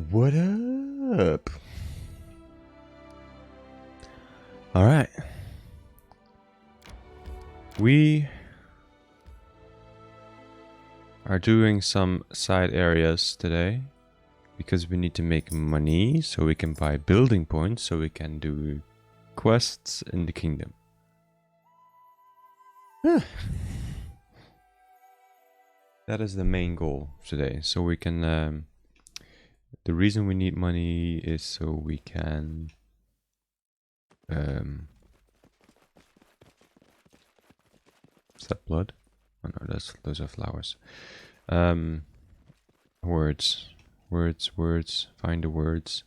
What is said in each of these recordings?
What up? All right. We are doing some side areas today because we need to make money so we can buy building points so we can do quests in the kingdom. That is the main goal today. So we can the reason we need money is so we can is that blood? Oh no, those are flowers. Words. Find the words.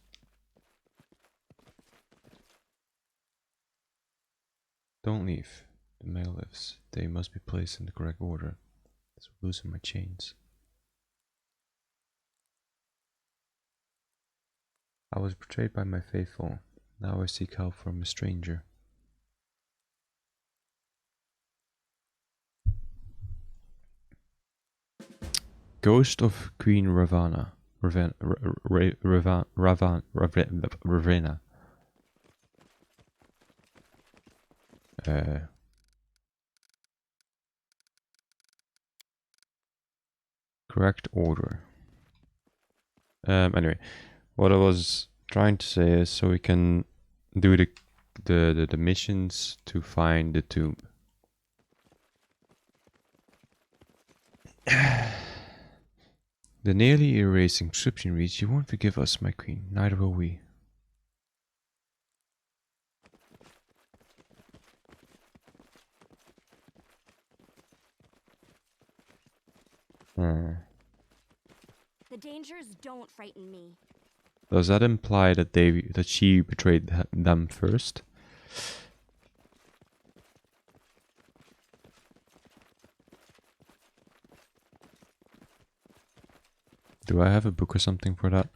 Don't leave. The mail lives. They must be placed in the correct order. It's losing my chains. I was betrayed by my faithful. Now I seek help from a stranger. Ghost of Queen Ravana. Ravenna. Correct order. Anyway, what I was trying to say is so we can do the missions to find the tomb. The nearly erased inscription reads, "You won't forgive us, my queen, neither will we." The dangers don't frighten me. Does that imply that she betrayed them first? Do I have a book or something for that?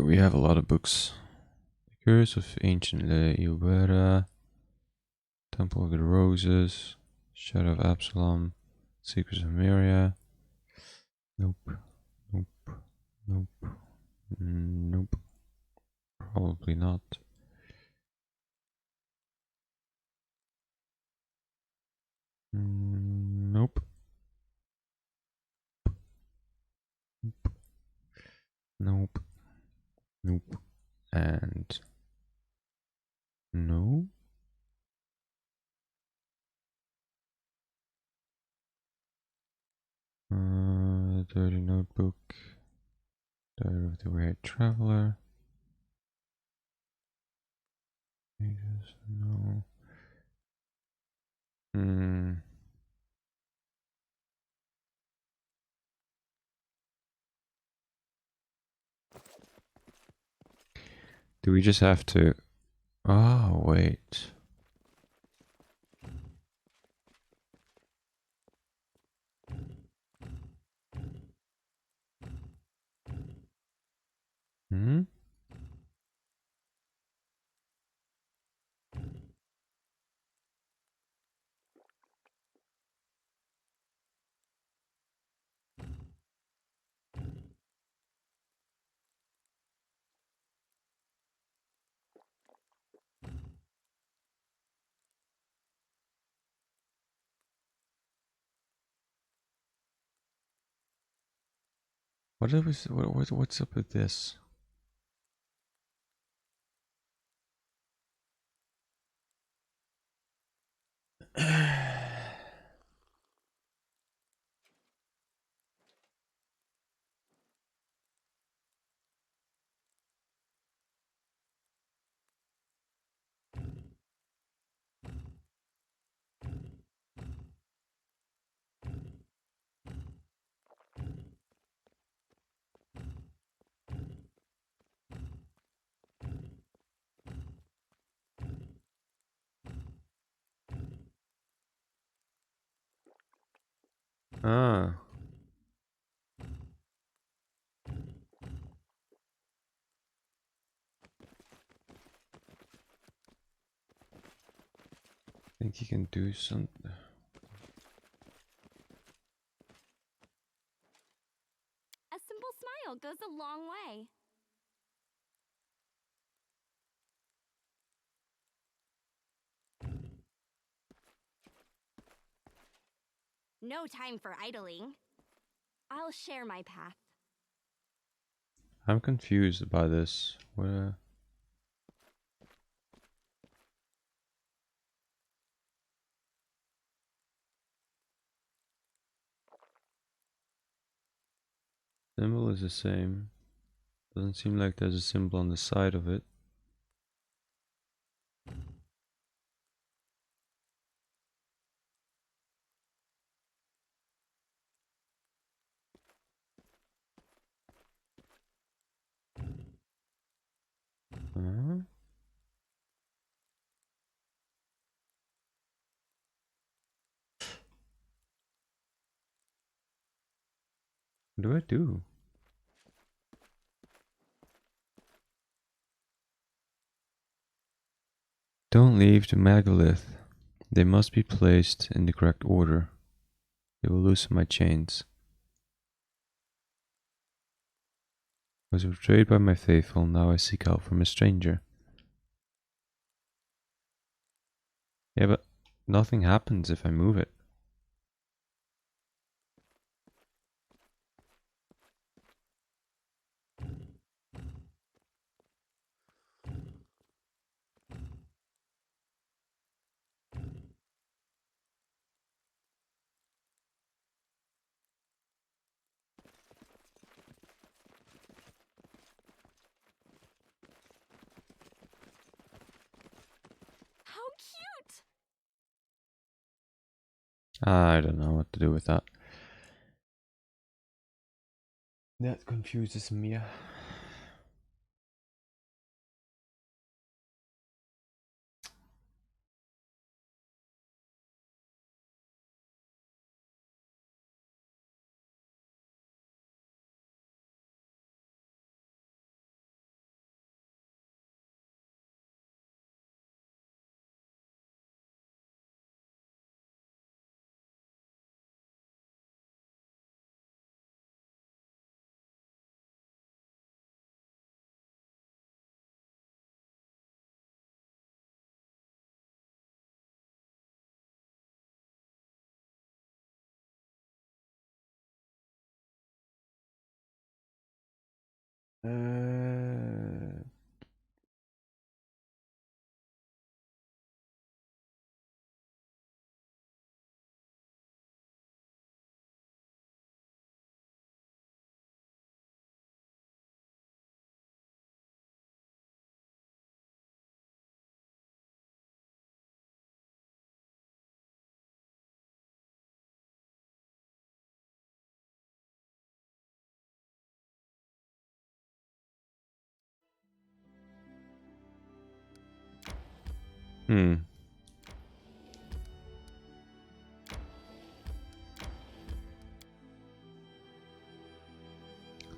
We have a lot of books. The Curse of Ancient Iubera, Temple of the Roses, Shadow of Absalom, Secrets of Myria. Nope. Probably not. Nope. And no. Dirty Notebook. Diary of the Weird Traveler. No. Do we just have to... Oh, wait. What's up with this? Ah. Think you can do something? A simple No time for idling. I'll share my path. I'm confused by this. What? Symbol is the same. Doesn't seem like there's a symbol on the side of it. Huh? What do I do? Don't leave the megalith. They must be placed in the correct order. They will loosen my chains. I was betrayed by my faithful, now I seek help from a stranger. Yeah, but nothing happens if I move it. How cute! I don't know what to do with that. That confuses me.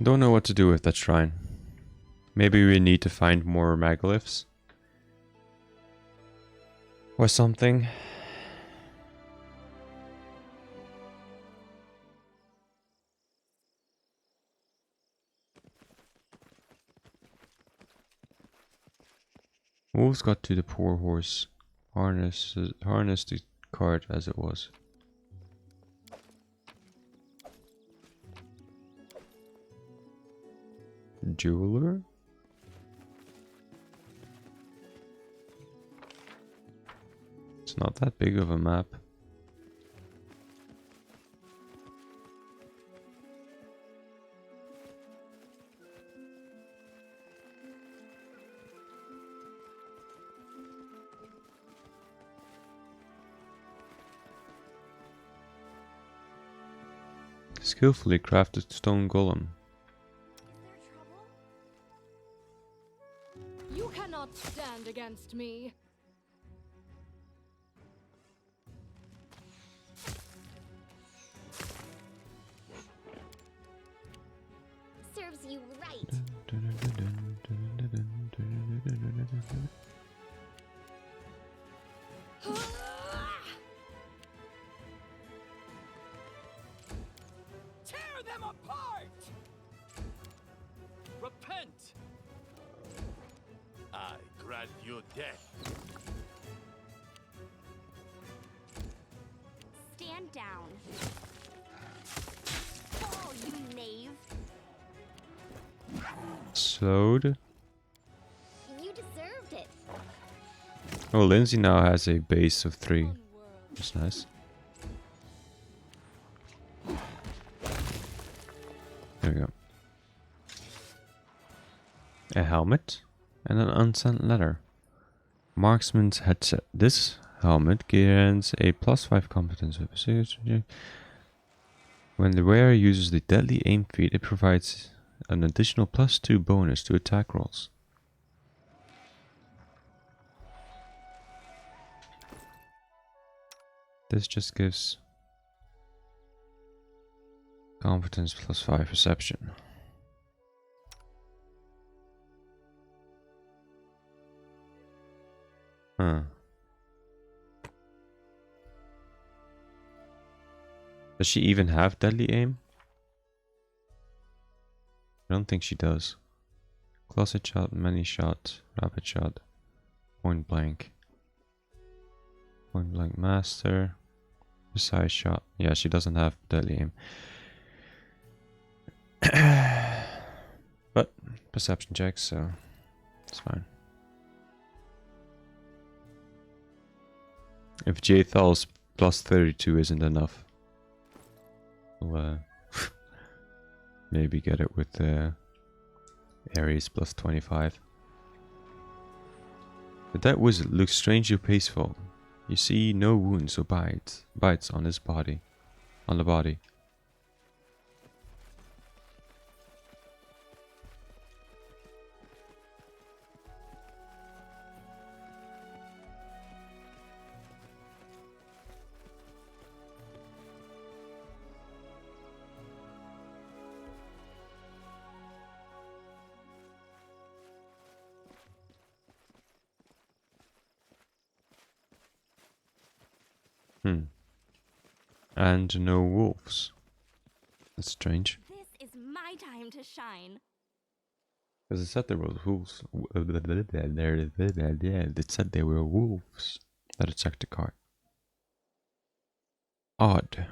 Don't know what to do with that shrine. Maybe we need to find more megaliths. Or something. Wolves got to the poor horse. Harness the cart as it was. Jeweler? It's not that big of a map. Skillfully crafted stone golem. Is there trouble? You cannot stand against me. Serves you right. Tear them apart! Repent! I grant you death. Stand I'm down. Oh, you knave. Slowed. You deserved it. Oh, Lindsay now has a base of 3. Onward. That's nice. There we go. A helmet and an unsent letter. Marksman's headset. This helmet grants a +5 competence with precision. When the wearer uses the deadly aim feat, it provides an additional +2 bonus to attack rolls. This just gives competence +5 perception. Huh. Does she even have deadly aim? I don't think she does. Closet shot, many shot, rapid shot, point blank. Point blank master, precise shot. Yeah, she doesn't have deadly aim. But perception checks, so it's fine. If Jathal's +32 isn't enough, we'll maybe get it with Ares +25. The dead wizard looks strangely peaceful. You see no wounds or bites on his body, on the body. And no wolves. That's strange. This is my time to shine. Because it said there were wolves. It said there were wolves that attacked the cart. Odd.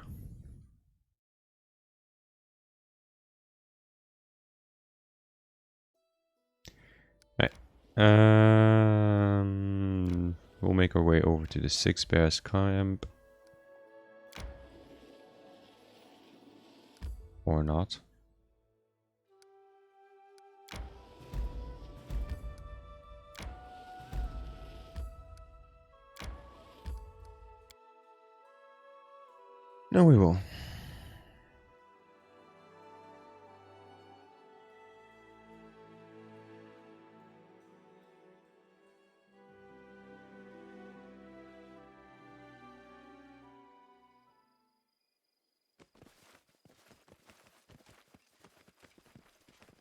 Right. We'll make our way over to the Six Bears camp. Or not. No, we will.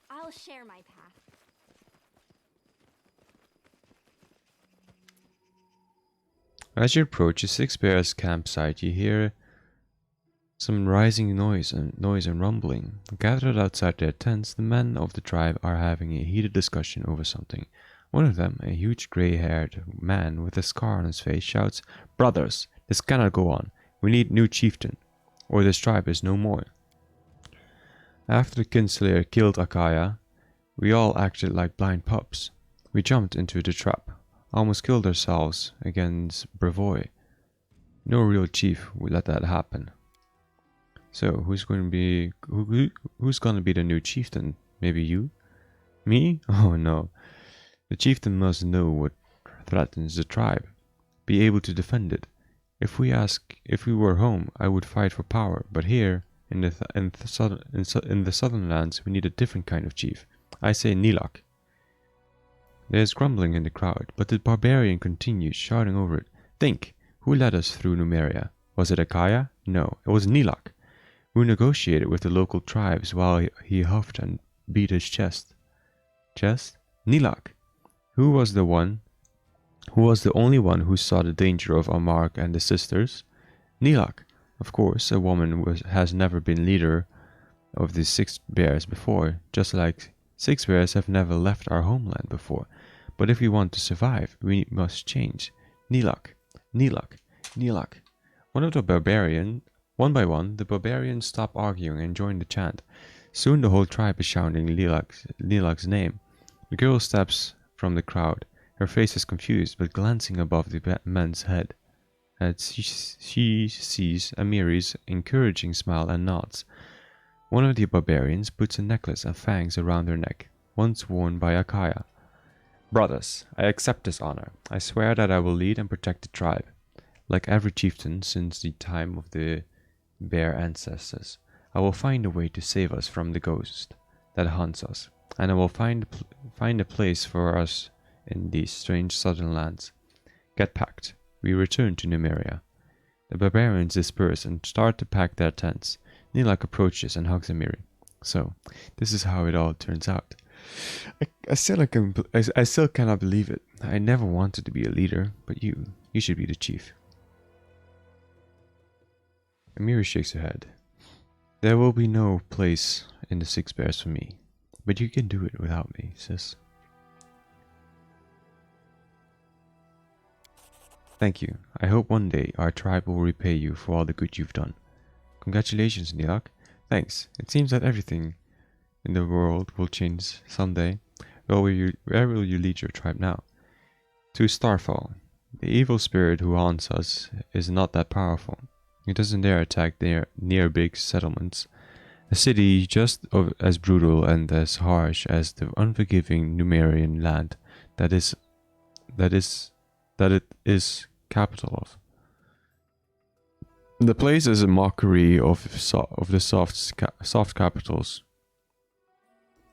I'll share my path. As you approach the Six Bears campsite, you hear some rising noise and rumbling. Gathered outside their tents, the men of the tribe are having a heated discussion over something. One of them, a huge gray-haired man with a scar on his face, shouts, "Brothers, this cannot go on. We need new chieftain, or this tribe is no more." After the Kinslayer killed Akaya, we all acted like blind pups. We jumped into the trap, almost killed ourselves against Brevoy. No real chief would let that happen. So who's going to be who's going to be the new chieftain? Maybe you? Me? Oh no. The chieftain must know what threatens the tribe, be able to defend it. If we were home, I would fight for power, but here in the southern lands, we need a different kind of chief. I say Nilak. There's grumbling in the crowd, but the barbarian continues, shouting over it. Think, who led us through Numeria? Was it Akaya? No, it was Nilak, who negotiated with the local tribes while he huffed and beat his chest. Chest? Nilak, who was the only one who saw the danger of Amark and the sisters? Nilak. Of course, a woman has never been leader of the Six Bears before, just like Six Bears have never left our homeland before. But if we want to survive, we must change. Nilak, Nilak, Nilak. One of the barbarian One by one, the barbarians stop arguing and join the chant. Soon the whole tribe is shouting Lilak's name. The girl steps from the crowd. Her face is confused, but glancing above the man's head. She sees Amiri's encouraging smile and nods. One of the barbarians puts a necklace of fangs around her neck, once worn by Akaya. Brothers, I accept this honor. I swear that I will lead and protect the tribe. Like every chieftain since the time of the bear ancestors, I will find a way to save us from the ghost that haunts us, and I will find a place for us in these strange southern lands. Get packed. We return to Numeria. The barbarians disperse and start to pack their tents. Nilak approaches and hugs Amiri. So, this is how it all turns out. I still cannot believe it. I never wanted to be a leader, but you should be the chief. Amiri shakes her head. There will be no place in the Six Bears for me, but you can do it without me, sis. Thank you. I hope one day our tribe will repay you for all the good you've done. Congratulations, Nilak. Thanks. It seems that everything in the world will change someday. Where will you lead your tribe now? To Starfall. The evil spirit who haunts us is not that powerful. It doesn't dare attack near big settlements. A city just as brutal and as harsh as the unforgiving Numerian land that it is capital of. The place is a mockery of the soft capitals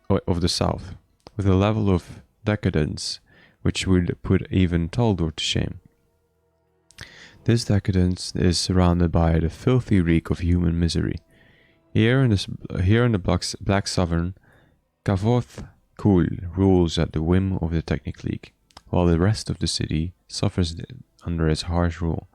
of the south, with a level of decadence which would put even Taldor to shame. This decadence is surrounded by the filthy reek of human misery. Here in the Black Sovereign, Kavoth Kul rules at the whim of the Technic League, while the rest of the city suffers under his harsh rule.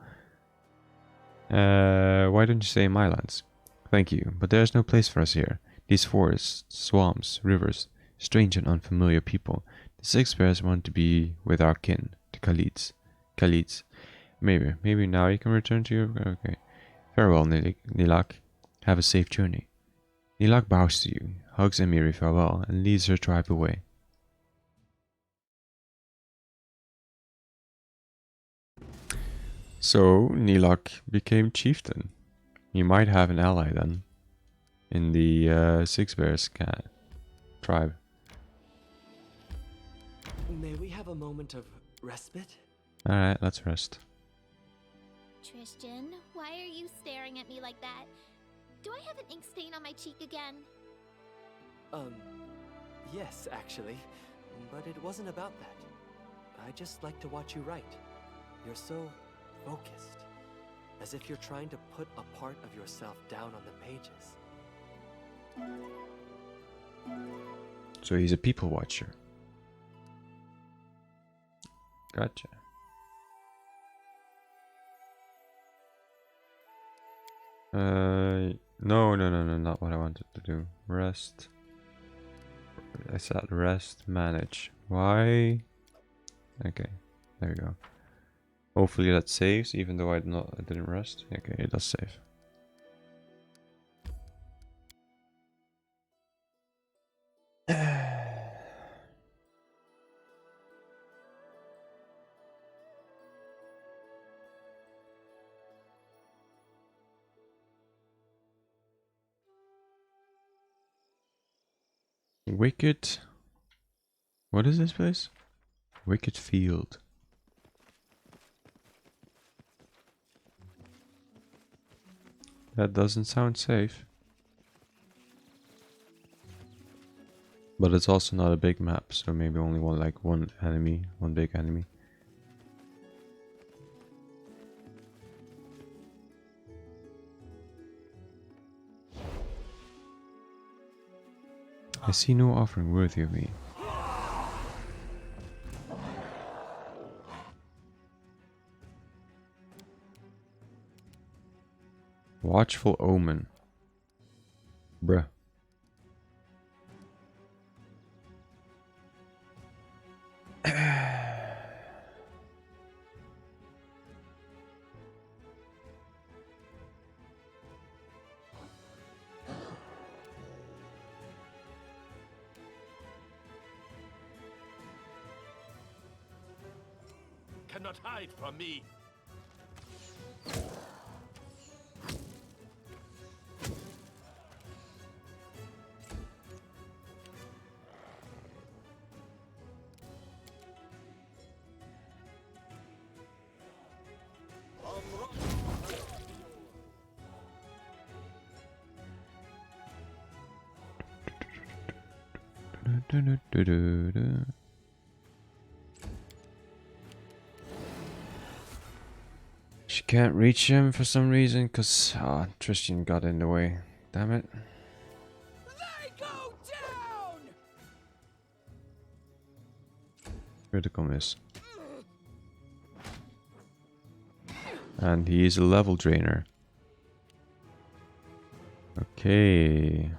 Why don't you stay in my lands? Thank you, but there is no place for us here. These forests, swamps, rivers, strange and unfamiliar people. The Six Bears want to be with our kin, the Khalids. Maybe now you can return to your... Okay. Farewell, Nilak. Have a safe journey. Nilak bows to you, hugs Amiri farewell, and leads her tribe away. So, Nilak became chieftain. You might have an ally then, in the Six Bears tribe. May we have a moment of respite? Alright, let's rest. Tristan, why are you staring at me like that? Do I have an ink stain on my cheek again? Yes, actually. But it wasn't about that. I just like to watch you write. You're so focused. As if you're trying to put a part of yourself down on the pages. So he's a people watcher. Gotcha. No, not what I wanted to do. Rest. I said rest, manage. Why? Okay, there we go. Hopefully that saves, even though I didn't rest. Okay, it does save. Wicked. What is this place? Wicked Field. That doesn't sound safe. But it's also not a big map, so maybe only one enemy, one big enemy. I see no offering worthy of me. Watchful Omen. Bruh. cannot hide from me. She can't reach him for some reason because Tristan got in the way. Damn it. They go down! Critical miss. And he is a level drainer. Okay.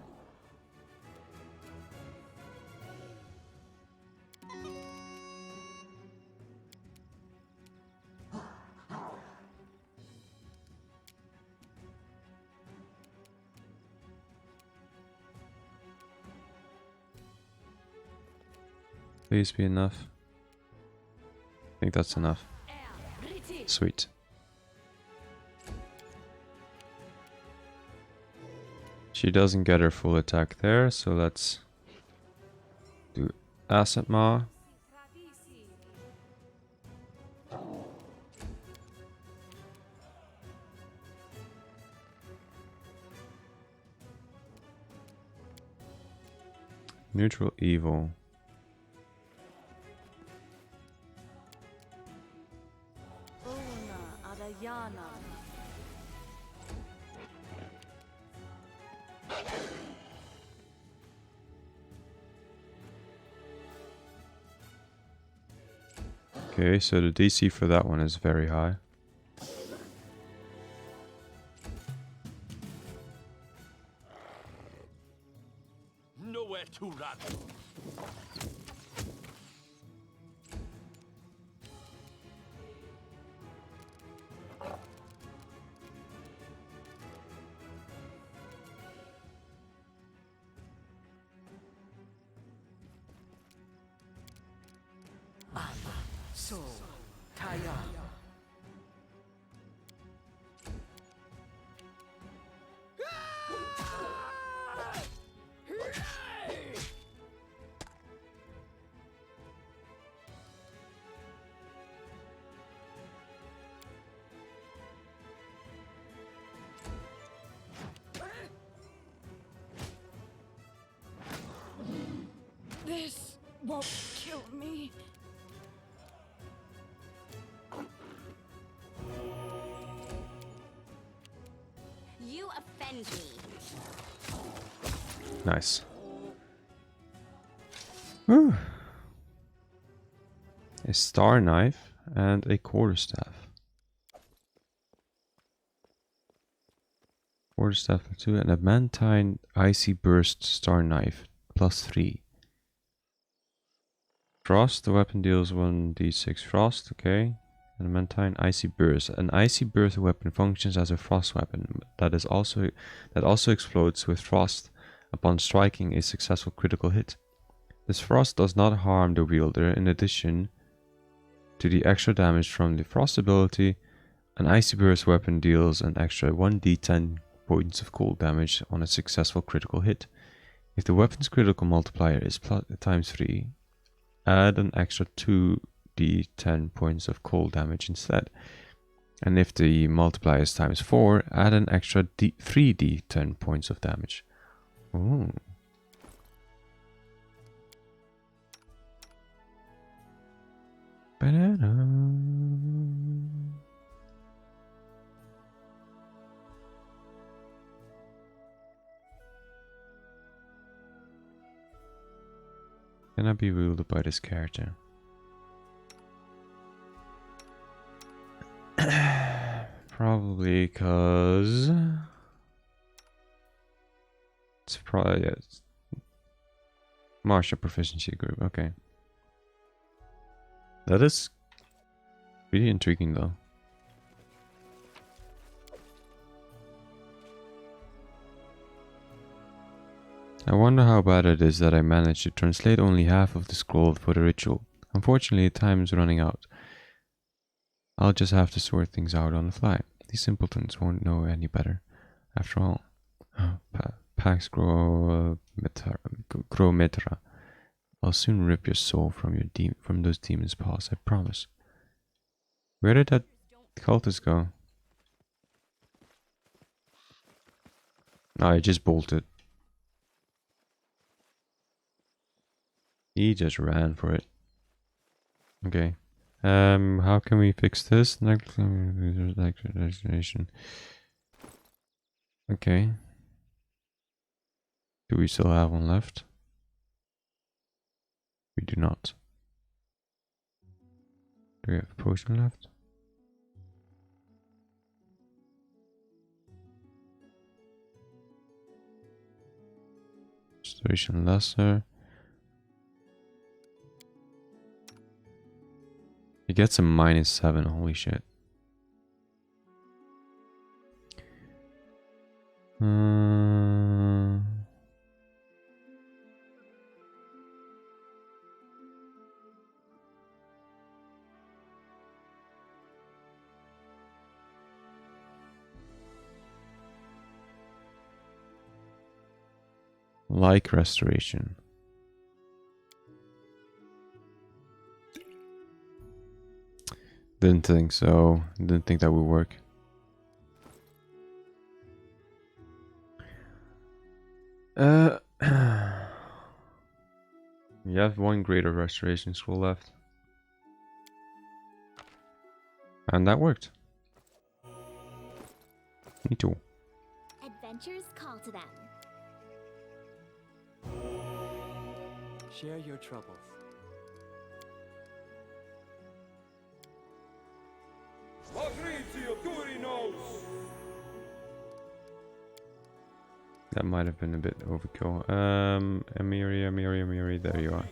Please be enough. I think that's enough. Sweet. She doesn't get her full attack there, so let's do Acid Maw. Neutral Evil. Okay, so the DC for that one is very high. Nowhere to run. So, Kaya. This won't kill me. You offend me. Nice. Whew. A Star Knife and a Quarterstaff. Quarterstaff 2 and a Mantine Icy Burst Star Knife +3. Frost, the weapon deals 1d6 frost, okay. And a Mantine Icy Burst. An Icy Burst weapon functions as a frost weapon that also explodes with frost upon striking a successful critical hit. This frost does not harm the wielder. In addition to the extra damage from the frost ability, an Icy Burst weapon deals an extra 1d10 points of cold damage on a successful critical hit. If the weapon's critical multiplier is ×3, add an extra 2d10 points of cold damage instead. And if the multiplier is ×4, add an extra 3d10 points of damage. Ooh. Banana. Cannot be wielded by this character. Probably because it's probably martial proficiency group. Okay, that is really intriguing though. I wonder how bad it is that I managed to translate only half of the scroll for the ritual. Unfortunately, time is running out. I'll just have to sort things out on the fly. These simpletons won't know any better. After all, Pax Grometra. I'll soon rip your soul from from those demons' paws, I promise. Where did that cultist go? No, I just bolted. He just ran for it. Okay. How can we fix this? Destination. Okay. Do we still have one left? We do not. Do we have a potion left? Restoration lesser. He gets a -7, holy shit. Like restoration. Didn't think so. Didn't think that would work. You have one greater restoration scroll left. And that worked. Me too. Adventures call to them. Share your troubles. That might have been a bit overkill. Amiri, there you are.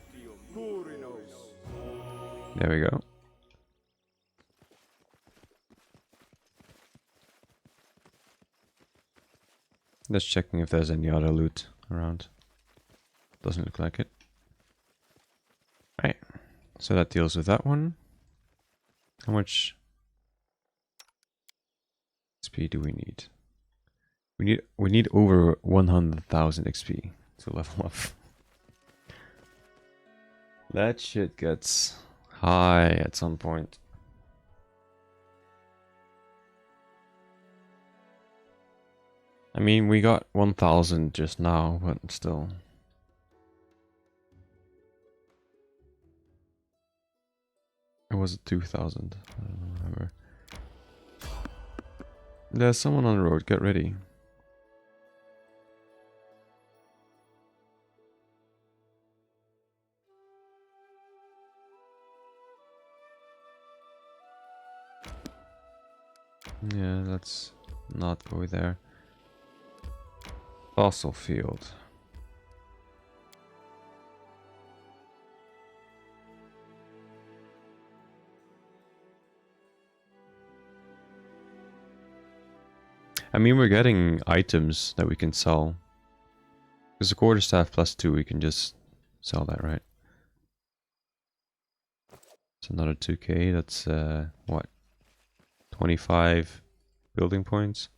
There we go. Just checking if there's any other loot around. Doesn't look like it. Right. So that deals with that one. How much XP do we need? We need over 100,000 XP to level up. That shit gets high at some point. I mean, we got 1,000 just now, but still. Or was it 2,000? I don't remember. There's someone on the road, get ready. Yeah, let's not go there. Fossil field. I mean, we're getting items that we can sell. Because a quarterstaff +2, we can just sell that, right? It's another 2k, that's what? 25 building points.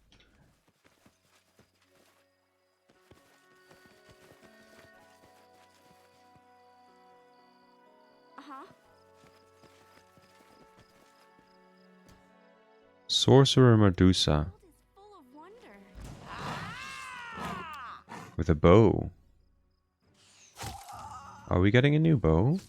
Sorcerer Medusa. Full of wonder. With a bow. Are we getting a new bow?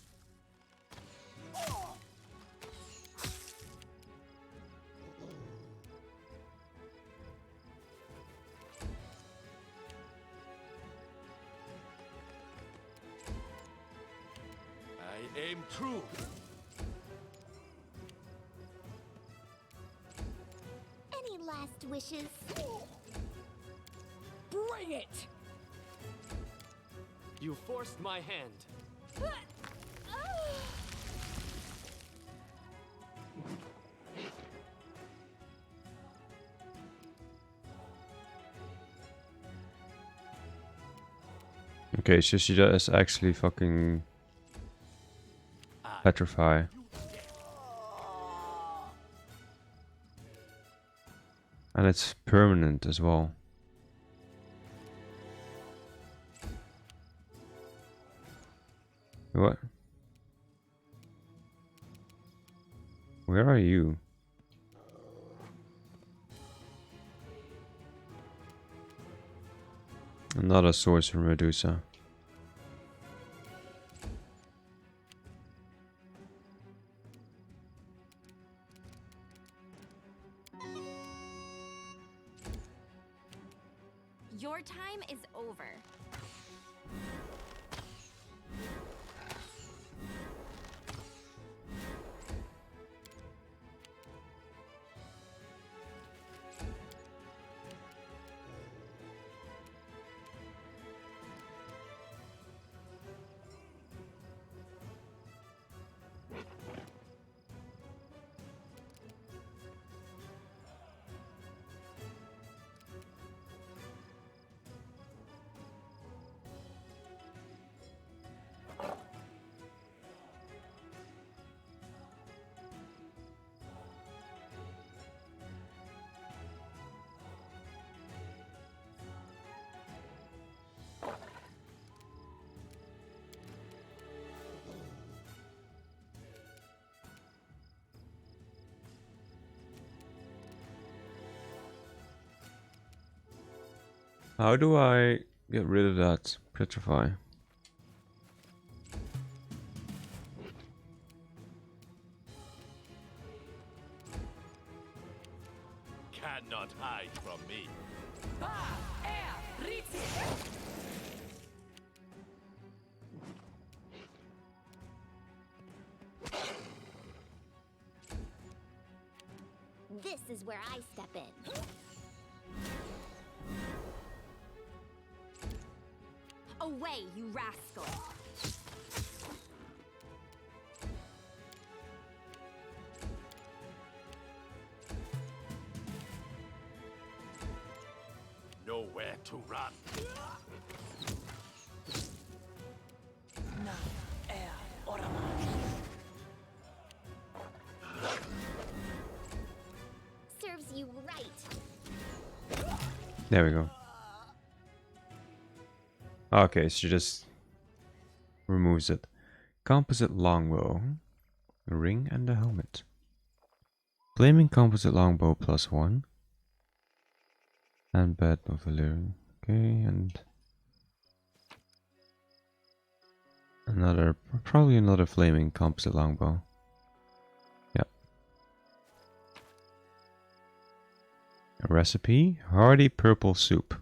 I aim true. Any last wishes? Bring it! You forced my hand. Okay, so she does actually fucking petrify. And it's permanent as well. What? Where are you? Another source from Medusa. Your time is over. How do I get rid of that petrify? Cannot hide from me. Ba, er, Ritzi. This is where I step in. Away, you rascal! Nowhere to run. Na, er, Oraman. Serves you right. There we go. Okay, so just removes it. Composite longbow, a ring and a helmet. Flaming composite longbow +1. And bed of Valyrian. Okay, and another, probably another flaming composite longbow. Yep. A recipe: hearty purple soup.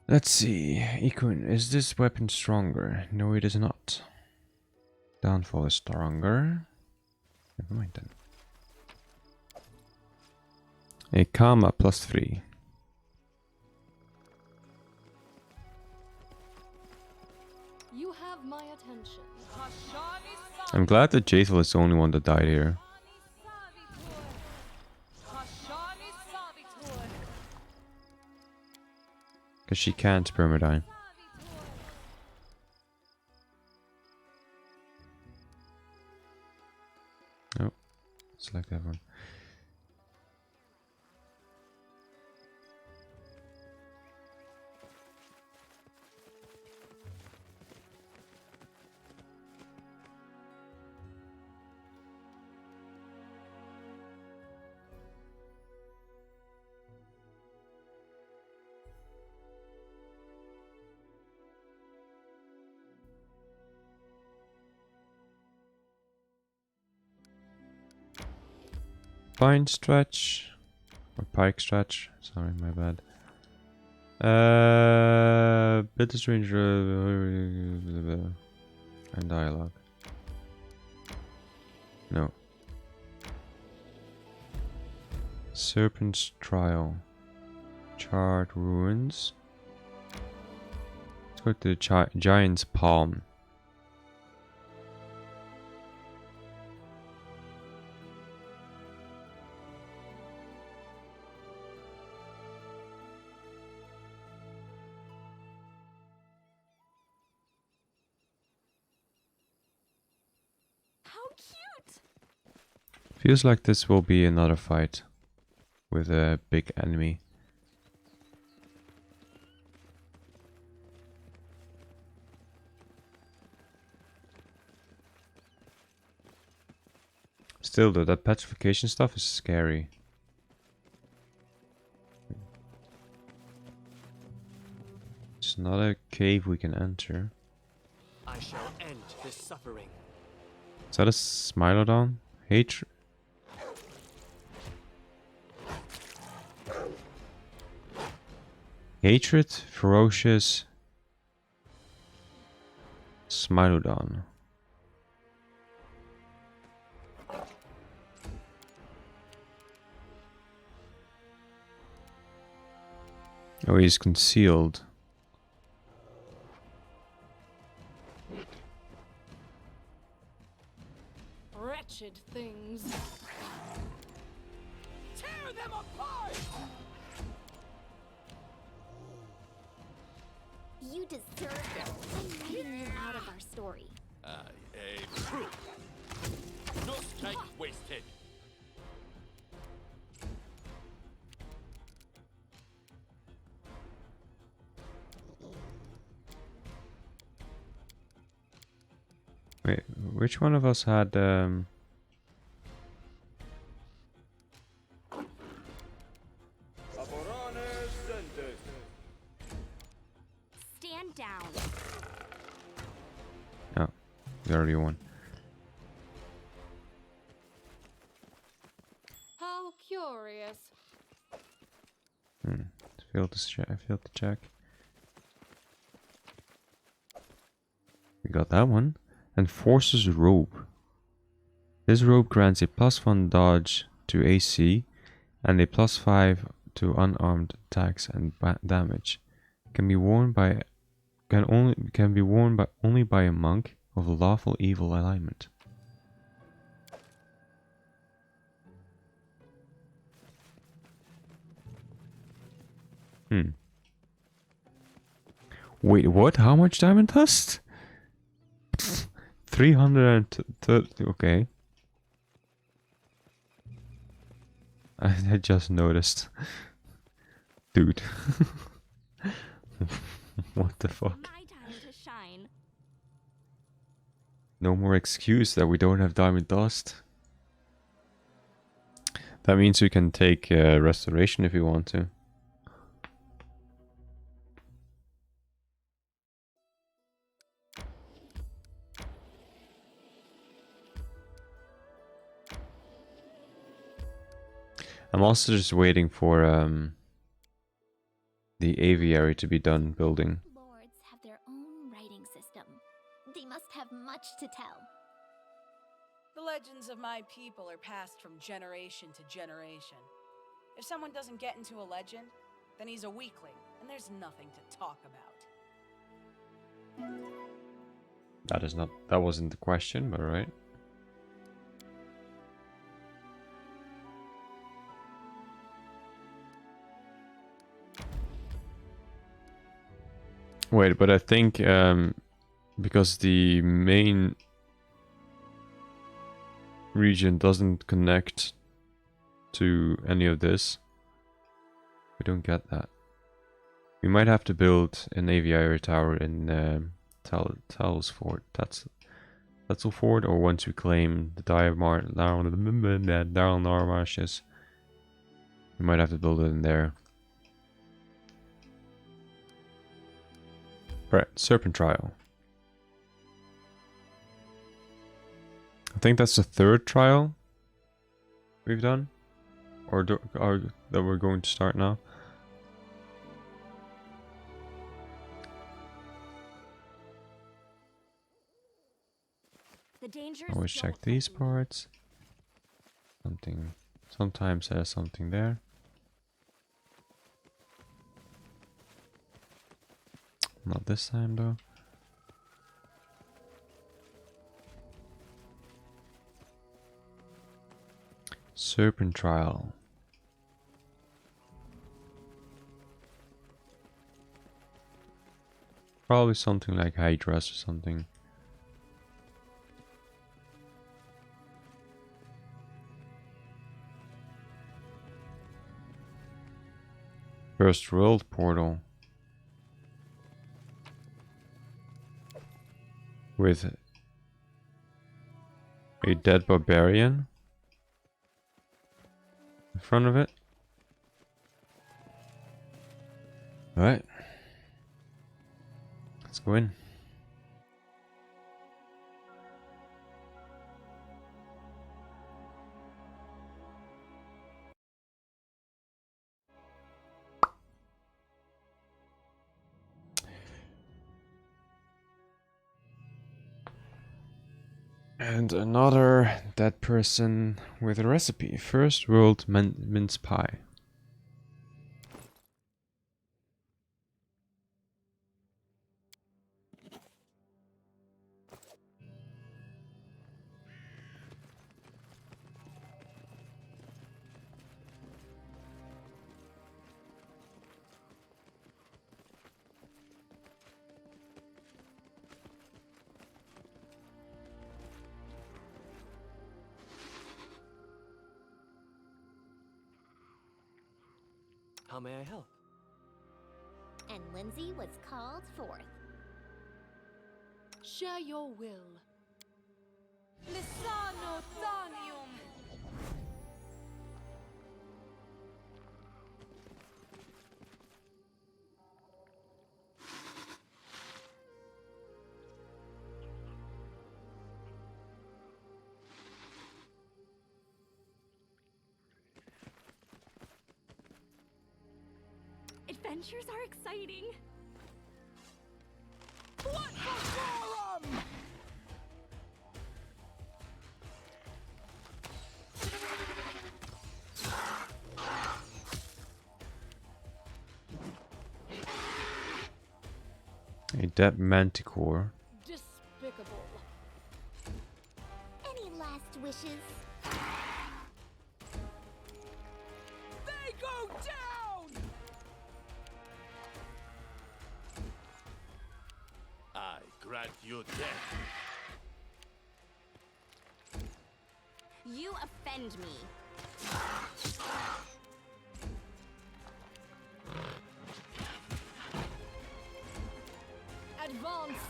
Let's see. Ikun, is this weapon stronger? No, it is not. Downfall is stronger. Never mind then. A Kama +3. You have my attention. Hashani I'm glad that Jaethal is the only one that died here. Savitur. Because she can't permadyne. Oh, select everyone. Pine stretch or pike stretch. Sorry, my bad. Bit of strange and dialogue. No. Serpent's Trial. Charred Ruins. Let's go to the Giant's Palm. Feels like this will be another fight with a big enemy. Still though, that petrification stuff is scary. It's not a cave we can enter. I shall end this suffering. Is that a Smilodon? Hatred? Hatred, ferocious Smilodon. Oh, he's concealed. Wretched things. Tear them apart! You deserve it. I'm writing you out of our story. I aim true. No strike wasted. Wait, which one of us had Stand down. oh, the earlier one. How curious. Failed to check. We got that one. Enforcer's Robe. This robe grants a +1 dodge to AC and a +5 to unarmed attacks and damage. Can be worn by only by a monk of lawful evil alignment. Wait, what? How much diamond dust? 330. Okay. I just noticed. Dude. What the fuck? My time to shine. No more excuse that we don't have diamond dust. That means we can take restoration if we want to. I'm also just waiting for the aviary to be done building. Lords have their own writing system. They must have much to tell. The legends of my people are passed from generation to generation. If someone doesn't get into a legend, then he's a weakling, and there's nothing to talk about. That wasn't the question, but right. Wait, but I think because the main region doesn't connect to any of this, we don't get that. We might have to build an aviary tower in Talsford. Ford, or once we claim the Darl Marshes, we might have to build it in there. Right, Serpent Trial. I think that's the third trial we've done, or that we're going to start now. The dangers Always check don't these frighten me. parts. Sometimes there's something there. Not this time though. Serpent Trial. Probably something like Hydras or something. First world portal. With a dead barbarian in front of it. Alright. Let's go in. And another dead person with a recipe. First world mince pie. How may I help? And Lindsay was called forth. Share your will. Lisano Thanium. Adventures are exciting. What for Gorum? A dead manticore. Despicable. Any last wishes? They go down! I grant you death. You offend me. Advance.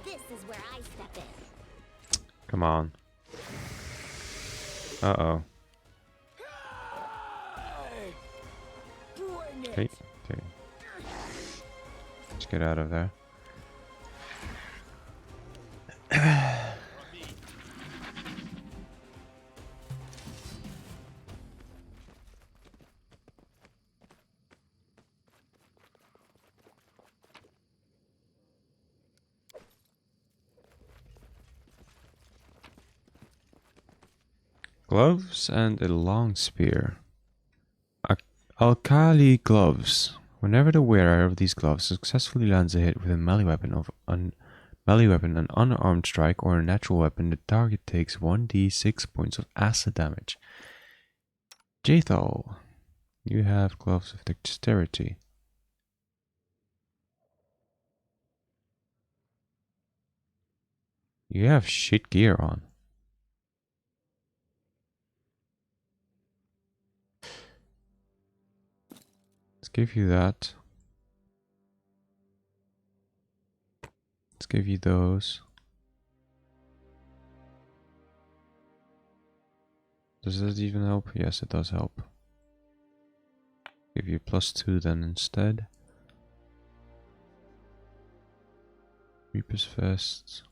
This is where I step in. Come on. Uh-oh. Bring it. Okay. Okay. Let's get out of there. Gloves and a long spear. Alkali gloves. Whenever the wearer of these gloves successfully lands a hit with a melee weapon, an unarmed strike, or a natural weapon, the target takes 1d6 points of acid damage. Jaethal, you have gloves of dexterity. You have shit gear on. Let's give you that. Let's give you those. Does that even help? Yes, it does help. Give you +2 then instead. Reaper's Vest.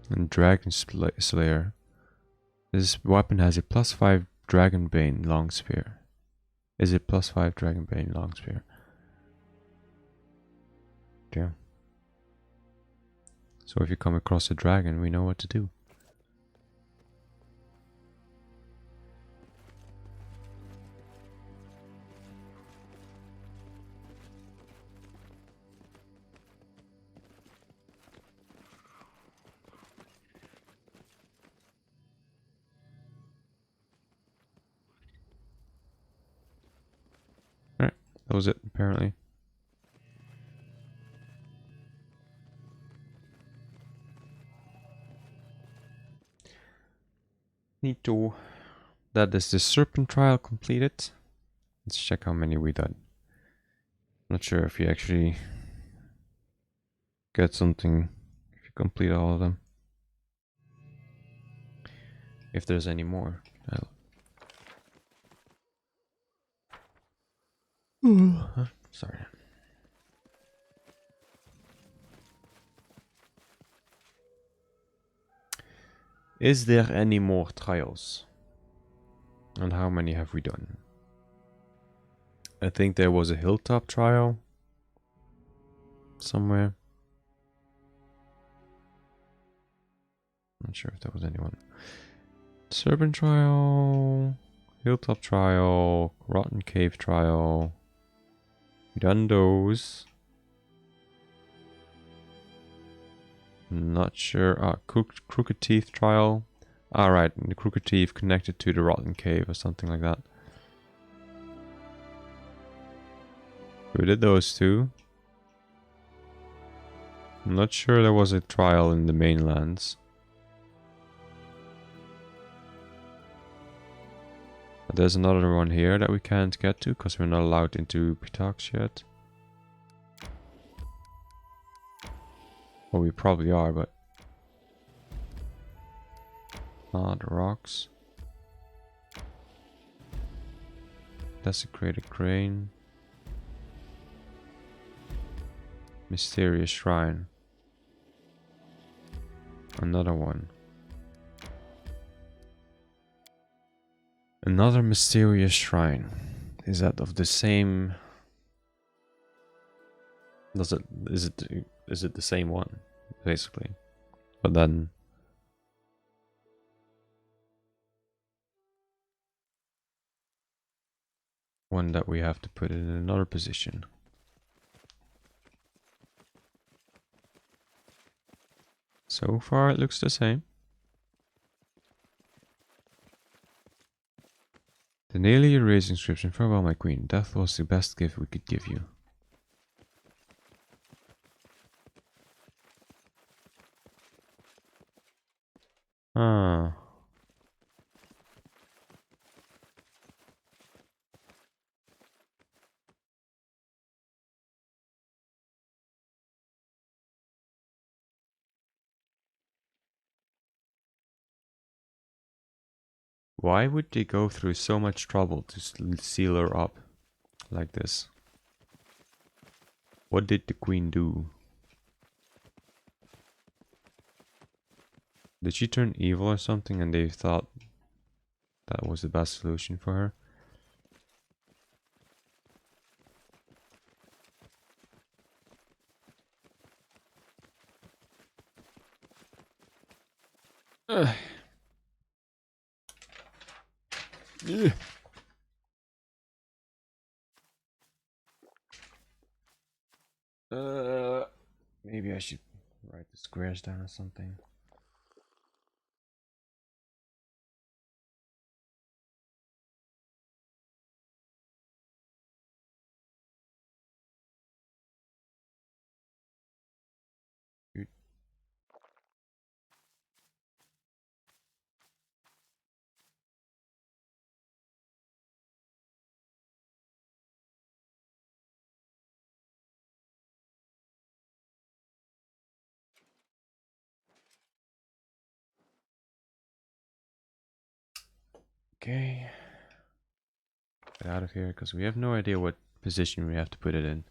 And Dragon Slayer. This weapon has a +5 Dragonbane long spear. Is it +5 Dragonbane long spear? Yeah. So if you come across a dragon, we know what to do. apparently. Need to. That is the serpent trial completed. Let's check how many we done. Not sure if you actually get something if you complete all of them. If there's any more. Sorry. Is there any more trials? And how many have we done? I think there was a hilltop trial somewhere. Not sure if there was anyone. Serpent trial, hilltop trial, rotten cave trial. Done those. Not sure. Crooked teeth trial. Alright, the crooked teeth connected to the rotten cave or something like that. We did those two. I'm not sure there was a trial in the mainlands. But there's another one here that we can't get to because we're not allowed into Pitax yet. Well, we probably are, but... Ah, the rocks. Desecrated crane. Mysterious shrine. Another one. Another mysterious shrine. Is that of the same... Is it the same one, basically? But then... one that we have to put in another position. So far it looks the same. The nearly erased inscription. Farewell, my queen. Death was the best gift we could give you. Ah. Why would they go through so much trouble to seal her up like this? What did the queen do? Did she turn evil or something and they thought that was the best solution for her? Ugh. Yeah. Maybe I should write the squares down or something. Okay. Get out of here because we have no idea what position we have to put it in.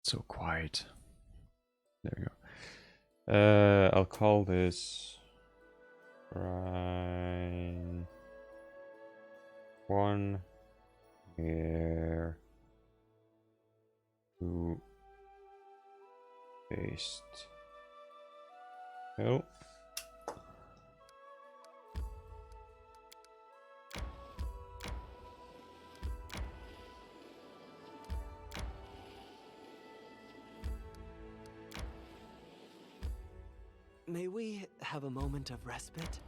So quiet. There we go. I'll call this Shrine 1 here to paste. Oh. May we have a moment of respite?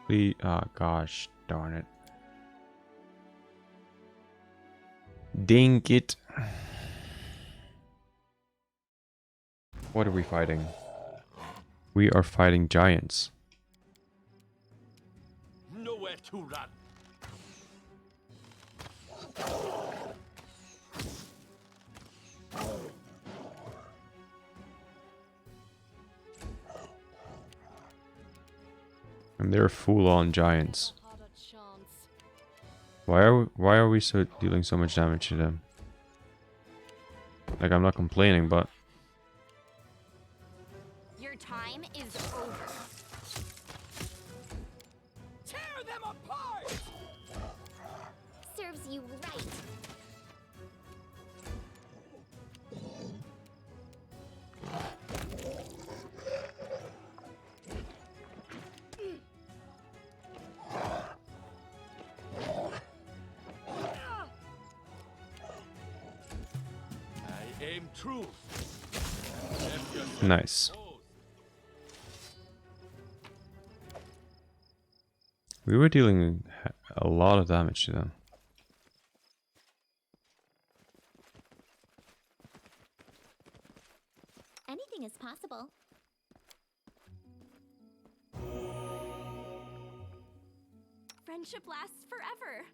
Please, oh gosh, darn it. Ding it. What are we fighting? We are fighting giants. Nowhere to run. And they're full-on giants. Never had a chance. Why are we so dealing so much damage to them? Like, I'm not complaining, but Your time is over. Tear them apart! Serves you right. I aim true. Left yourself nice. exposed. We were dealing a lot of damage to them. Anything is possible. Friendship lasts forever.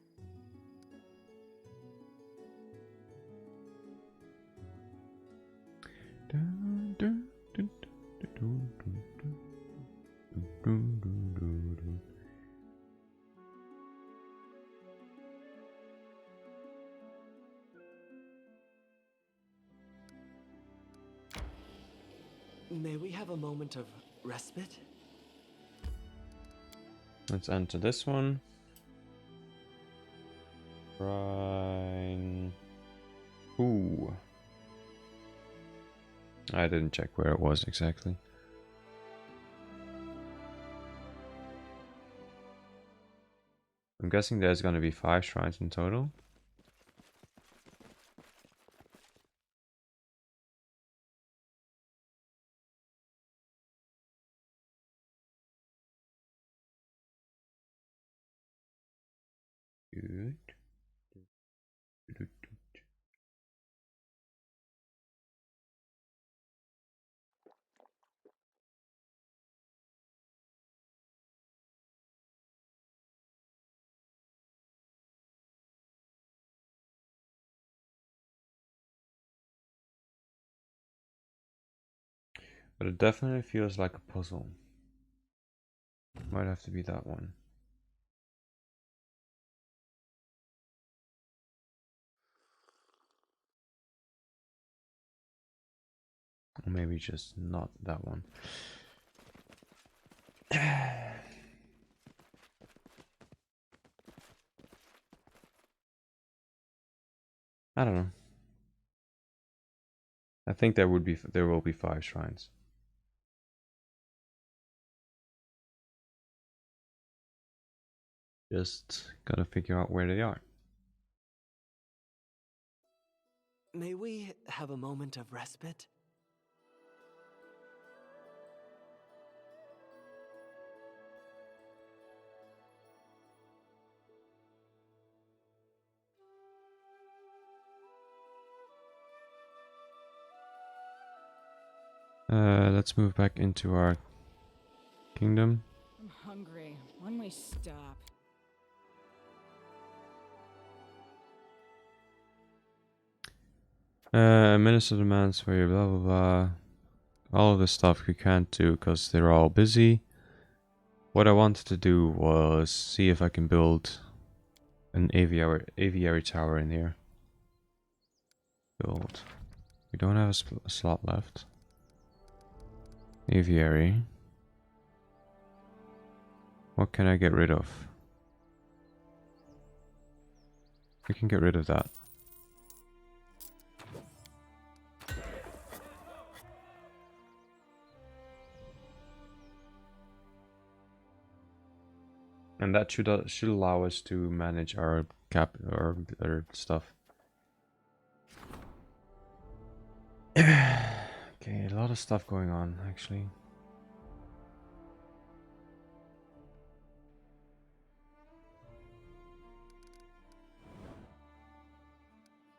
May we have a moment of respite? Let's enter this one. Right. Ooh. I didn't check where it was exactly. I'm guessing there's gonna be 5 shrines in total. Good. But it definitely feels like a puzzle. Might have to be that one. Or maybe just not that one. I don't know. I think there will be 5 shrines. Just gotta figure out where they are. May we have a moment of respite? Let's move back into our kingdom. I'm hungry. When we stop. Minister demands for you, blah blah blah. All of this stuff we can't do because they're all busy. What I wanted to do was see if I can build an aviary tower in here. Build. We don't have a slot left. Aviary. What can I get rid of? We can get rid of that. And that should allow us to manage our stuff. Okay, Okay, a lot of stuff going on actually.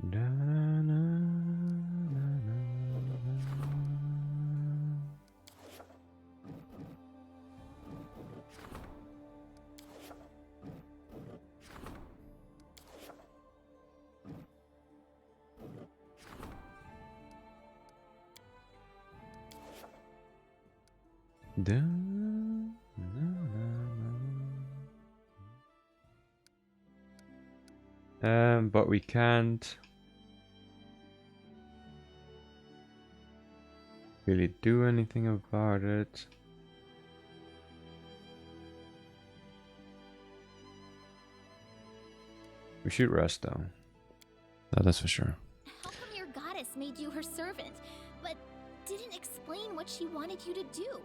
Da, na, na, na, na. Da, na, na, na. But we can't really do anything about it. We should rest though. That's for sure. How come your goddess made you her servant, but didn't explain what she wanted you to do?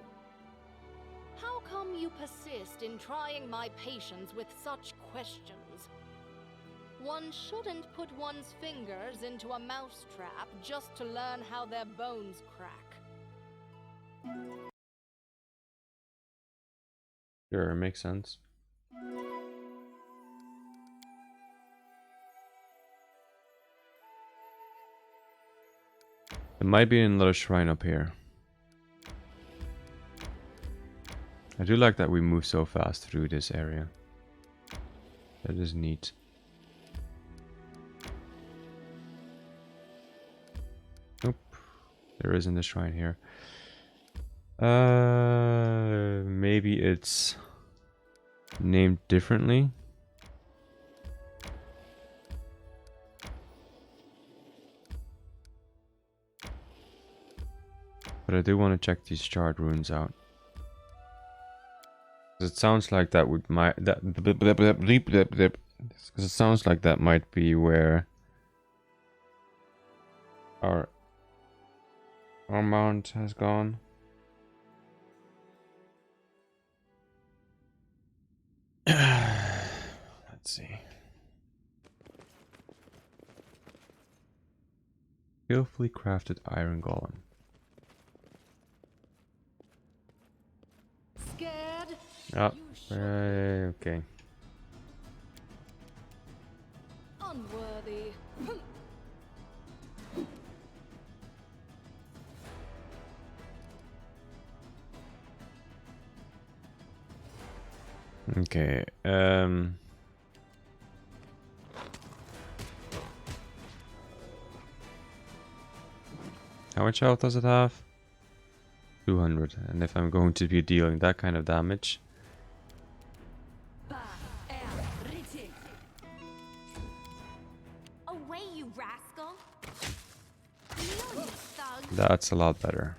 How come you persist in trying my patience with such questions? One shouldn't put one's fingers into a mousetrap just to learn how their bones crack. Sure, makes sense. There might be another shrine up here. I do like that we move so fast through this area. That is neat. Nope. There isn't a shrine here. Maybe it's named differently. But I do want to check these shard runes out. It sounds like that would because it sounds like that might be where our mount has gone. Let's see. Skillfully crafted iron golem. Scared? Oh, You should be. okay. Unworthy. Okay, how much health does it have? 200. And if I'm going to be dealing that kind of damage, Away, you rascal! Kneel, you thug! that's a lot better.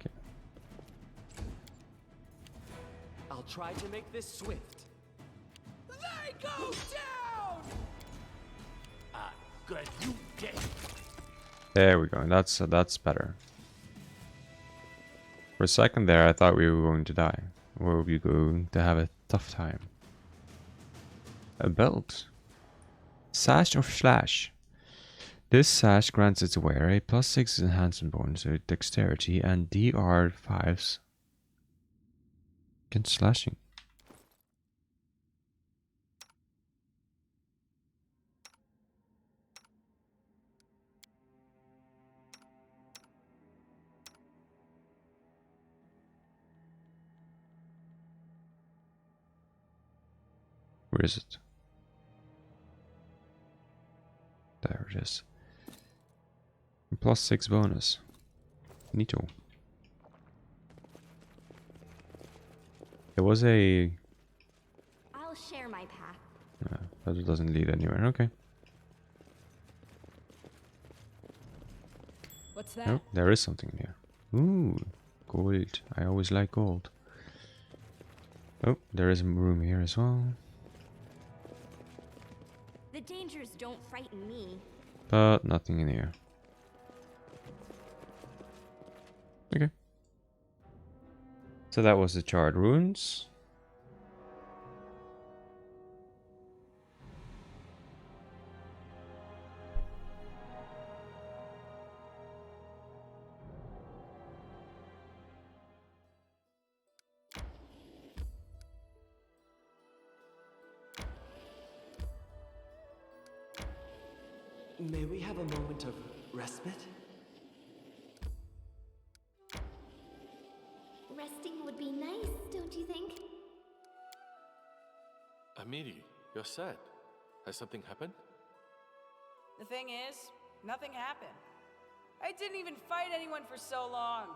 Okay. I'll try to make this swift. They go down! Ah, good, you dead. There we go. That's better. For a second there, I thought we were going to die. Or we were going to have a tough time. A belt. Sash of Slash. This sash grants its wearer a +6 enhancement bonus to dexterity and DR5s against slashing. Where is it? There it is. +6 bonus. Neato. There was a... I'll share my path. But it doesn't lead anywhere. Okay. What's that? Oh, there is something in here. Ooh, gold. I always like gold. Oh, there is a room here as well. The dangers don't frighten me. But nothing in here. Okay. So that was the charred ruins. May we have a moment of respite? Resting would be nice, don't you think? Amiri, you're sad. Has something happened? The thing is, nothing happened. I didn't even fight anyone for so long.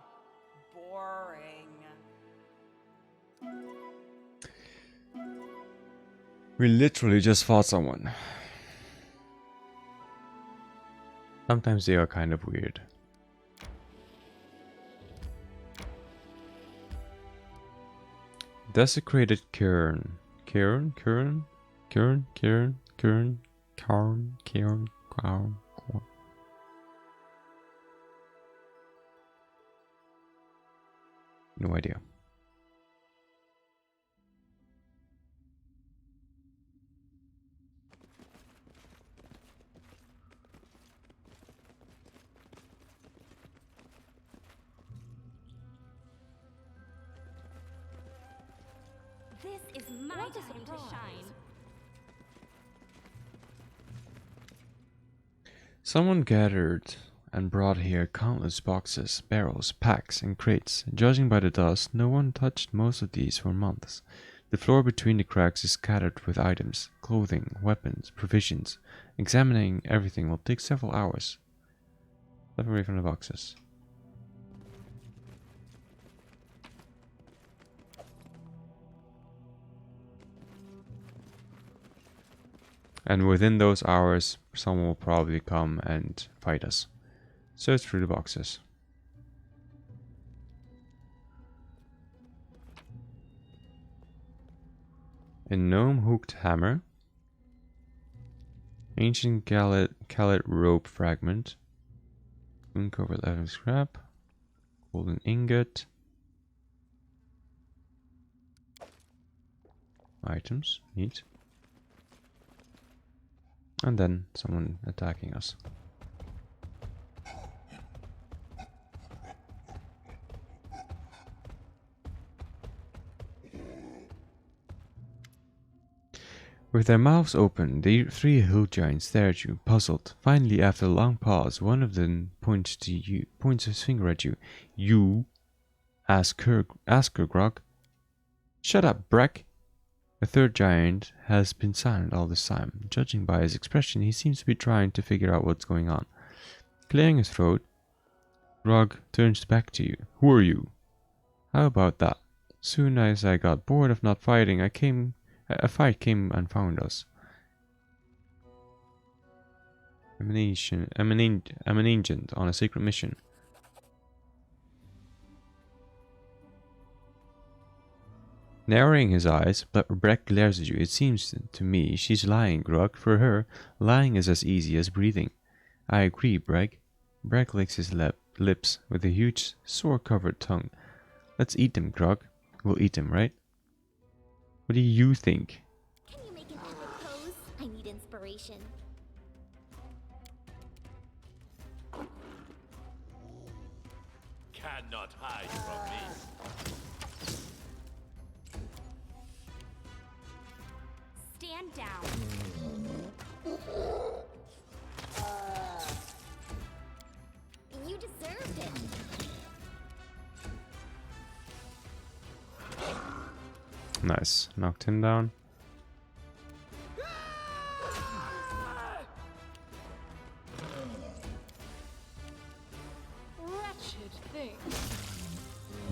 Boring. We literally just fought someone. Sometimes they are kind of weird. Desecrated cairn. Cairn? Cairn? Cairn? Cairn? Cairn? Cairn? Cairn? Cairn? Cairn? No idea. This is my time to shine. Someone gathered and brought here countless boxes, barrels, packs, and crates. Judging by the dust, no one touched most of these for months. The floor between the cracks is scattered with items, clothing, weapons, provisions. Examining everything will take several hours. Step away from the boxes. And within those hours, someone will probably come and fight us. Search through the boxes. A gnome hooked hammer. Ancient Khalid rope fragment. Uncovered leather scrap. Golden ingot. Items. Neat. And then someone attacking us. With their mouths open, the three hill giants stare at you, puzzled. Finally, after a long pause, one of them points his finger at you. You? Ask her, Grog. Shut up, Breck. The third giant has been silent all this time. Judging by his expression, he seems to be trying to figure out what's going on. Clearing his throat, Grog turns back to you. Who are you? How about that? Soon as I got bored of not fighting, a fight came and found us. I'm an agent on a secret mission. Narrowing his eyes, Breck glares at you. It seems to me she's lying, Grog. For her, lying is as easy as breathing. I agree, Breck. Breck licks his lips with a huge, sore-covered tongue. Let's eat them, Grog. We'll eat them, right? What do you think? Can you make an epic pose? I need inspiration. Cannot hide from me. Stand down. You deserved it. Nice. Knocked him down. Wretched thing.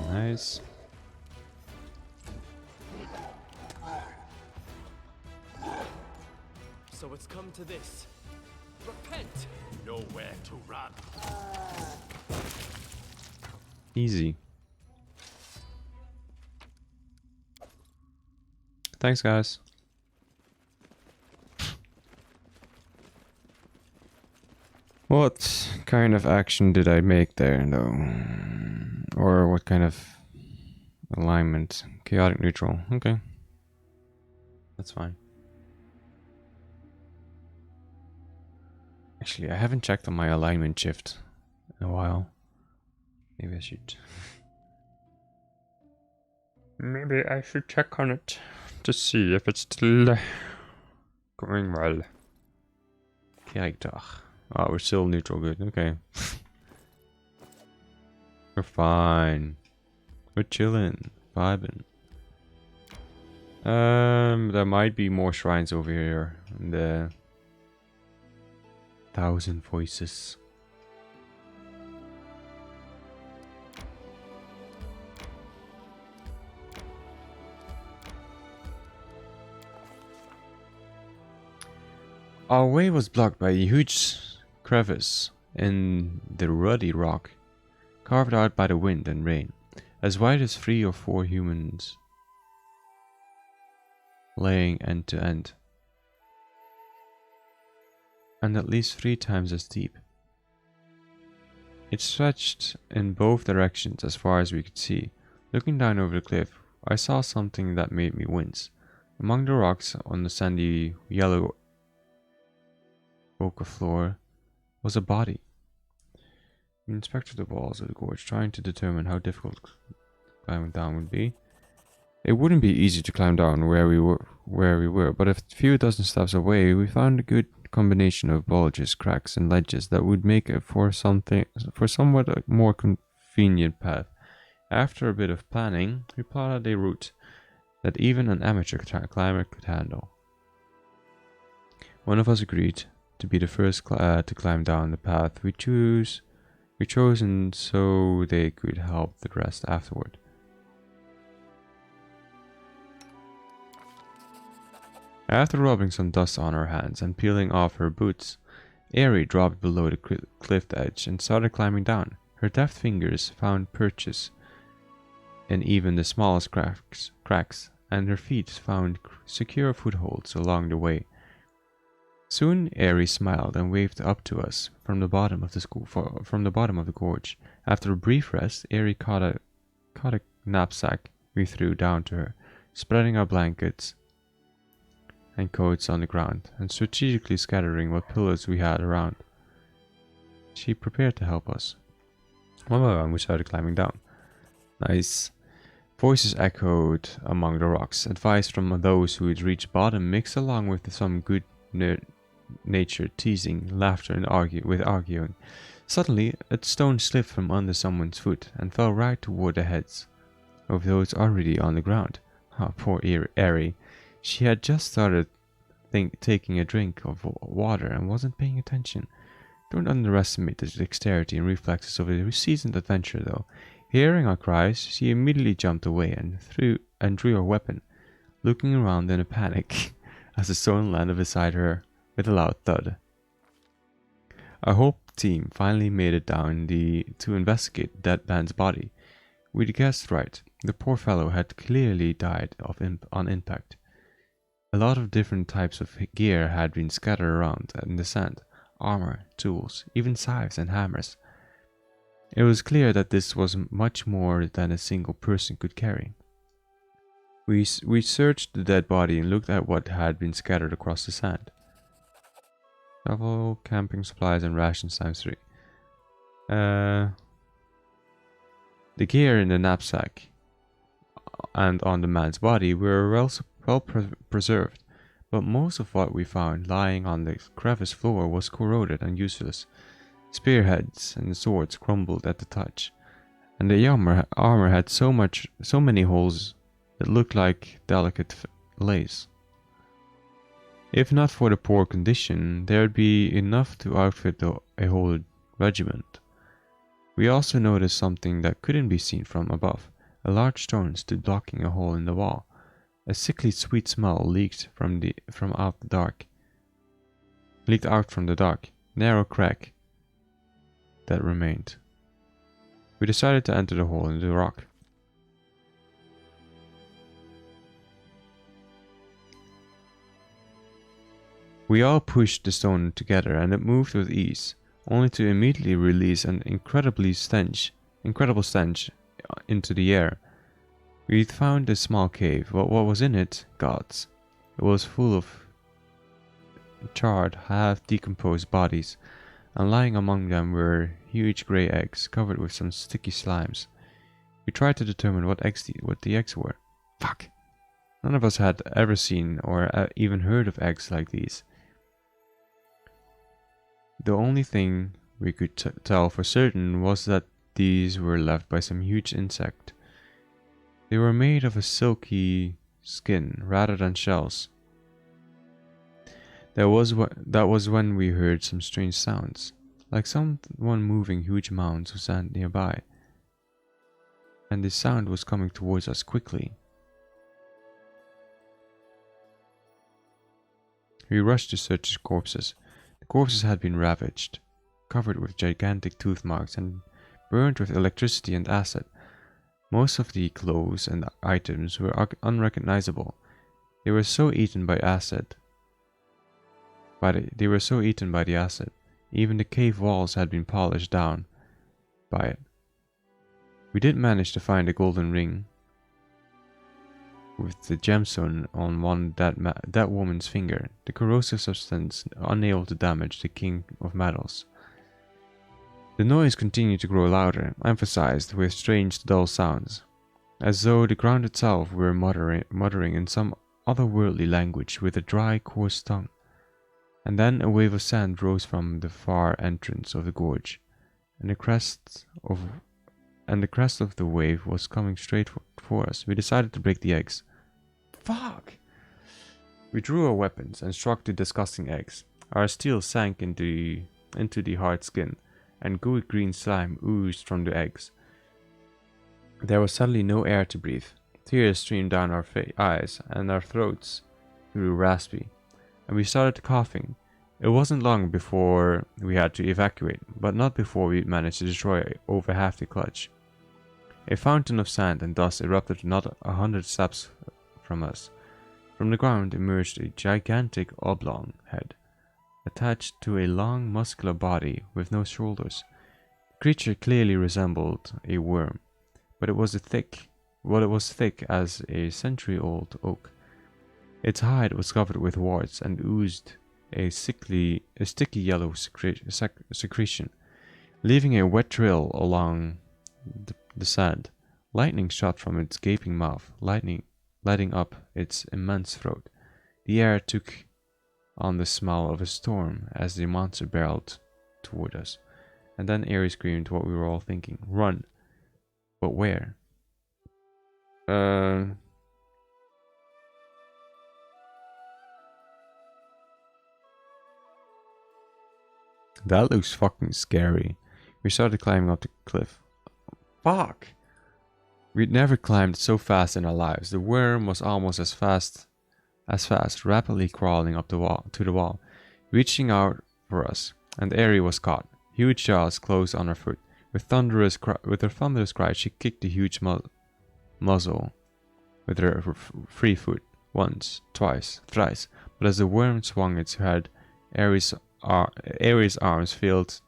Nice. So it's come to this. Repent! Nowhere to run. Easy. Thanks, guys. What kind of action did I make there, though? Or what kind of alignment? Chaotic neutral. Okay. That's fine. Actually, I haven't checked on my alignment shift in a while. Maybe I should. Maybe I should check on it to see if it's still going well. Kijk toch. Oh, we're still neutral good. Okay. We're fine. We're chilling. Vibing. There might be more shrines over here. The 1,000 voices. Our way was blocked by a huge crevice in the ruddy rock, carved out by the wind and rain, as wide as 3 or 4 humans laying end to end, and at least 3 times as deep. It stretched in both directions as far as we could see. Looking down over the cliff, I saw something that made me wince. Among the rocks on the sandy yellow ochre floor was a body. We inspected the walls of the gorge, trying to determine how difficult climbing down would be. It wouldn't be easy to climb down where we were, but a few dozen steps away, we found a good combination of bulges, cracks, and ledges that would make it for somewhat a more convenient path. After a bit of planning, we plotted a route that even an amateur climber could handle. One of us agreed to be the first to climb down the path we chose, and so they could help the rest afterward. After rubbing some dust on her hands and peeling off her boots, Aerie dropped below the cliff edge and started climbing down. Her deft fingers found perches in even the smallest cracks, and her feet found secure footholds along the way. Soon Aerie smiled and waved up to us from the bottom of the gorge. After a brief rest, Aerie caught a knapsack we threw down to her, spreading our blankets and coats on the ground, and strategically scattering what pillows we had around. She prepared to help us. One by one we started climbing down. Nice. Voices echoed among the rocks, advice from those who had reached bottom mixed along with some good natured teasing, laughter, and arguing. Suddenly, a stone slipped from under someone's foot and fell right toward the heads of those already on the ground. Oh, poor Aerie. She had just started taking a drink of water and wasn't paying attention. Don't underestimate the dexterity and reflexes of a seasoned adventurer, though. Hearing our cries, she immediately jumped away and drew her weapon, looking around in a panic as the stone landed beside her with a loud thud. Our whole team finally made it down to investigate that man's body. We'd guessed right. The poor fellow had clearly died on impact. A lot of different types of gear had been scattered around in the sand. Armor, tools, even scythes and hammers. It was clear that this was much more than a single person could carry. We searched the dead body and looked at what had been scattered across the sand. Travel, camping supplies, and rations ×3. The gear in the knapsack and on the man's body were well preserved, but most of what we found lying on the crevice floor was corroded and useless. Spearheads and swords crumbled at the touch, and the armor had so many holes that looked like delicate lace. If not for the poor condition, there'd be enough to outfit a whole regiment. We also noticed something that couldn't be seen from above. A large stone stood blocking a hole in the wall. A sickly sweet smell leaked out from the dark, narrow crack that remained. We decided to enter the hole in the rock. We all pushed the stone together and it moved with ease, only to immediately release an incredible stench into the air. We'd found a small cave, but what was in it? Gods. It was full of charred, half-decomposed bodies, and lying among them were huge grey eggs covered with some sticky slimes. We tried to determine what the eggs were. Fuck! None of us had ever seen or even heard of eggs like these. the only thing we could tell for certain was that these were left by some huge insect. They were made of a silky skin rather than shells. That was when we heard some strange sounds, like someone moving huge mounds of sand nearby. And the sound was coming towards us quickly. We rushed to search the corpses. The corpses had been ravaged, covered with gigantic tooth marks and burned with electricity and acid. Most of the clothes and items were unrecognizable. They were so eaten by acid. The acid. Even the cave walls had been polished down by it. We did manage to find a golden ring with the gemstone on that woman's finger, the corrosive substance unable to damage the king of metals. The noise continued to grow louder, emphasized with strange dull sounds, as though the ground itself were muttering in some otherworldly language with a dry, coarse tongue. And then a wave of sand rose from the far entrance of the gorge, and the crest of the wave was coming straight for us. We decided to break the eggs. Fuck! We drew our weapons and struck the disgusting eggs. Our steel sank into the hard skin, and gooey green slime oozed from the eggs. There was suddenly no air to breathe. Tears streamed down our eyes, and our throats grew raspy, and we started coughing. It wasn't long before we had to evacuate, but not before we managed to destroy over half the clutch. A fountain of sand and dust erupted not 100 steps from us. From the ground emerged a gigantic oblong head, attached to a long muscular body with no shoulders. The creature clearly resembled a worm, but it was thick as a century-old oak. Its hide was covered with warts and oozed a sticky yellow secretion, leaving a wet trail along the sand. Lightning shot from its gaping mouth, lighting up its immense throat. The air took on the smell of a storm as the monster barreled toward us. And then Aerie screamed what we were all thinking. Run! But where? That looks fucking scary. We started climbing up the cliff. Fuck! We'd never climbed so fast in our lives. The worm was almost as fast, rapidly crawling up the wall, reaching out for us. And Aerie was caught. Huge jaws closed on her foot. With her thunderous cry, she kicked the huge muzzle with her free foot once, twice, thrice. But as the worm swung its head, Aerie's arms flailed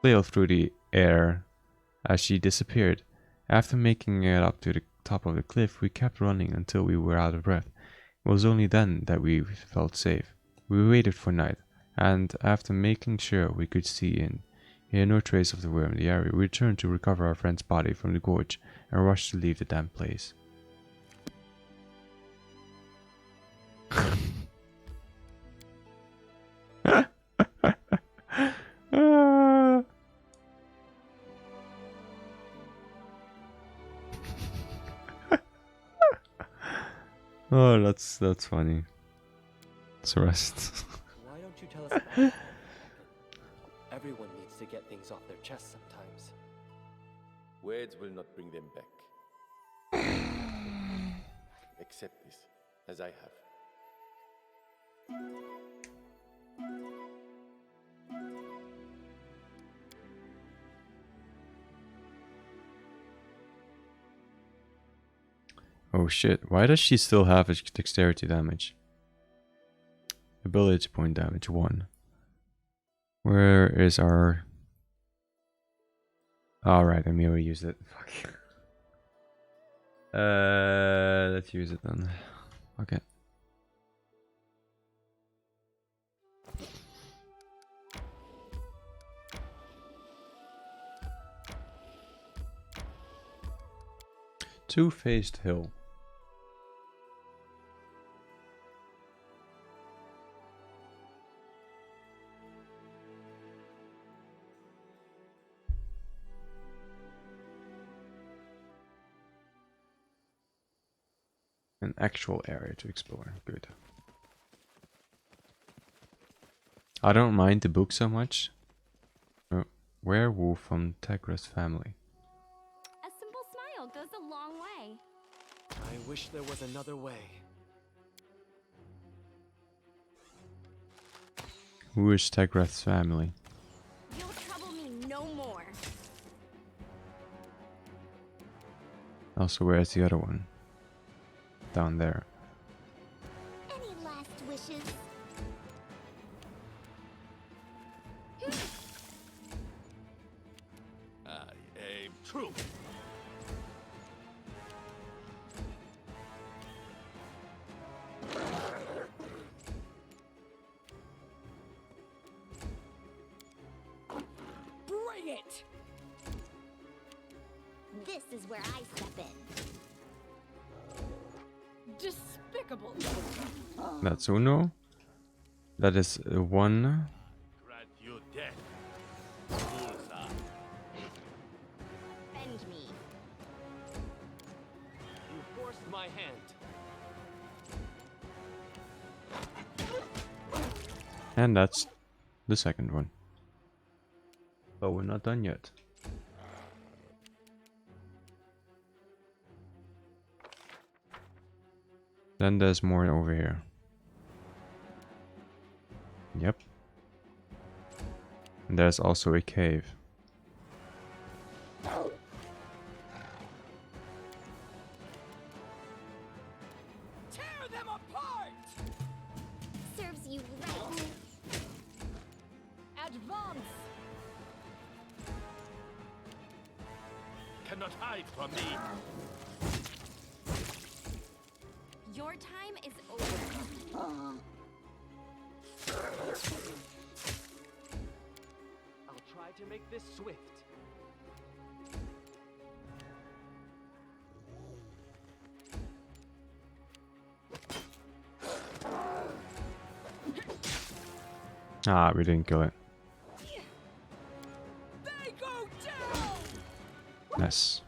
through the air as she disappeared. After making it up to the top of the cliff, we kept running until we were out of breath. It was only then that we felt safe. We waited for night, and after making sure we could see and hear no trace of the worm in the area, we returned to recover our friend's body from the gorge and rushed to leave the damn place. Oh, that's funny. It's the rest. Why don't you tell us about it? Everyone needs to get things off their chest sometimes. Words will not bring them back. Accept this, as I have. Oh shit, why does she still have a dexterity damage? Ability point damage 1. Where is our... Alright, Amira used it. Fuck. Let's use it then. Okay. Two-faced hill. An actual area to explore. Good. I don't mind the book so much. Werewolf from Tegra's family. A simple smile goes a long way. I wish there was another way. Who is Tegra's family? You'll trouble me no more. Also, where's the other one? Down there. Any last wishes? I aim true. Bring it! This is where I step in. Despicable. That's Uno. That is one. Grant you death. Bullseye. Bend me. You forced my hand. And that's the second one. But we're not done yet. Then there's more over here. Yep. And there's also a cave. Tear them apart! Serves you right. Advance! Cannot hide from me. Your time is over. I'll try to make this swift. Ah, we didn't kill it. They go down! Nice.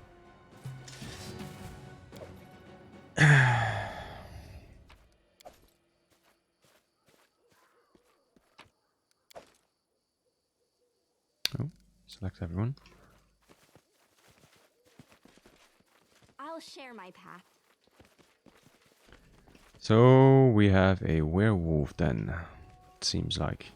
Oh, select everyone. I'll share my path. So we have a werewolf then, it seems like.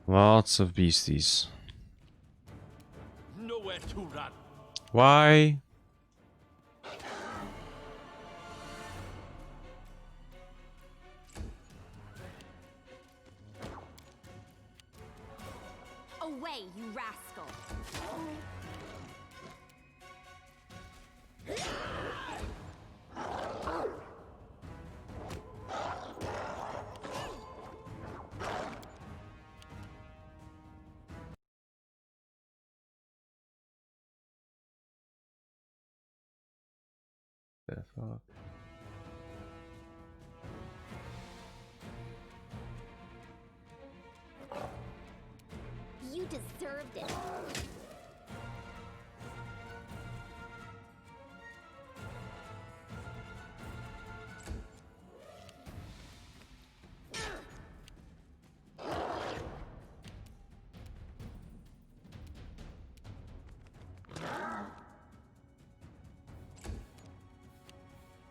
Lots of beasties. Nowhere to run. Why? Away, you rascal. The fuck? You deserved it.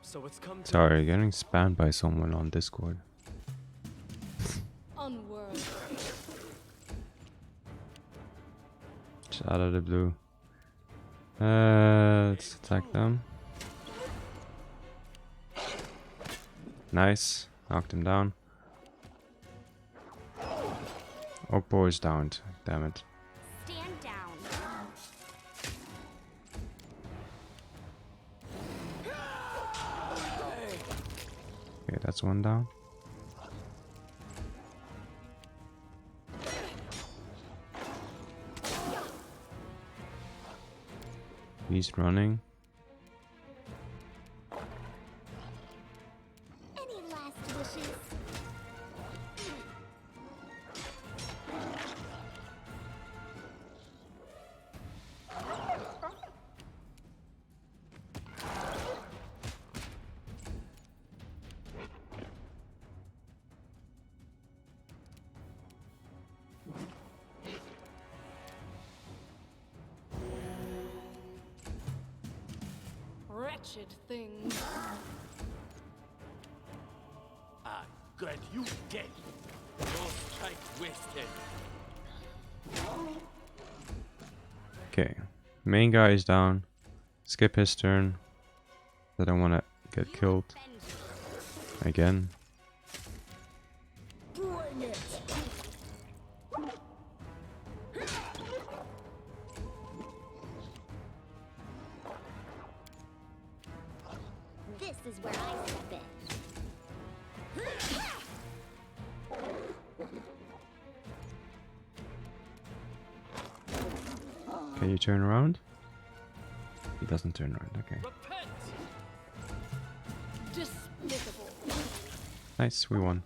So it's come to Sorry, getting spammed by someone on Discord. Unworthy. Just out of the blue. Let's attack them. Nice. Knocked him down. Oh, boy's down. Damn it. Stand down. Okay, that's one down. He's running. last wishes. Wretched thing. I grant you death. No strike wasted. Okay. Main guy is down. Skip his turn. I don't want to get killed again. This is where I step in. Can you turn around? He doesn't turn around. Okay. Repent! Despicable. Nice, we won.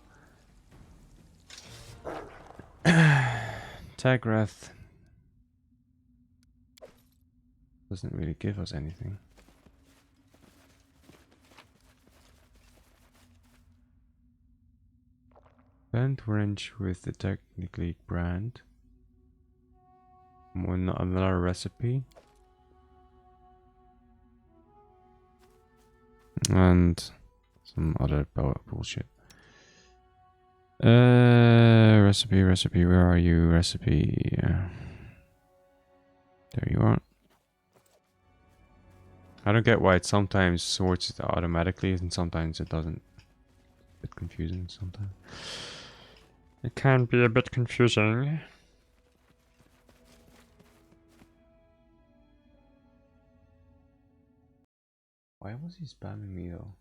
Tagrath doesn't really give us anything. Bent wrench with the technically brand. Another recipe. And some other bullshit. Recipe, where are you? Recipe. There you are. I don't get why it sometimes sorts it automatically and sometimes it doesn't. A bit confusing sometimes. It can be a bit confusing. Why was he spamming me though?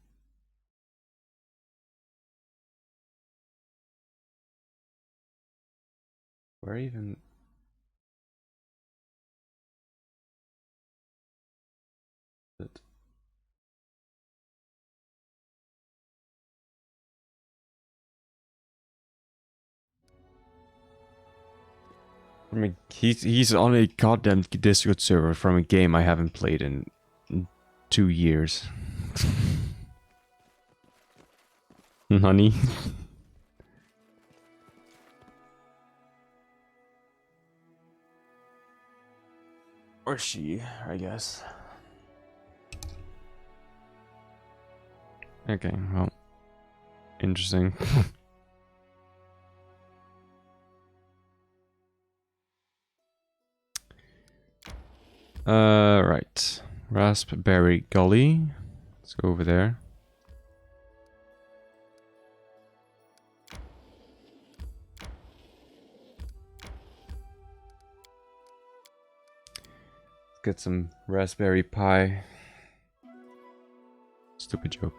Where even? It. I mean, he's on a goddamn Discord server from a game I haven't played in 2 years. Honey. Or she, I guess. Okay, well, interesting. Right. Raspberry Gully. Let's go over there. Get some raspberry pie. Stupid joke.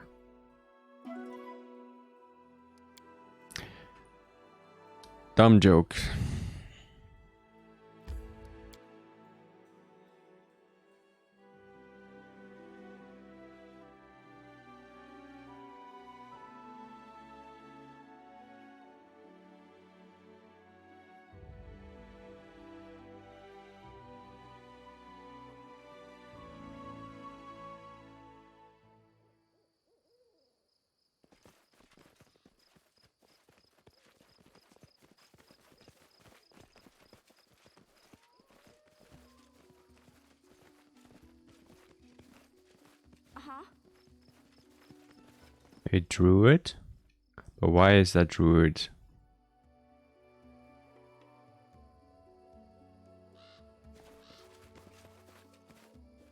Dumb joke. A druid? But why is that druid?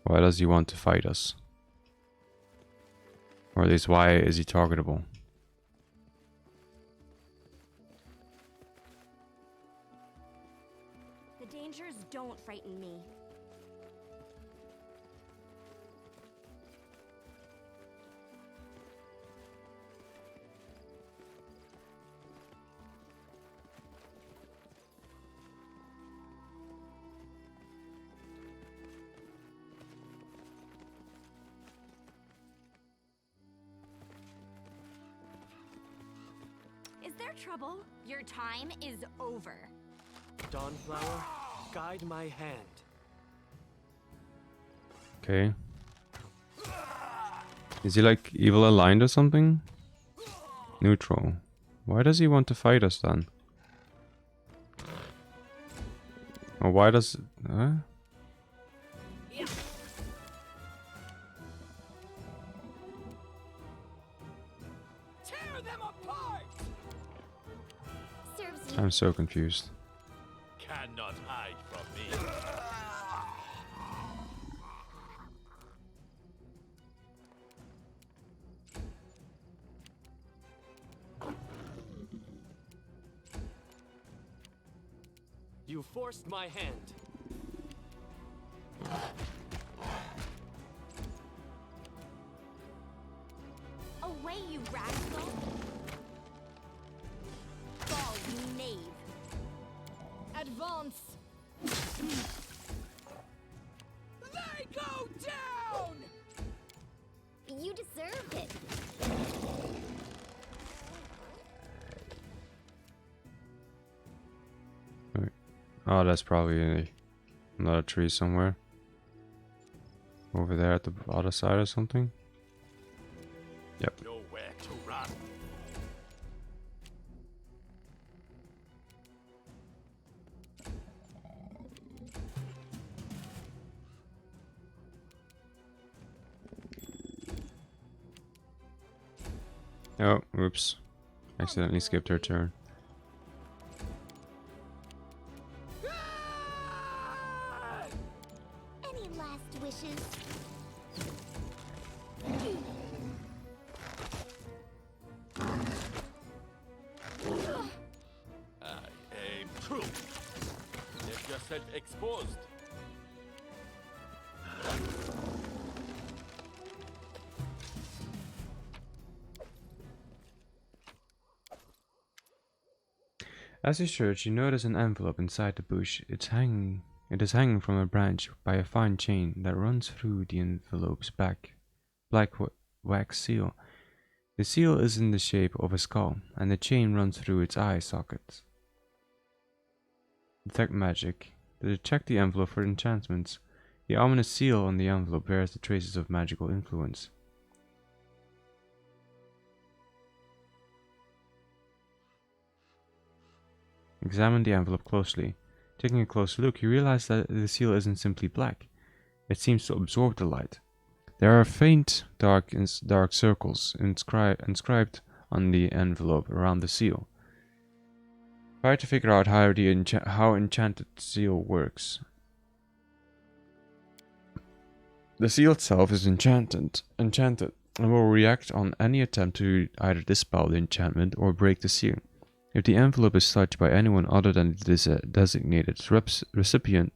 Why does he want to fight us? Or at least why is he targetable? The dangers don't frighten me. trouble. Your time is over. Dawnflower, guide my hand. Okay. Is he like evil aligned or something? Neutral. Why does he want to fight us then? Or why does... Huh? Tear them apart! Serves you. I'm so confused. Cannot hide from me. You forced my hand. Away, you rascal! Fall, you knave! Advance! They go down! You deserved it. Oh, that's probably another tree somewhere. Over there at the other side or something. Yep. Nowhere to run. Oh, oops. Accidentally skipped her turn. Any last wishes? I aim true. Let yourself exposed. As you search, you notice an envelope inside the bush. It is hanging from a branch by a fine chain that runs through the envelope's black wax seal. The seal is in the shape of a skull, and the chain runs through its eye sockets. Detect magic. To check the envelope for enchantments, the ominous seal on the envelope bears the traces of magical influence. Examine the envelope closely. Taking a close look, you realize that the seal isn't simply black. It seems to absorb the light. There are faint dark circles inscribed on the envelope around the seal. Try to figure out how enchanted seal works. The seal itself is enchanted and will react on any attempt to either dispel the enchantment or break the seal. If the envelope is touched by anyone other than the designated recipient,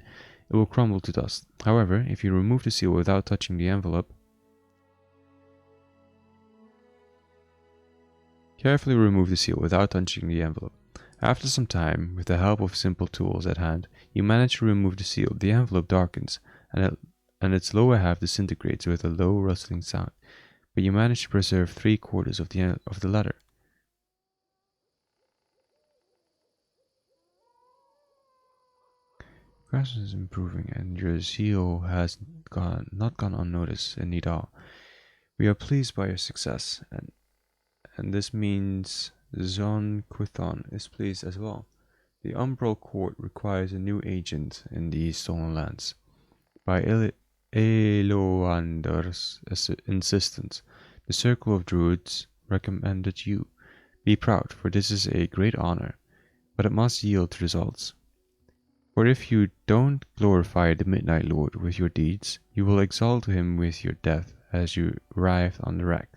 it will crumble to dust. However, if you remove the seal without touching the envelope, carefully remove the seal without touching the envelope. After some time, with the help of simple tools at hand, you manage to remove the seal. The envelope darkens, and its lower half disintegrates with a low rustling sound, but you manage to preserve 3/4 of the letter. Progress is improving, and your zeal has not gone unnoticed in Nidal. We are pleased by your success, and this means Zon Quithon is pleased as well. The Umbral Court requires a new agent in the Stolen Lands. By Eloander's insistence, the Circle of Druids recommended you. Be proud, for this is a great honor, but it must yield results. For if you don't glorify the Midnight Lord with your deeds, you will exalt him with your death as you arrive on the rack.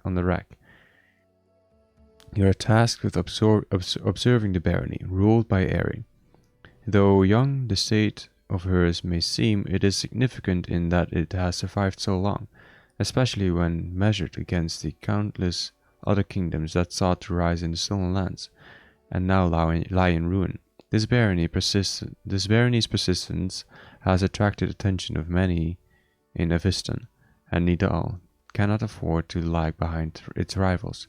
You are tasked with observing the barony, ruled by Eri. Though young the state of hers may seem, it is significant in that it has survived so long, especially when measured against the countless other kingdoms that sought to rise in the Stolen Lands, and now lie in ruin. This barony's persistence has attracted attention of many in Aviston, and Nidal cannot afford to lag behind its rivals.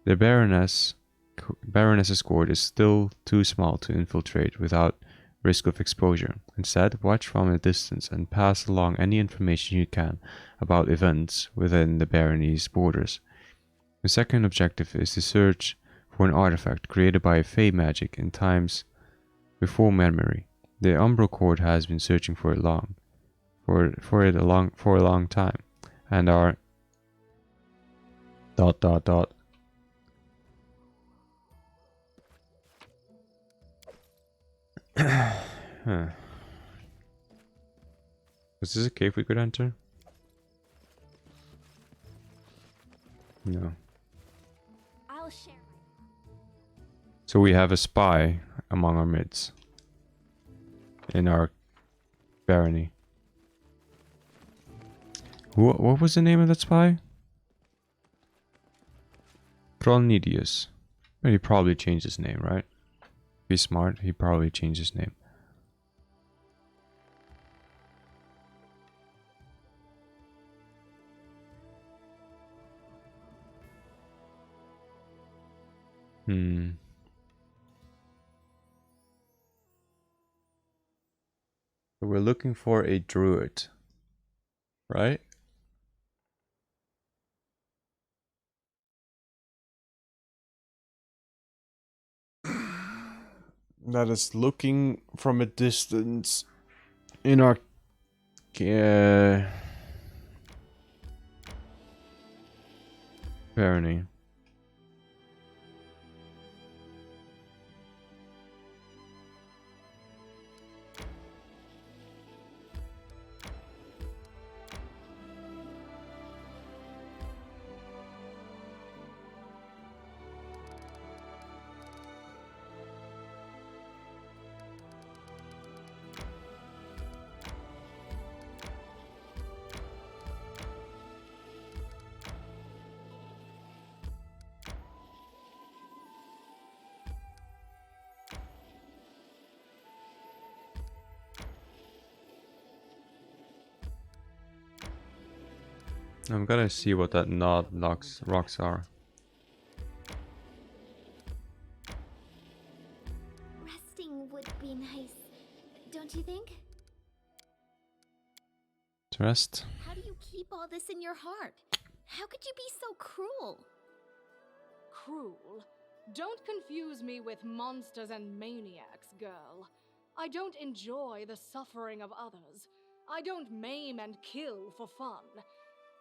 The Baroness Baroness's court is still too small to infiltrate without risk of exposure. Instead, watch from a distance and pass along any information you can about events within the barony's borders. The second objective is to search for an artifact created by fey magic in times before memory. The Umbral Court has been searching for it for a long time, and are ... Huh. Was this a cave we could enter? No. I'll share. So we have a spy among our midst in our barony. What was the name of that spy? Krolnidius. Well, he probably changed his name, right? Be smart, he probably changed his name. So we're looking for a druid, right? That is looking from a distance in our barony. I'm gonna see what that rocks are. Resting would be nice, don't you think? To rest. How do you keep all this in your heart? How could you be so cruel? Cruel? Don't confuse me with monsters and maniacs, girl. I don't enjoy the suffering of others. I don't maim and kill for fun.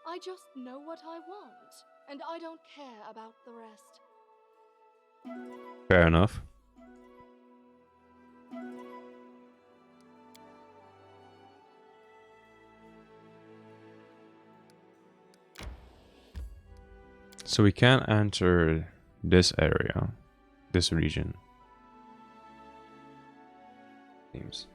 I just know what I want, and I don't care about the rest. Fair enough. So we can't enter this area, this region. Seems.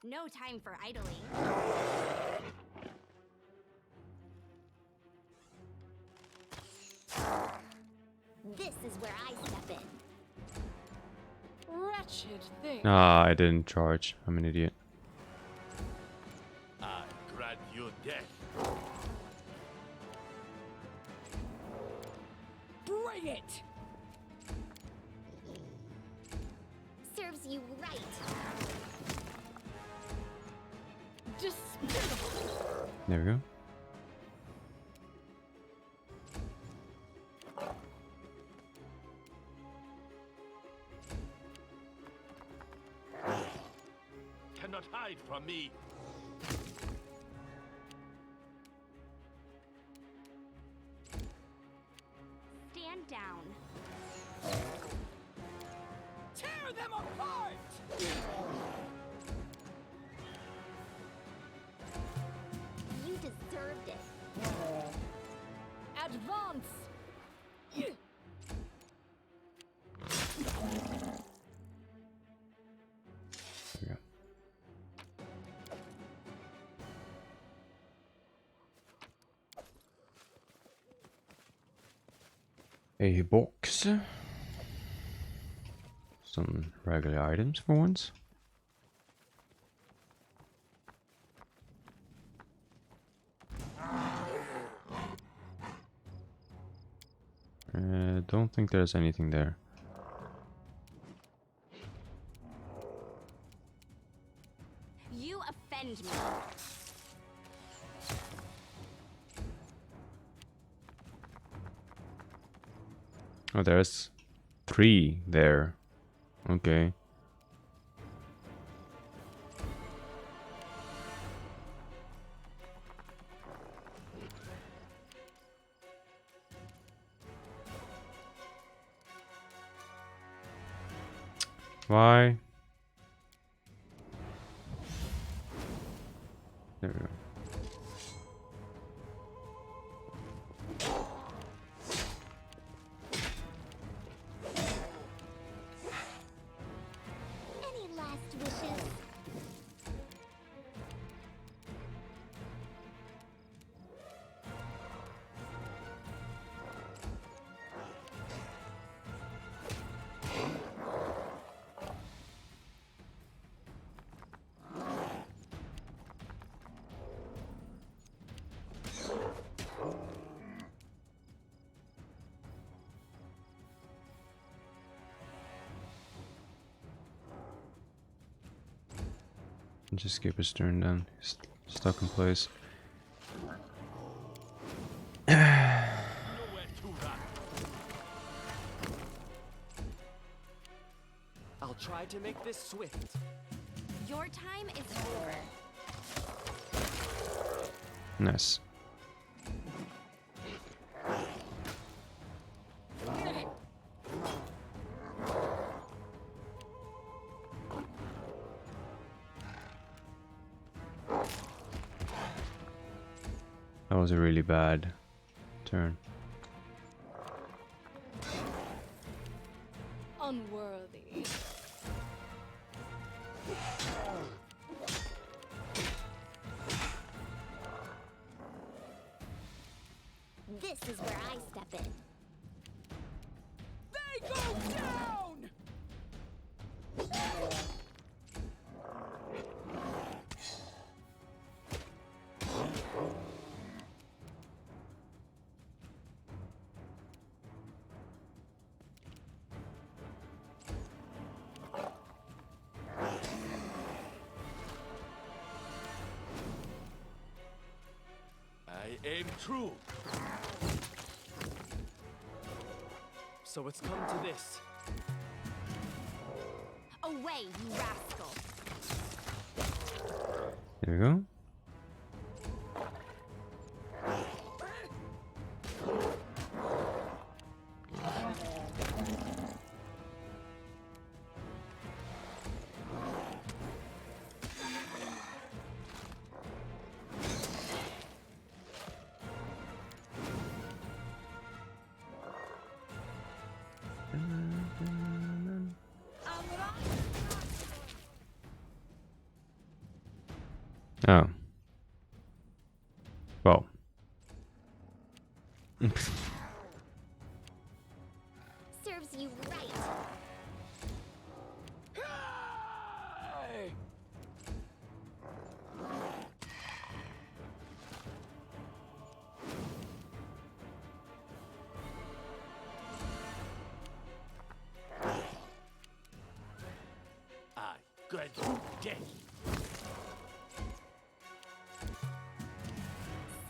No time for idling. This is where I step in. Wretched thing. Ah, I didn't charge. I'm an idiot. I grant you death. Bring it! Serves you right. Despicable. There we go. Cannot hide from me. Stand down. Tear them apart! You deserved it. Advance! There we go. A box. Some regular items for once. Don't think there's anything there. You offend me. Oh, there's 3 there. Okay. Why? There we go. Any last wishes? Just skip his turn then. He's stuck in place. Nowhere to run. I'll try to make this swift. Your time is over. Nice. That was a really bad turn. Unworthy. This is where I step in. They go down! I aim true. So it's come to this. Away, you rascal. There we go. Oh. Well. Serves you right. Hey! I grant you death.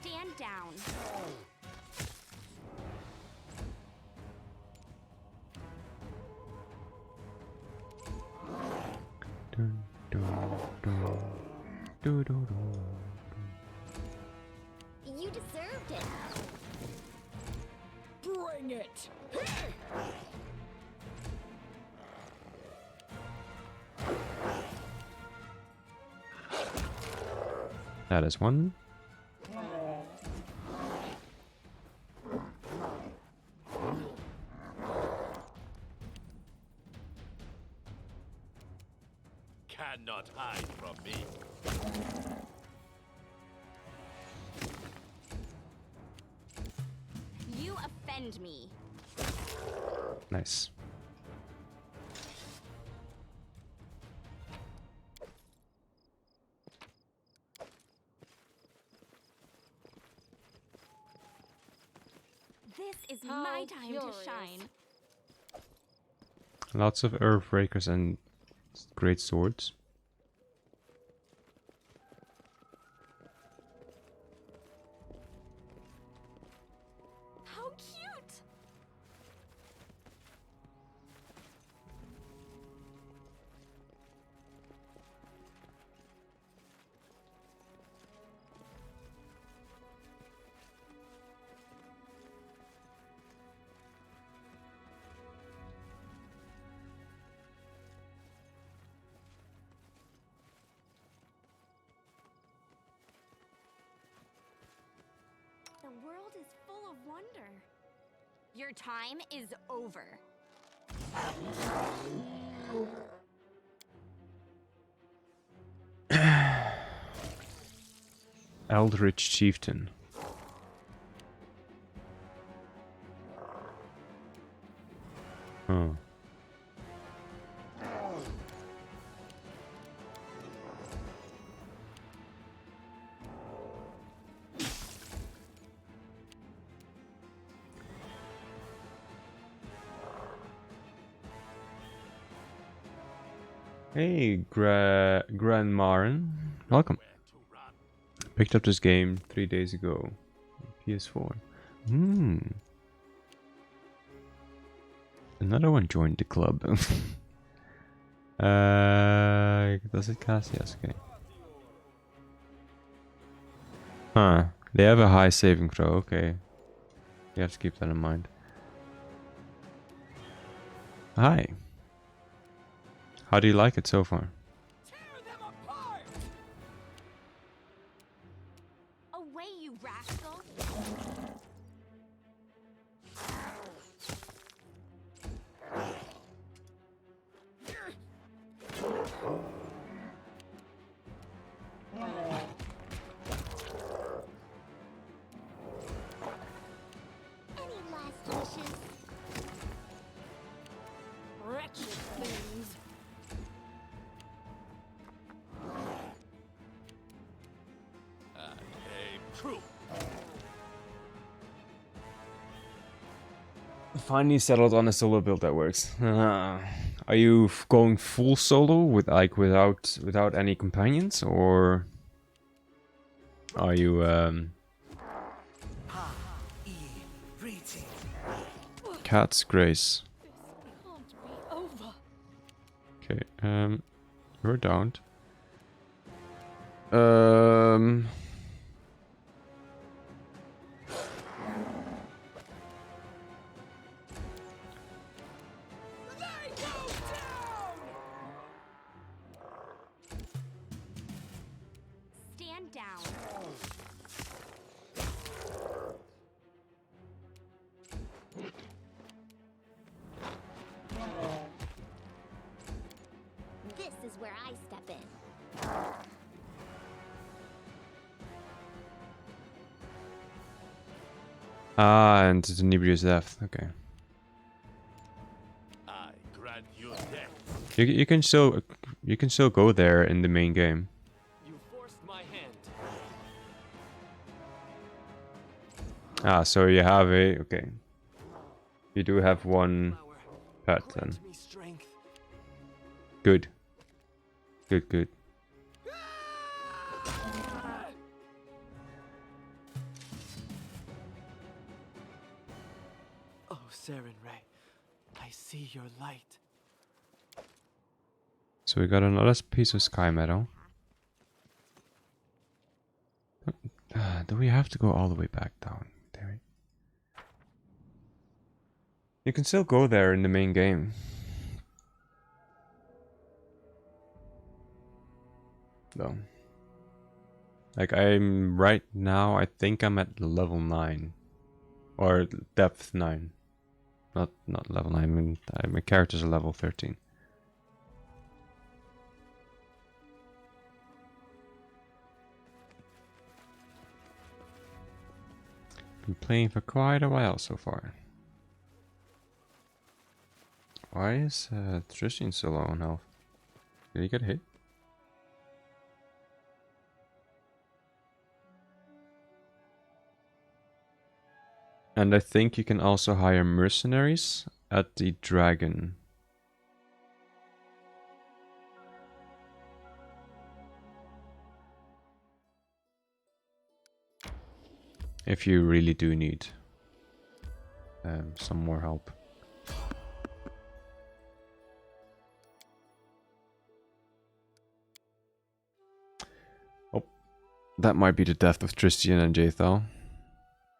Stand down. Dun, dun, dun. Dun, dun, dun. You deserved it. Bring it! That is one. Cannot hide from me. You offend me. Nice. This is How my time curious. to shine. Lots of Earthbreakers and great swords. How cute! The world is full of wonder. Your time is over. Eldritch Chieftain. Oh. Hey, Gran Marin. Welcome. Picked up this game 3 days ago. PS4. Another one joined the club. Does it cast? Yes, okay. Huh. They have a high saving throw, okay. You have to keep that in mind. Hi. How do you like it so far? Away, you rascal! Any last wishes? Wretched things. I aim true. Finally settled on a solo build that works. Are you going full solo with without any companions, or are you Cat's Grace? Can't be over. Okay, you're downed. Um Stand down. This is where I step in. and it's Inebrious Death. Okay. I grant you death. You can still go there in the main game. You forced my hand. Ah, so you have okay. You do have one pet then. Grant me strength. Good. Good. Oh, Seren Ray, I see your light. So we got another piece of Sky Meadow. Do we have to go all the way back down? Damn it. You can still go there in the main game. Though. Like I'm right now, I think I'm at level 9. Or depth 9. Not level 9, I mean, my characters are level 13. Been playing for quite a while so far. Why is Tristan so low on health? Did he get hit? And I think you can also hire mercenaries at the dragon. If you really do need some more help. Oh, that might be the death of Tristian and Jaethal.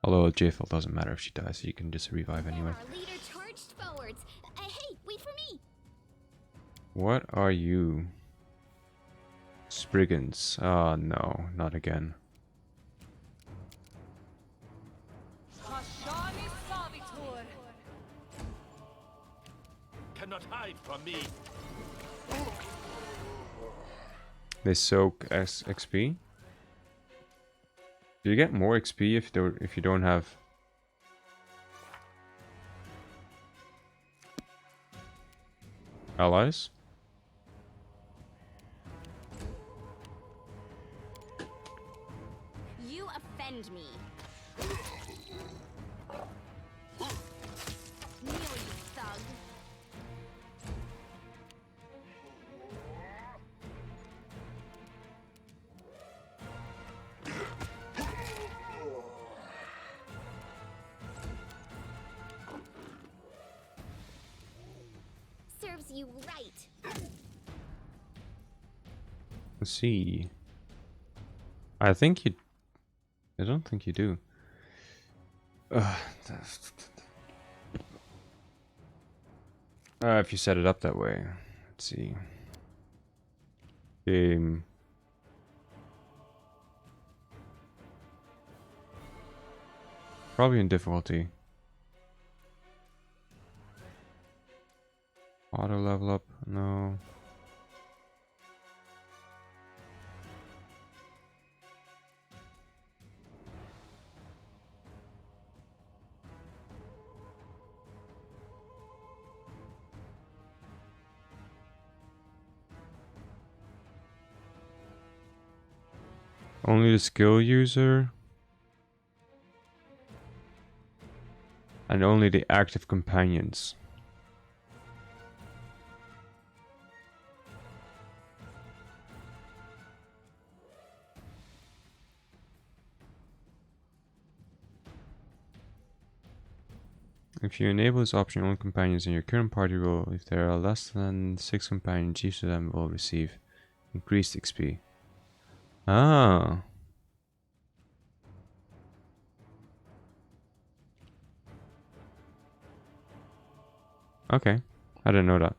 Although Jaethal doesn't matter if she dies, so you can just revive anyway. Our leader charged forwards. Hey, wait for me. What are you? Spriggans. Oh no, not again. Cannot hide from me. They soak XP. Do you get more XP if you don't have allies? You offend me. Kneel, you thug. Serves you right. Let's see. I don't think you do. If you set it up that way. Let's see. Game. Probably in difficulty. Auto level up? No. Only the skill user. And only the active companions. If you enable this option, only companions in your current party will, if there are less than 6 companions, each of them will receive increased XP. Ah. Okay, I didn't know that.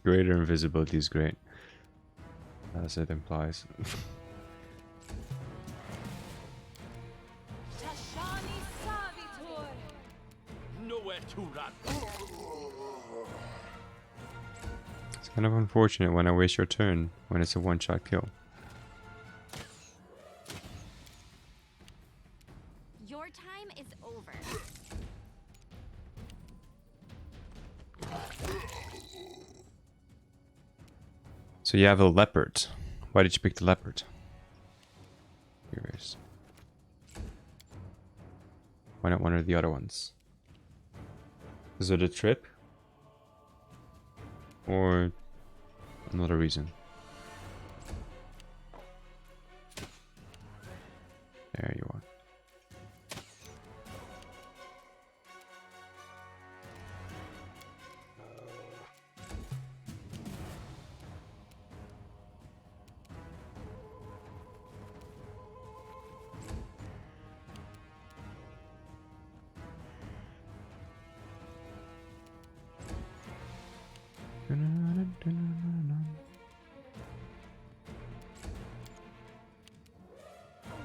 Greater invisibility is great, as it implies. Nowhere to run. It's kind of unfortunate when I waste your turn when it's a one-shot kill. Your time is over. So you have a leopard. Why did you pick the leopard? Curious. Why not one of the other ones? Is it a trip? Or another reason? There you are.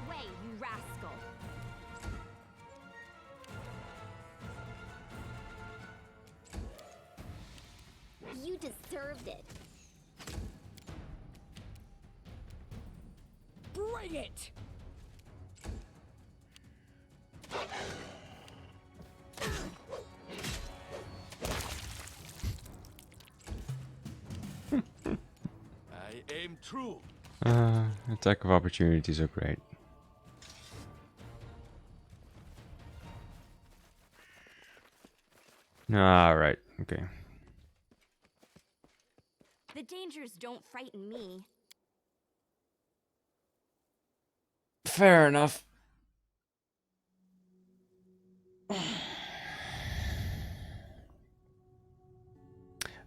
Away, you rascal. deserved it. Bring it! I aim true. Attack of opportunities are great. Alright, okay. The dangers don't frighten me. Fair enough.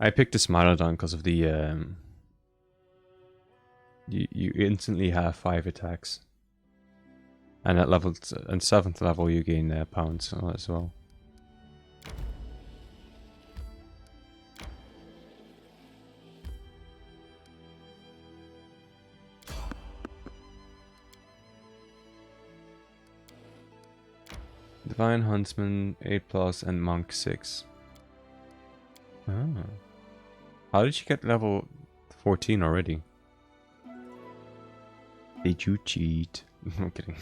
I picked the Smilodon because of the you instantly have 5 attacks, and at level and 7th level you gain pounds as well. Divine Huntsman 8+, and Monk 6. Ah. How did you get level 14 already? Did you cheat? I'm kidding.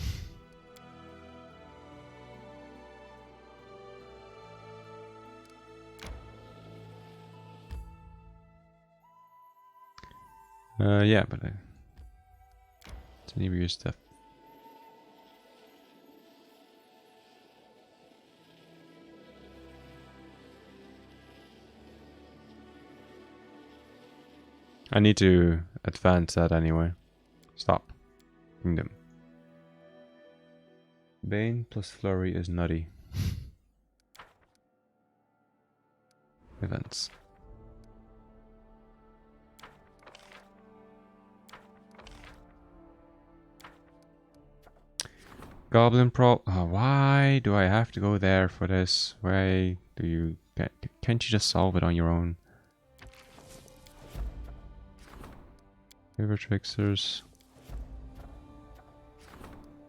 Yeah, but it's any weird stuff. I need to advance that anyway. Stop. Kingdom. Bane plus Flurry is nutty. Events. Goblin Pro. Oh, why do I have to go there for this? Why do you... Can't you just solve it on your own? River Tricksters.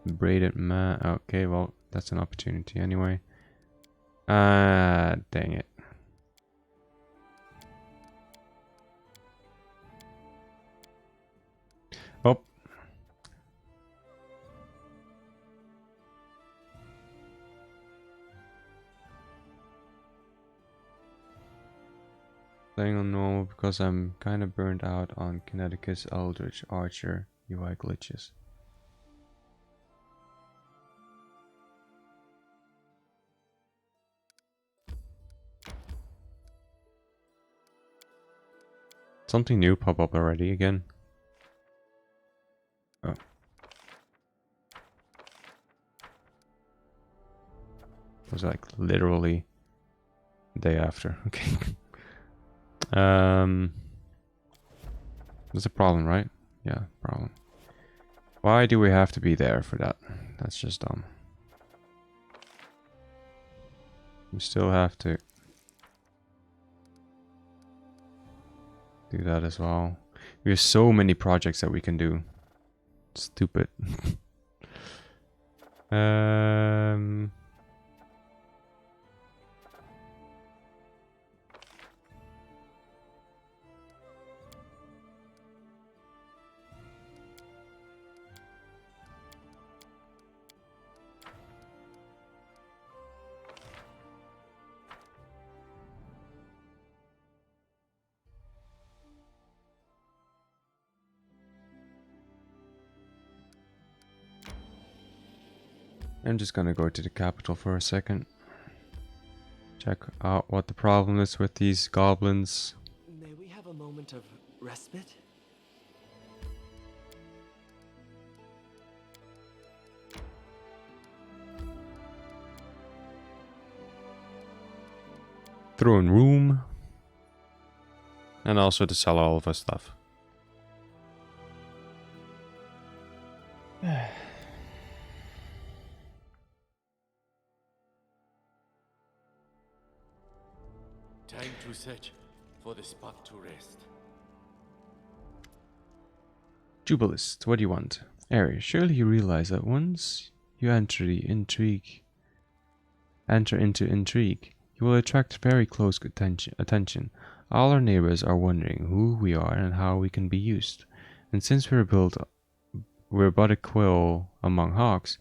Braided Man. Okay, well, that's an opportunity anyway. Dang it. Oh. Playing on normal because I'm kind of burned out on Kineticus Eldritch Archer UI glitches. Something new pop up already again. Oh. It was like literally the day after. Okay. There's a problem, right? Yeah, problem. Why do we have to be there for that? That's just dumb. We still have to do that as well. We have so many projects that we can do. Stupid. I'm just gonna go to the capital for a second. Check out what the problem is with these goblins. May we have a moment of respite? Throne room. And also to sell all of our stuff. Time to search for the spot to rest. Jubilist, what do you want? Ares, surely you realize that once you enter into intrigue, you will attract very close attention. All our neighbors are wondering who we are and how we can be used. And since we're but a quill among hawks,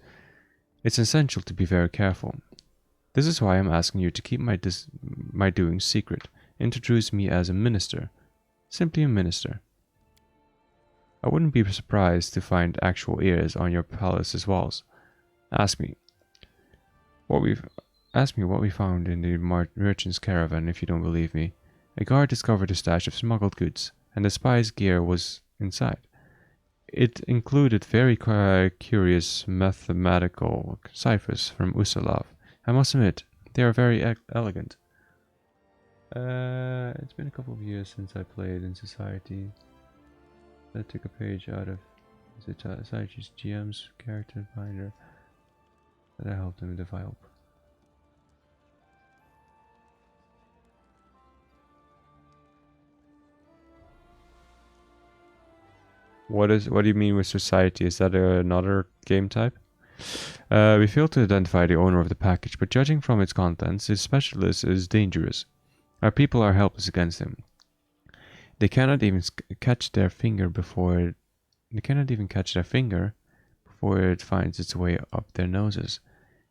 it's essential to be very careful. This is why I'm asking you to keep my doings secret. Introduce me as a minister. Simply a minister. I wouldn't be surprised to find actual ears on your palace's walls. Ask me what we found in the merchant's caravan if you don't believe me. A guard discovered a stash of smuggled goods, and the spy's gear was inside. It included very curious mathematical ciphers from Usalov. I must admit, they are very elegant. It's been a couple of years since I played in Society. I took a page out of Society's GM's character binder that I helped him develop. What do you mean with Society? Is that another game type? We failed to identify the owner of the package, but judging from its contents, his specialist is dangerous. Our people are helpless against him. They cannot even catch their finger before it finds its way up their noses.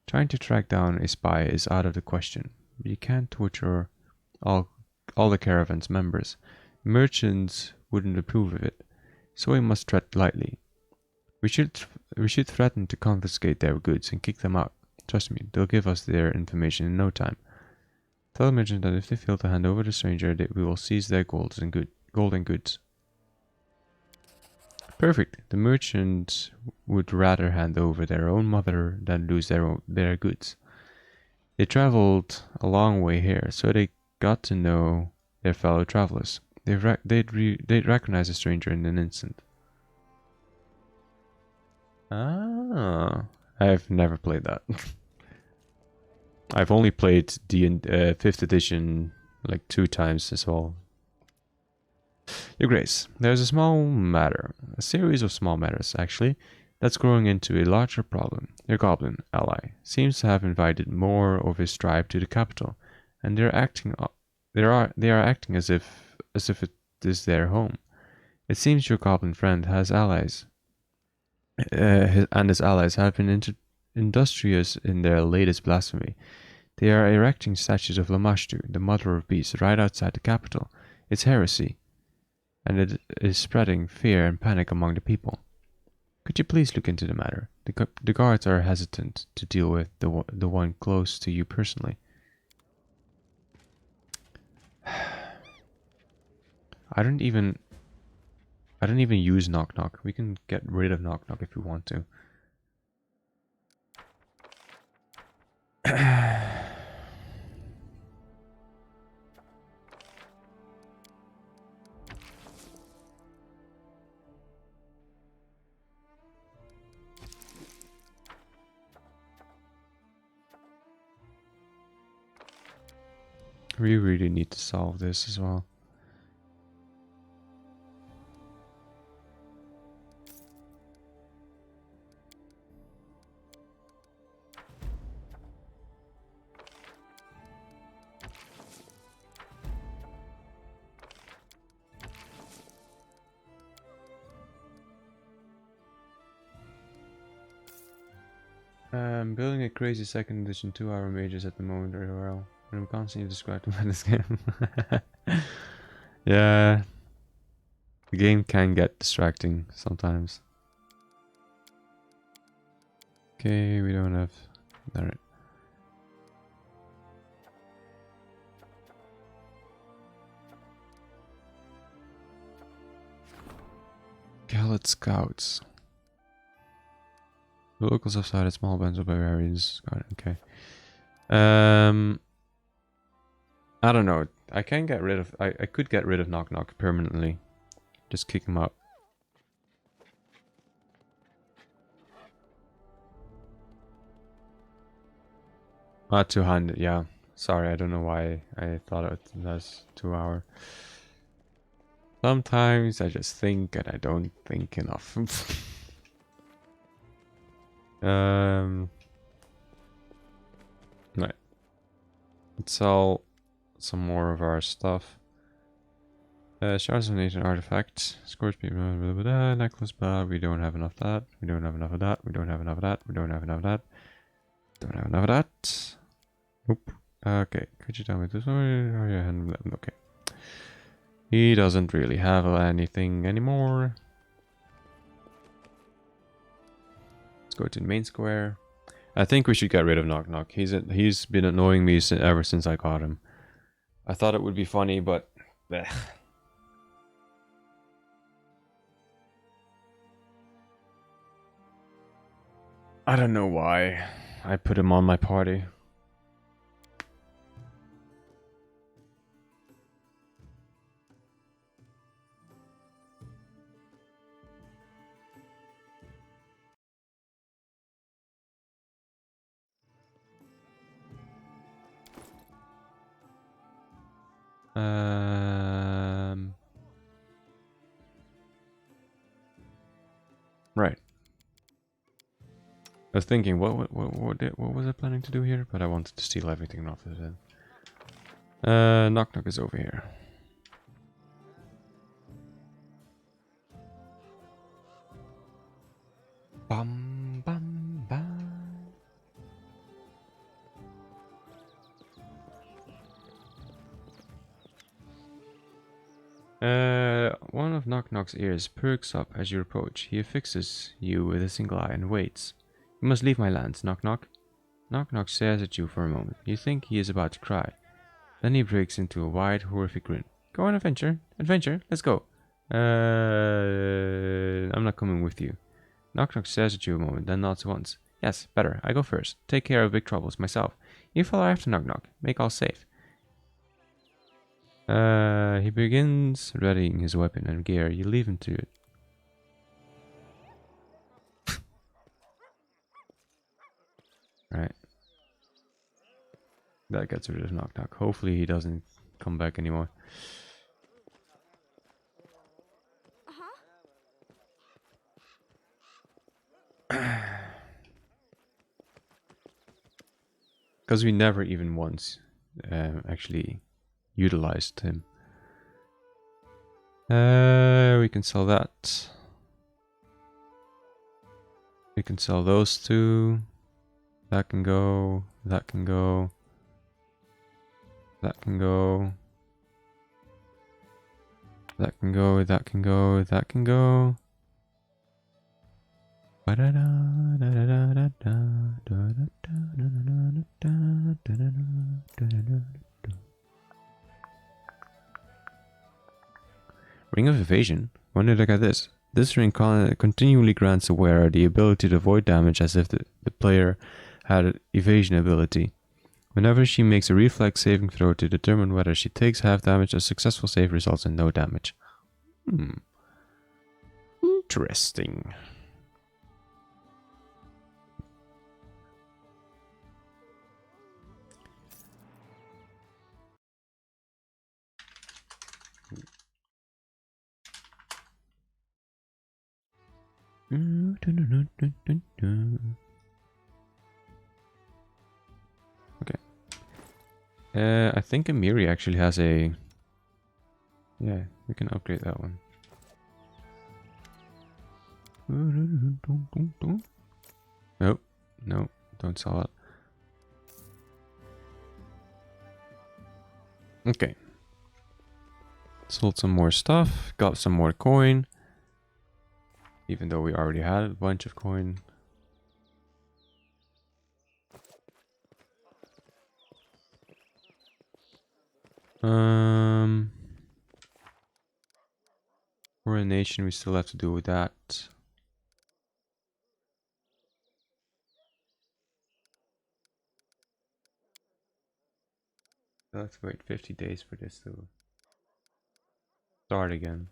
Trying to track down a spy is out of the question. But you can't torture all the caravan's members. Merchants wouldn't approve of it, so we must tread lightly. We should threaten to confiscate their goods and kick them out. Trust me, they'll give us their information in no time. Tell the merchant that if they fail to hand over the stranger, we will seize their gold and goods. Perfect. The merchants would rather hand over their own mother than lose their goods. They traveled a long way here, so they got to know their fellow travelers. They'd recognize a stranger in an instant. Ah, I've never played that. I've only played the 5th edition like 2 times as well. Your Grace, there's a series of small matters actually, that's growing into a larger problem. Your goblin ally seems to have invited more of his tribe to the capital, and they are acting as if it is their home. It seems your goblin friend has allies, and his allies have been industrious in their latest blasphemy. They are erecting statues of Lamashtu, the mother of beasts, right outside the capital. It's heresy, and it is spreading fear and panic among the people. Could you please look into the matter? The guards are hesitant to deal with the one close to you personally. I don't even use Knock Knock. We can get rid of Knock Knock if we want to. We really need to solve this as well. I'm building a crazy 2nd edition 2-hour mages at the moment, well. And I'm constantly distracted by this game. Yeah. The game can get distracting sometimes. Okay, we don't have... Alright. Gallet Scouts. The locals have started small bands of barbarians. Okay. I don't know. I can get rid of... I could get rid of Knock Knock permanently. Just kick him out. Ah, 200, yeah. Sorry, I don't know why I thought it was 2 hour. Sometimes I just think and I don't think enough. Right. Let's sell some more of our stuff. Shards of Nation artifact. Scorpion, blah, blah, blah, blah, necklace, blah. We don't have enough of that. We don't have enough of that. We don't have enough of that. We don't have enough of that. Don't have enough of that. Nope. Okay, could you tell me this one? Okay. He doesn't really have anything anymore. Let's go to the main square. I think we should get rid of Knock Knock. He's been annoying me ever since I caught him. I thought it would be funny, but bleh. I don't know why I put him on my party. Right. I was thinking, what was I planning to do here? But I wanted to steal everything off his head. Knock Knock is over here. Bum bum bum. One of Knock Knock's ears perks up as you approach. He affixes you with a single eye and waits. You must leave my lands, Knock Knock. Knock Knock stares at you for a moment. You think he is about to cry. Then he breaks into a wide, horrific grin. Go on, adventure. Adventure, let's go. I'm not coming with you. Knock Knock stares at you a moment, then nods once. Yes, better. I go first. Take care of big troubles myself. You follow after Knock Knock. Make all safe. He begins readying his weapon and gear. You leave him to it. Right. That gets rid of Knock Knock. Hopefully he doesn't come back anymore. Because we never even once actually utilized him. We can sell that. We can sell those two. That can go. That can go. That can go. That can go. That can go. That can go. Ring of Evasion? When did I get this? This ring continually grants a wearer the ability to avoid damage as if the player had an evasion ability. Whenever she makes a reflex saving throw to determine whether she takes half damage, a successful save results in no damage. Interesting. Okay. I think Amiri actually has a... Yeah, we can upgrade that one. Nope. No, don't sell it. Okay. Sold some more stuff, got some more coin. Even though we already had a bunch of coin. Coronation, we still have to do with that. I'll have to wait 50 days for this to start again.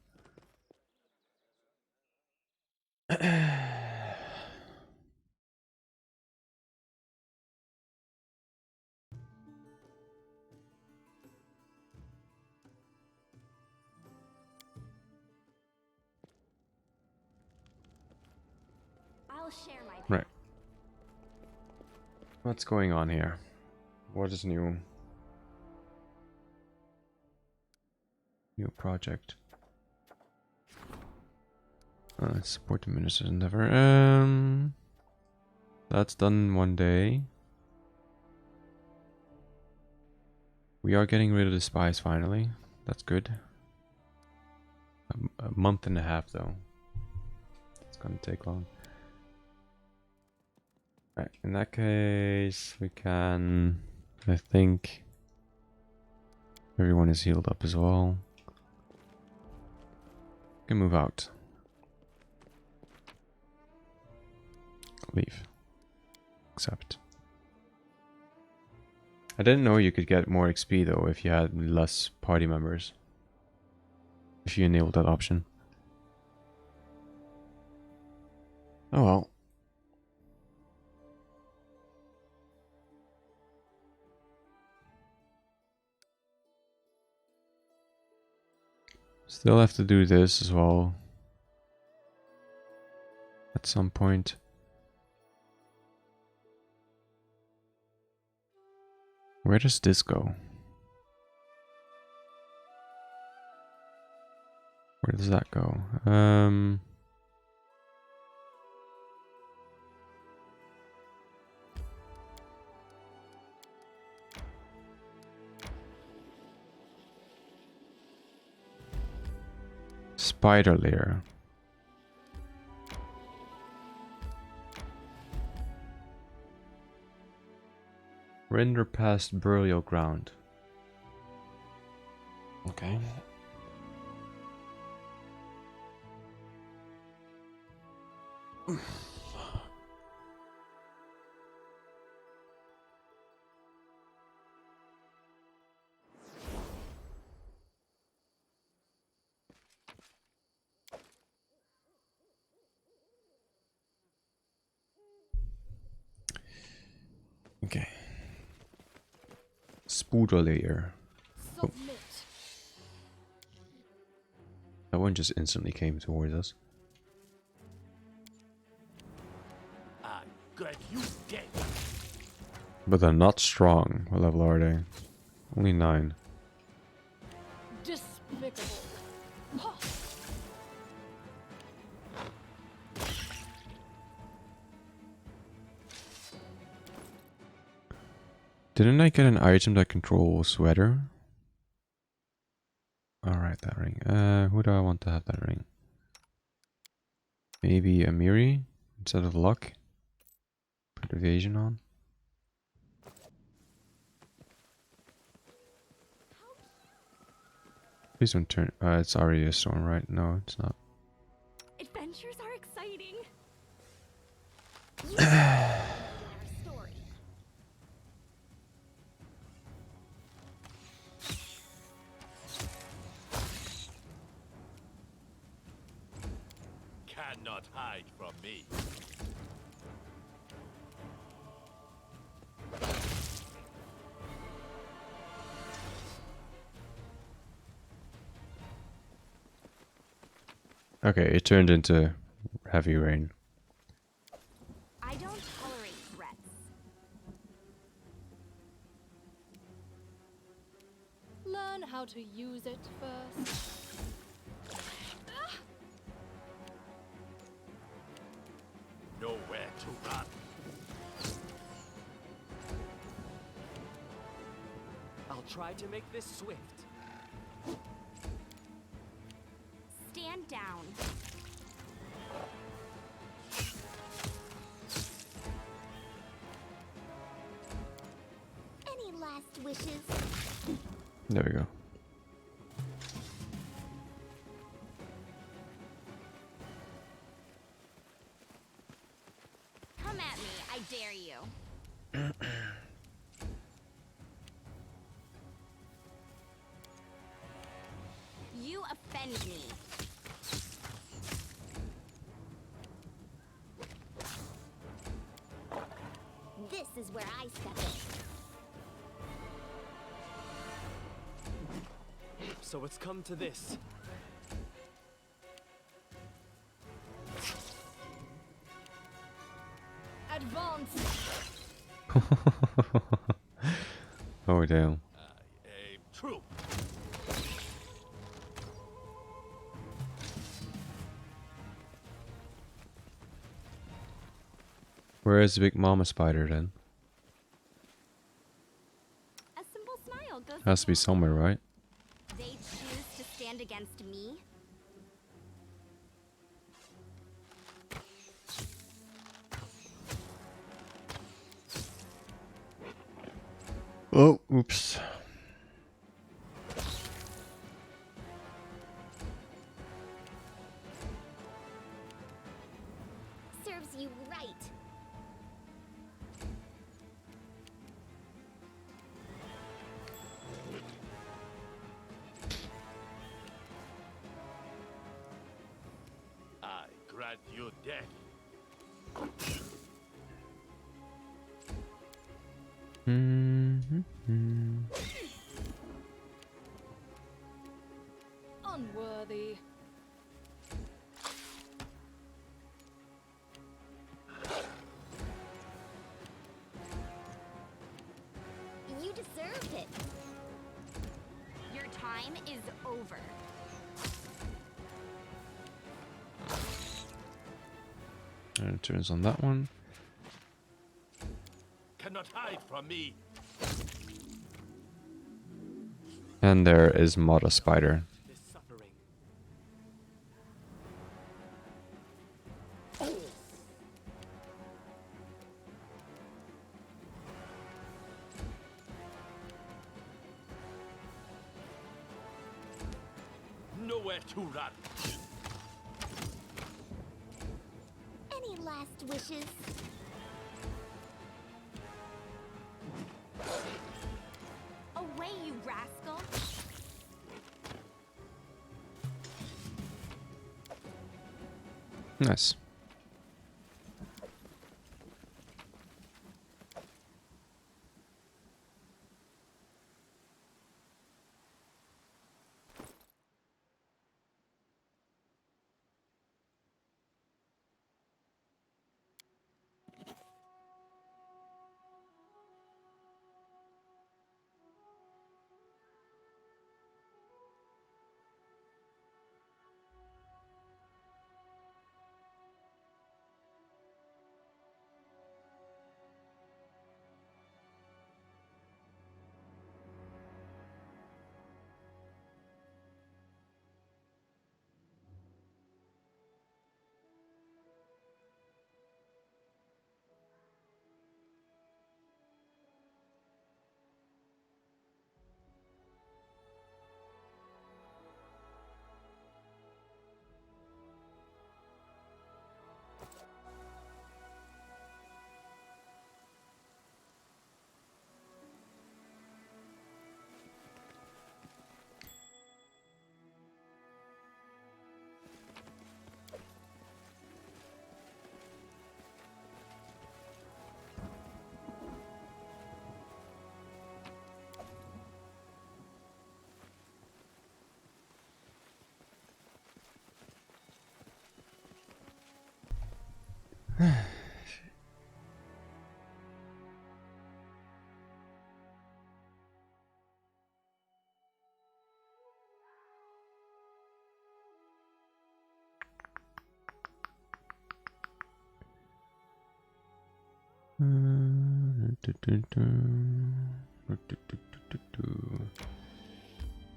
I'll share my path. Right. What's going on here? What is new? New project. Support the minister's endeavor. That's done in 1 day. We are getting rid of the spies finally. That's good. A month and a half though. It's gonna take long. Right, in that case, we can. I think everyone is healed up as well. Can move out. Leave. Accept. I didn't know you could get more XP though if you had less party members. If you enabled that option. Oh well. Still have to do this as well. At some point. Where does this go? Where does that go? Spider lair. Render past burial ground. Okay. Okay. Spooder layer. Oh. That one just instantly came towards us. I'm good, you dead. But they're not strong. What level are they? Only 9. Despicable. Huh. Didn't I get an item that controls weather? Alright, that ring. Who do I want to have that ring? Maybe Amiri instead of luck. Put evasion on. Please don't turn. It's already a storm, right? No, it's not. Adventures are exciting. Story. Cannot hide from me. Okay, it turned into heavy rain. I don't tolerate threats. Learn how to use it first. Nowhere to run. I'll try to make this swift. Stand down. Any last wishes? There we go. Come at me, I dare you. You offend me. This is where I step in. So it's come to this. Advance. Oh damn. I aim true. Where is the big mama spider then? A simple smile goes. Has to be somewhere, right? They choose to stand against me. Oh, oops. Serves you right. I grant you death. Unworthy. You deserved it. Your time is over. And it turns on that one. Cannot hide from me. And there is Mother Spider. This suffering. Nowhere to run. Any last wishes? Away, you rascal! Nice.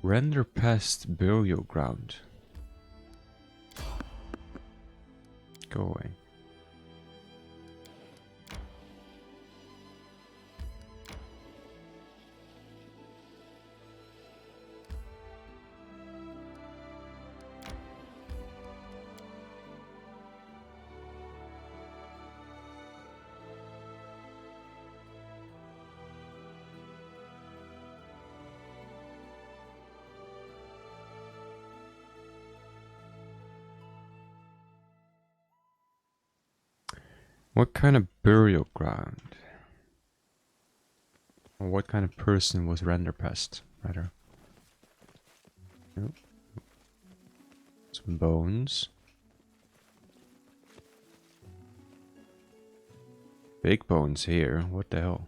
Render past burial ground. Go away. What kind of burial ground? Or what kind of person was render pest, rather? Nope. Some bones. Big bones here, what the hell?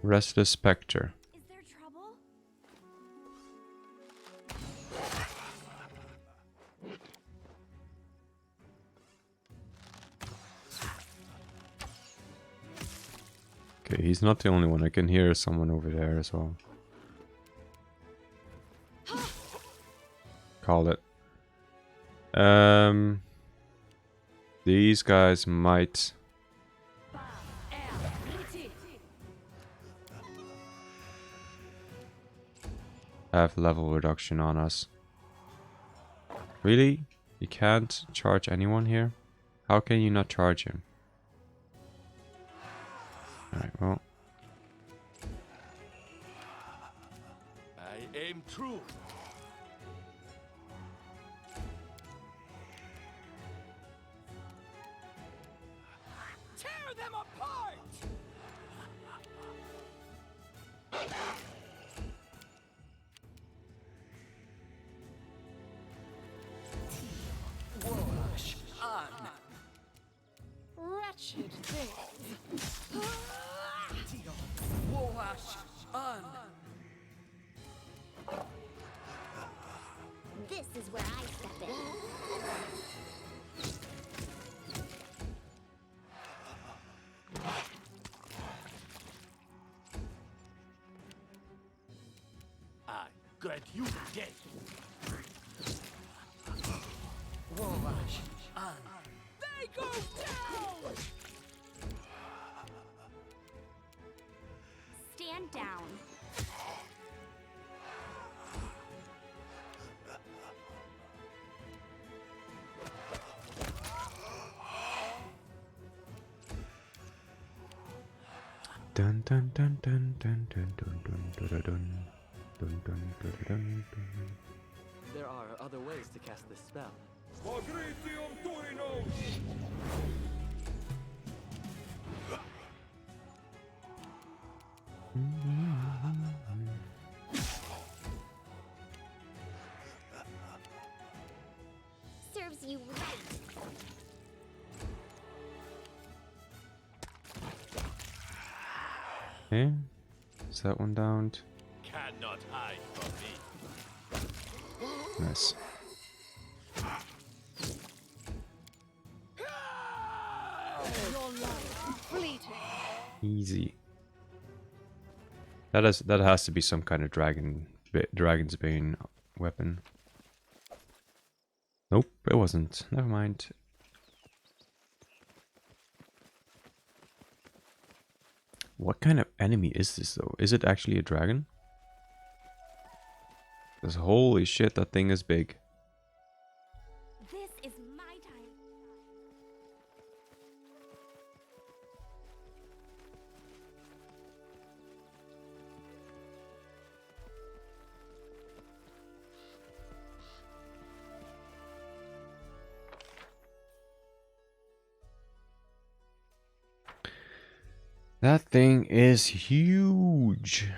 Restless Spectre. Is there trouble? Okay, he's not the only one. I can hear someone over there as well. Call it. These guys might have level reduction on us. Really? You can't charge anyone here? How can you not charge him? Alright, well. I aim true. Tear them apart! Wash on. Wretched things. Wash on. This is where I step in. I grant you death. Wash on. They go down! Stand down. Dun dun dun dun dun dun dun dun dun dun dun dun dun dun dun. There are other ways to cast this spell. Serves you right. Okay, is that one downed? Cannot hide from me. Nice. Your life fleeting. Easy. That has to be some kind of Dragon's Bane weapon. Nope, it wasn't. Never mind. What kind of enemy is this though? Is it actually a dragon? Because holy shit, that thing is big. This is my time. That thing is huge.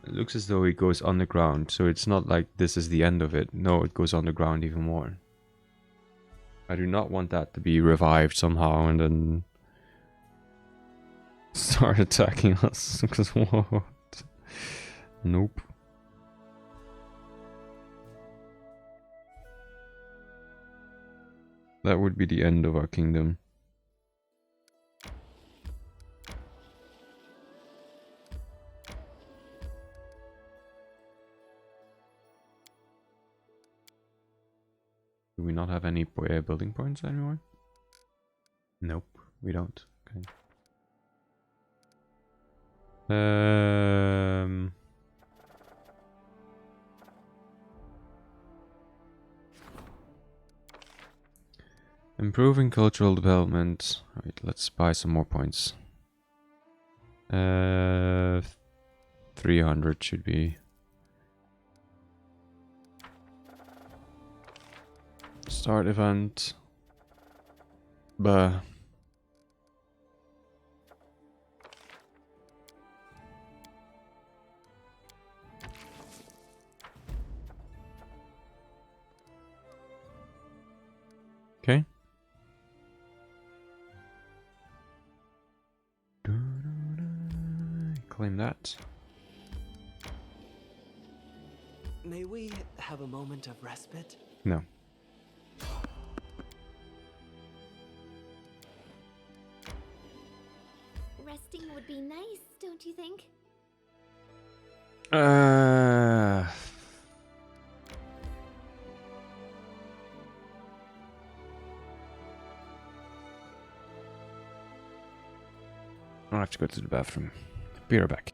It looks as though it goes underground, so it's not like this is the end of it. No, it goes underground even more. I do not want that to be revived somehow and then start attacking us. Because what? Nope. That would be the end of our kingdom. Do we not have any building points anymore? Nope, we don't. Okay. Improving cultural development. Alright, let's buy some more points. 300 should be. Start event. Bah. Okay. Claim that. May we have a moment of respite? No. don't you think? I have to go to the bathroom. Be right back.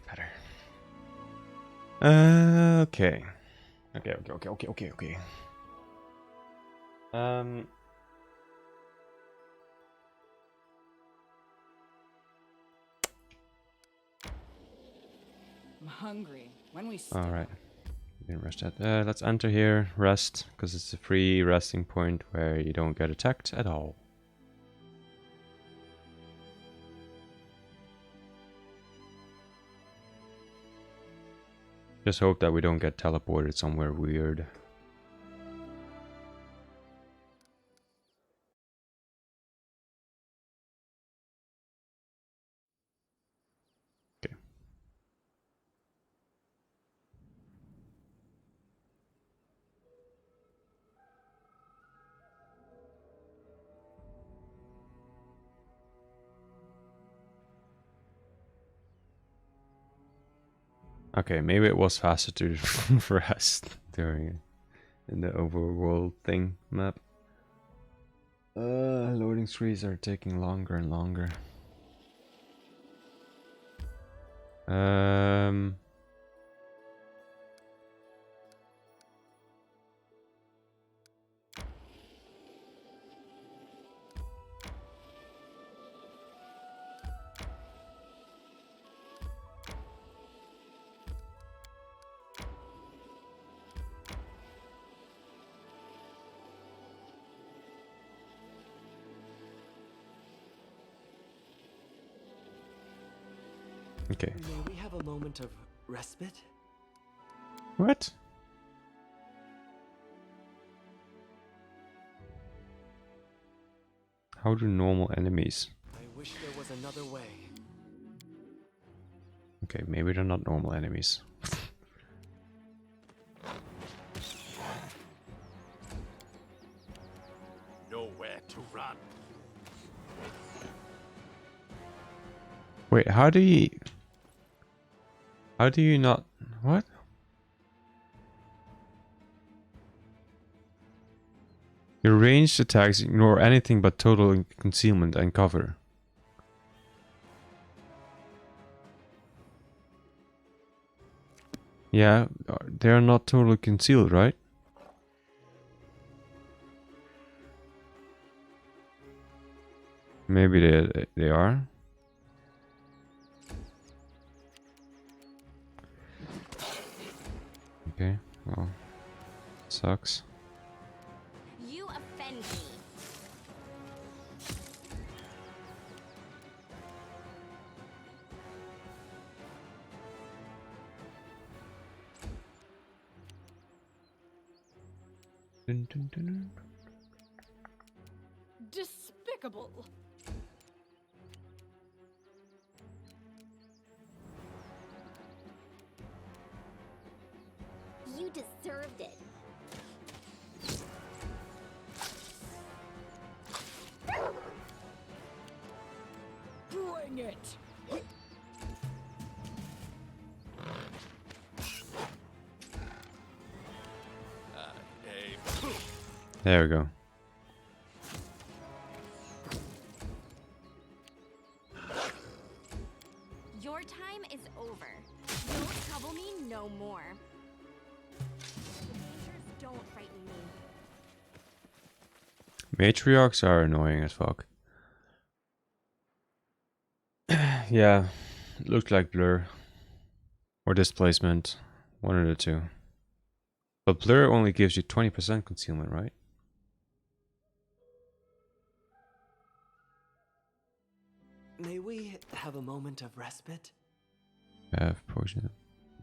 Better. Okay. Okay. I'm hungry. When we All right. Didn't rush that. Let's enter here. Rest, because it's a free resting point where you don't get attacked at all. Just hope that we don't get teleported somewhere weird. Okay. Okay, maybe it was faster to rest during in the overworld thing map. Loading screens are taking longer and longer. Okay. May we have a moment of respite? What? How do normal enemies? I wish there was another way. Okay, maybe they're not normal enemies. Nowhere to run. Wait, how do you not... What? Your ranged attacks ignore anything but total concealment and cover. Yeah, they're not totally concealed, right? Maybe they are. Okay, well, sucks. You offend me. Dun, dun, dun, dun. Despicable. You deserved it. Bring it! There we go. Your time is over. Don't trouble me no more. The dangers don't frighten me. Matriarchs are annoying as fuck. Yeah, looked like Blur. Or Displacement. One of the two. But Blur only gives you 20% concealment, right? May we have a moment of respite? Have potion.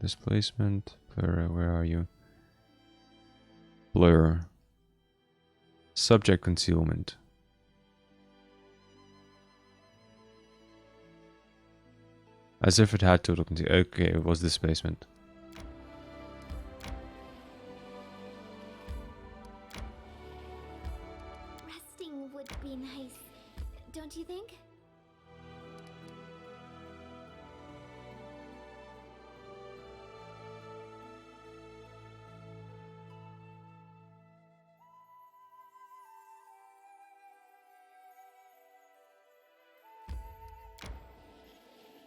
Displacement. Blur, where are you? Blur. Subject concealment. As if it had total concealment. Okay, it was displacement. Resting would be nice, don't you think?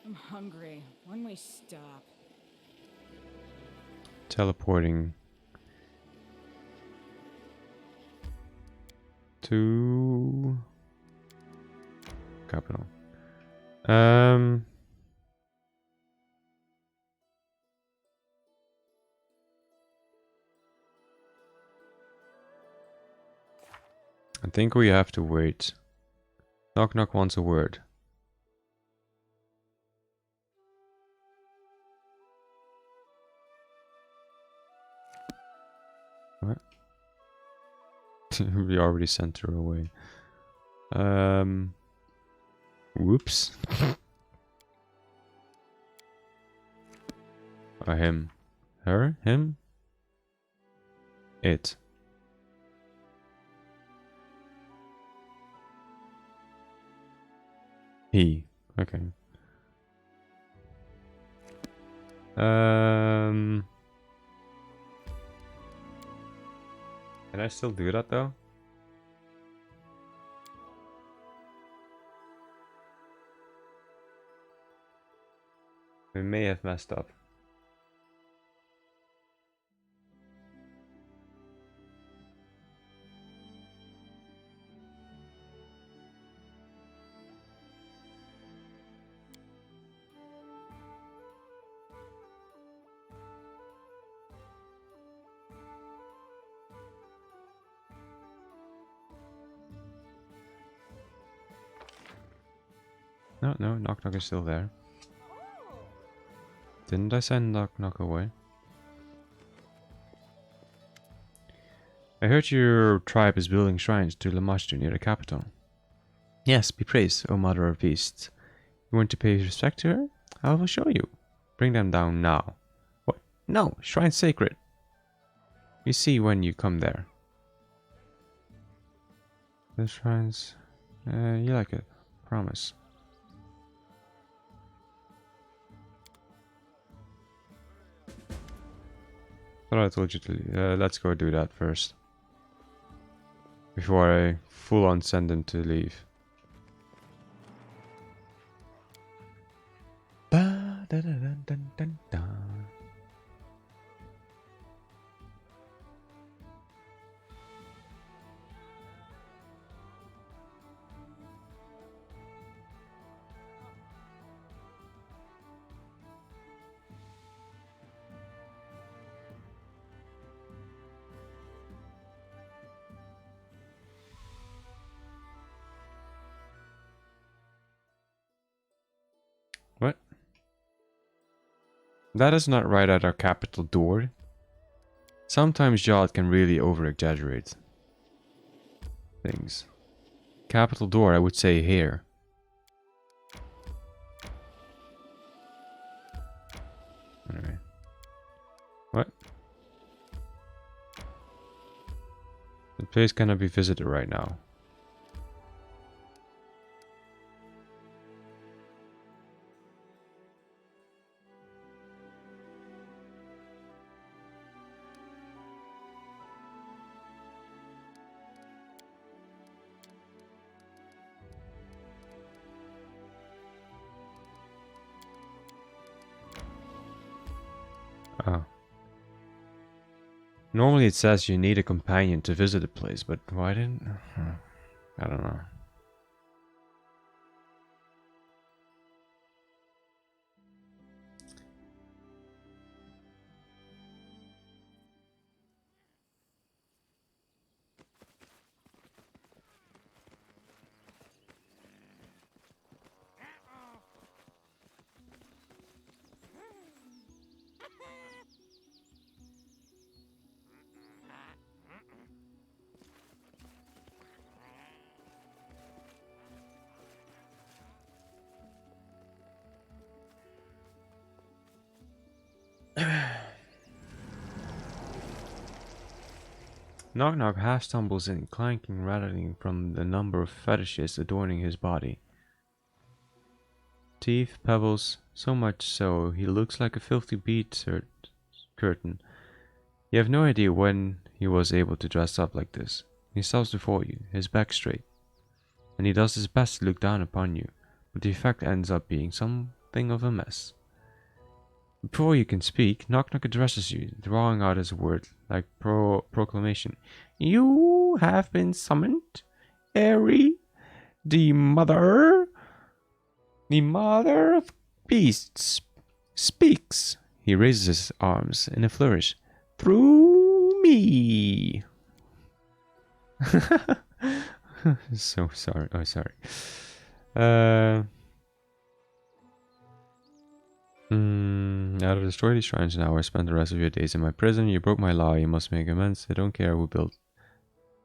I'm hungry. When we stop? Teleporting to capital. I think we have to wait. Knock knock wants a word. What? We already sent her away. Whoops. Or him. Her? Him? It. He. Okay. Can I still do that though? We may have messed up. No, no, knock knock is still there. Didn't I send knock knock away? I heard your tribe is building shrines to Lamashtu near the capital. Yes, be praised, O Mother of Beasts. You want to pay respect to her? I will show you. Bring them down now. What? No, shrine's sacred. You see when you come there. The shrines... you like it. Promise. Thought I told you to... let's go do that first. Before I full on send them to leave. Ba da da dun dun dun dun. What? That is not right at our capital door. Sometimes Jod can really over-exaggerate things. Capital door, I would say here. Anyway. What? The place cannot be visited right now. Normally it says you need a companion to visit a place, but why didn't... I don't know. Knock Knock half stumbles in, clanking, rattling from the number of fetishes adorning his body. Teeth, pebbles, so much so he looks like a filthy bead curtain. You have no idea when he was able to dress up like this. He stops before you, his back straight, and he does his best to look down upon you, but the effect ends up being something of a mess. Before you can speak, Knock Knock addresses you, drawing out as a word, like proclamation. You have been summoned, Eri, the mother of beasts, speaks. He raises his arms in a flourish. Through me. So sorry. Oh, sorry. Out of destroy these shrines now, or spend the rest of your days in my prison. You broke my law, you must make amends. I don't care who builds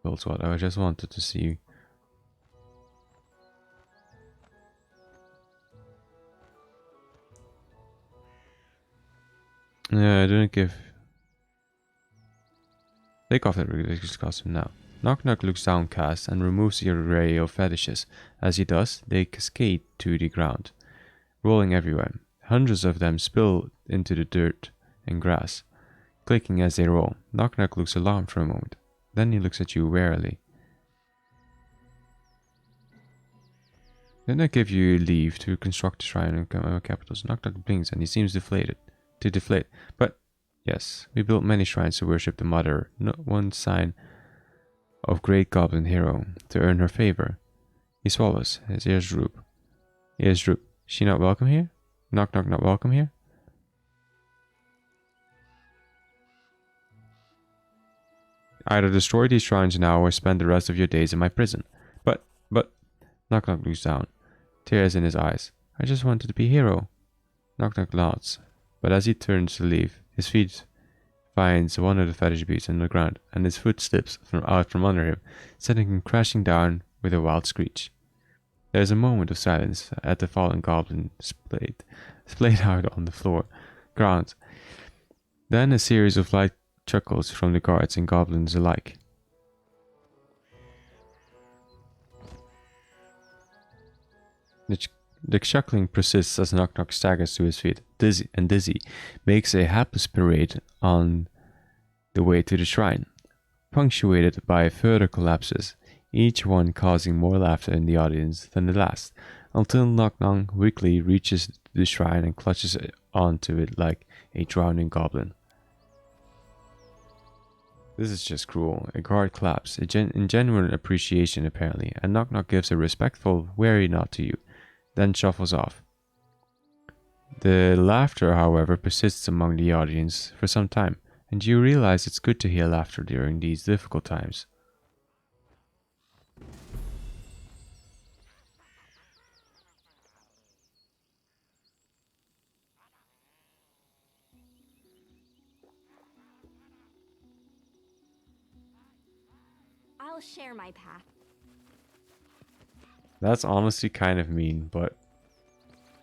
what. I just wanted to see you. Yeah, I didn't give... Take off that ridiculous costume now. Knock Knock looks downcast and removes the array of fetishes. As he does, they cascade to the ground, rolling everywhere. Hundreds of them spill into the dirt and grass, clicking as they roll. Knock Knock looks alarmed for a moment. Then he looks at you warily. Didn't I give you leave to construct the shrine and capitals? Knock Knock blinks and he seems deflate. But yes, we built many shrines to worship the mother, not one sign of great goblin hero, to earn her favor. He swallows, his ears droop. She not welcome here? Knock Knock not welcome here? Either destroy these shrines now or spend the rest of your days in my prison. But, Knock Knock looks down, tears in his eyes. I just wanted to be hero. Knock Knock nods, but as he turns to leave, his feet finds one of the fetish beasts on the ground, and his foot slips out from under him, sending him crashing down with a wild screech. There is a moment of silence at the fallen goblin splayed out on the ground. Then a series of light chuckles from the guards and goblins alike. The chuckling persists as Knock Knock staggers to his feet, dizzy, makes a hapless parade on the way to the shrine, punctuated by further collapses, each one causing more laughter in the audience than the last, until Knock Knock weakly reaches the shrine and clutches onto it like a drowning goblin. This is just cruel. A guard claps, in genuine appreciation apparently, and Knock Knock gives a respectful, wary nod to you, then shuffles off. The laughter, however, persists among the audience for some time, and you realize it's good to hear laughter during these difficult times. I'll share my path. That's honestly kind of mean, but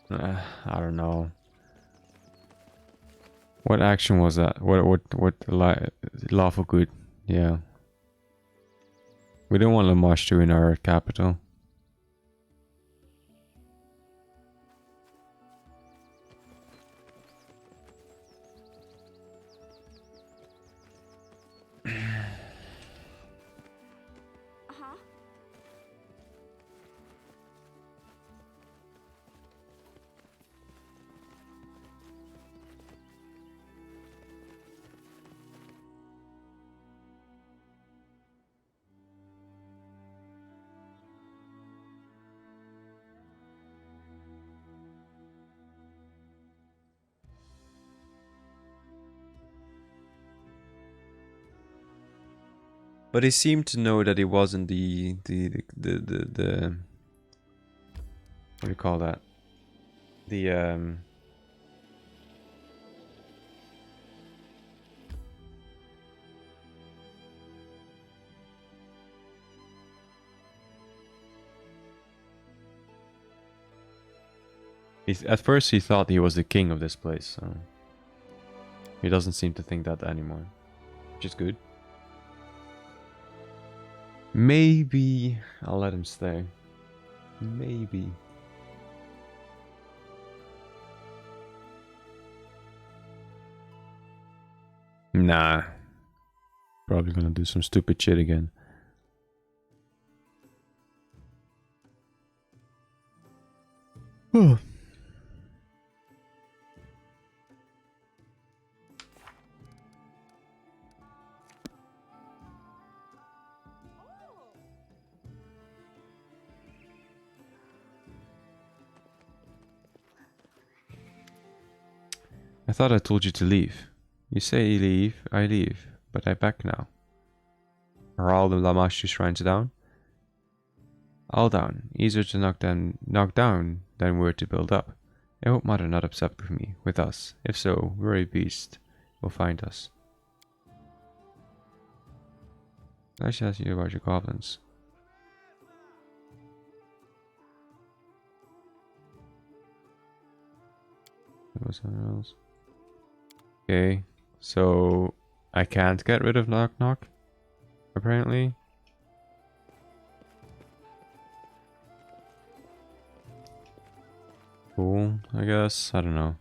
I don't know. What action was that? What lawful good? Yeah. We don't want Lamashtu in our capital. But he seemed to know that he wasn't the what do you call that? The at first he thought he was the king of this place, so he doesn't seem to think that anymore, which is good. Maybe I'll let him stay. Maybe. Nah. Probably gonna do some stupid shit again. Oh. I thought I told you to leave. You say leave, I leave, but I back now. Are all the Lamashtu shrines down? All down. Easier to knock down than were to build up. I hope Mother not upset with us. If so, worry beast will find us. I should ask you about your goblins. There was something else. Okay, so I can't get rid of Knock Knock, apparently. Cool, I guess. I don't know.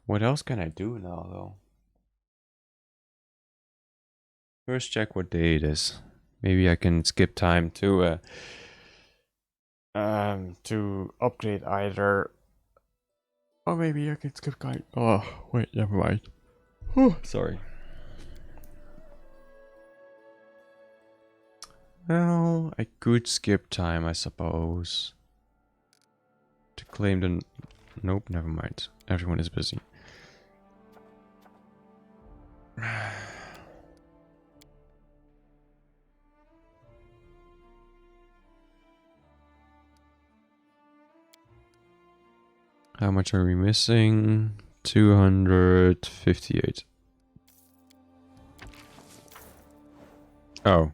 What else can I do now, though? First check what day it is. Maybe I can skip time to upgrade either. Or maybe I can skip time. Oh, wait, never mind. Whew, sorry. Well, I could skip time, I suppose. To claim the... Nope, never mind. Everyone is busy. How much are we missing? 258. Oh,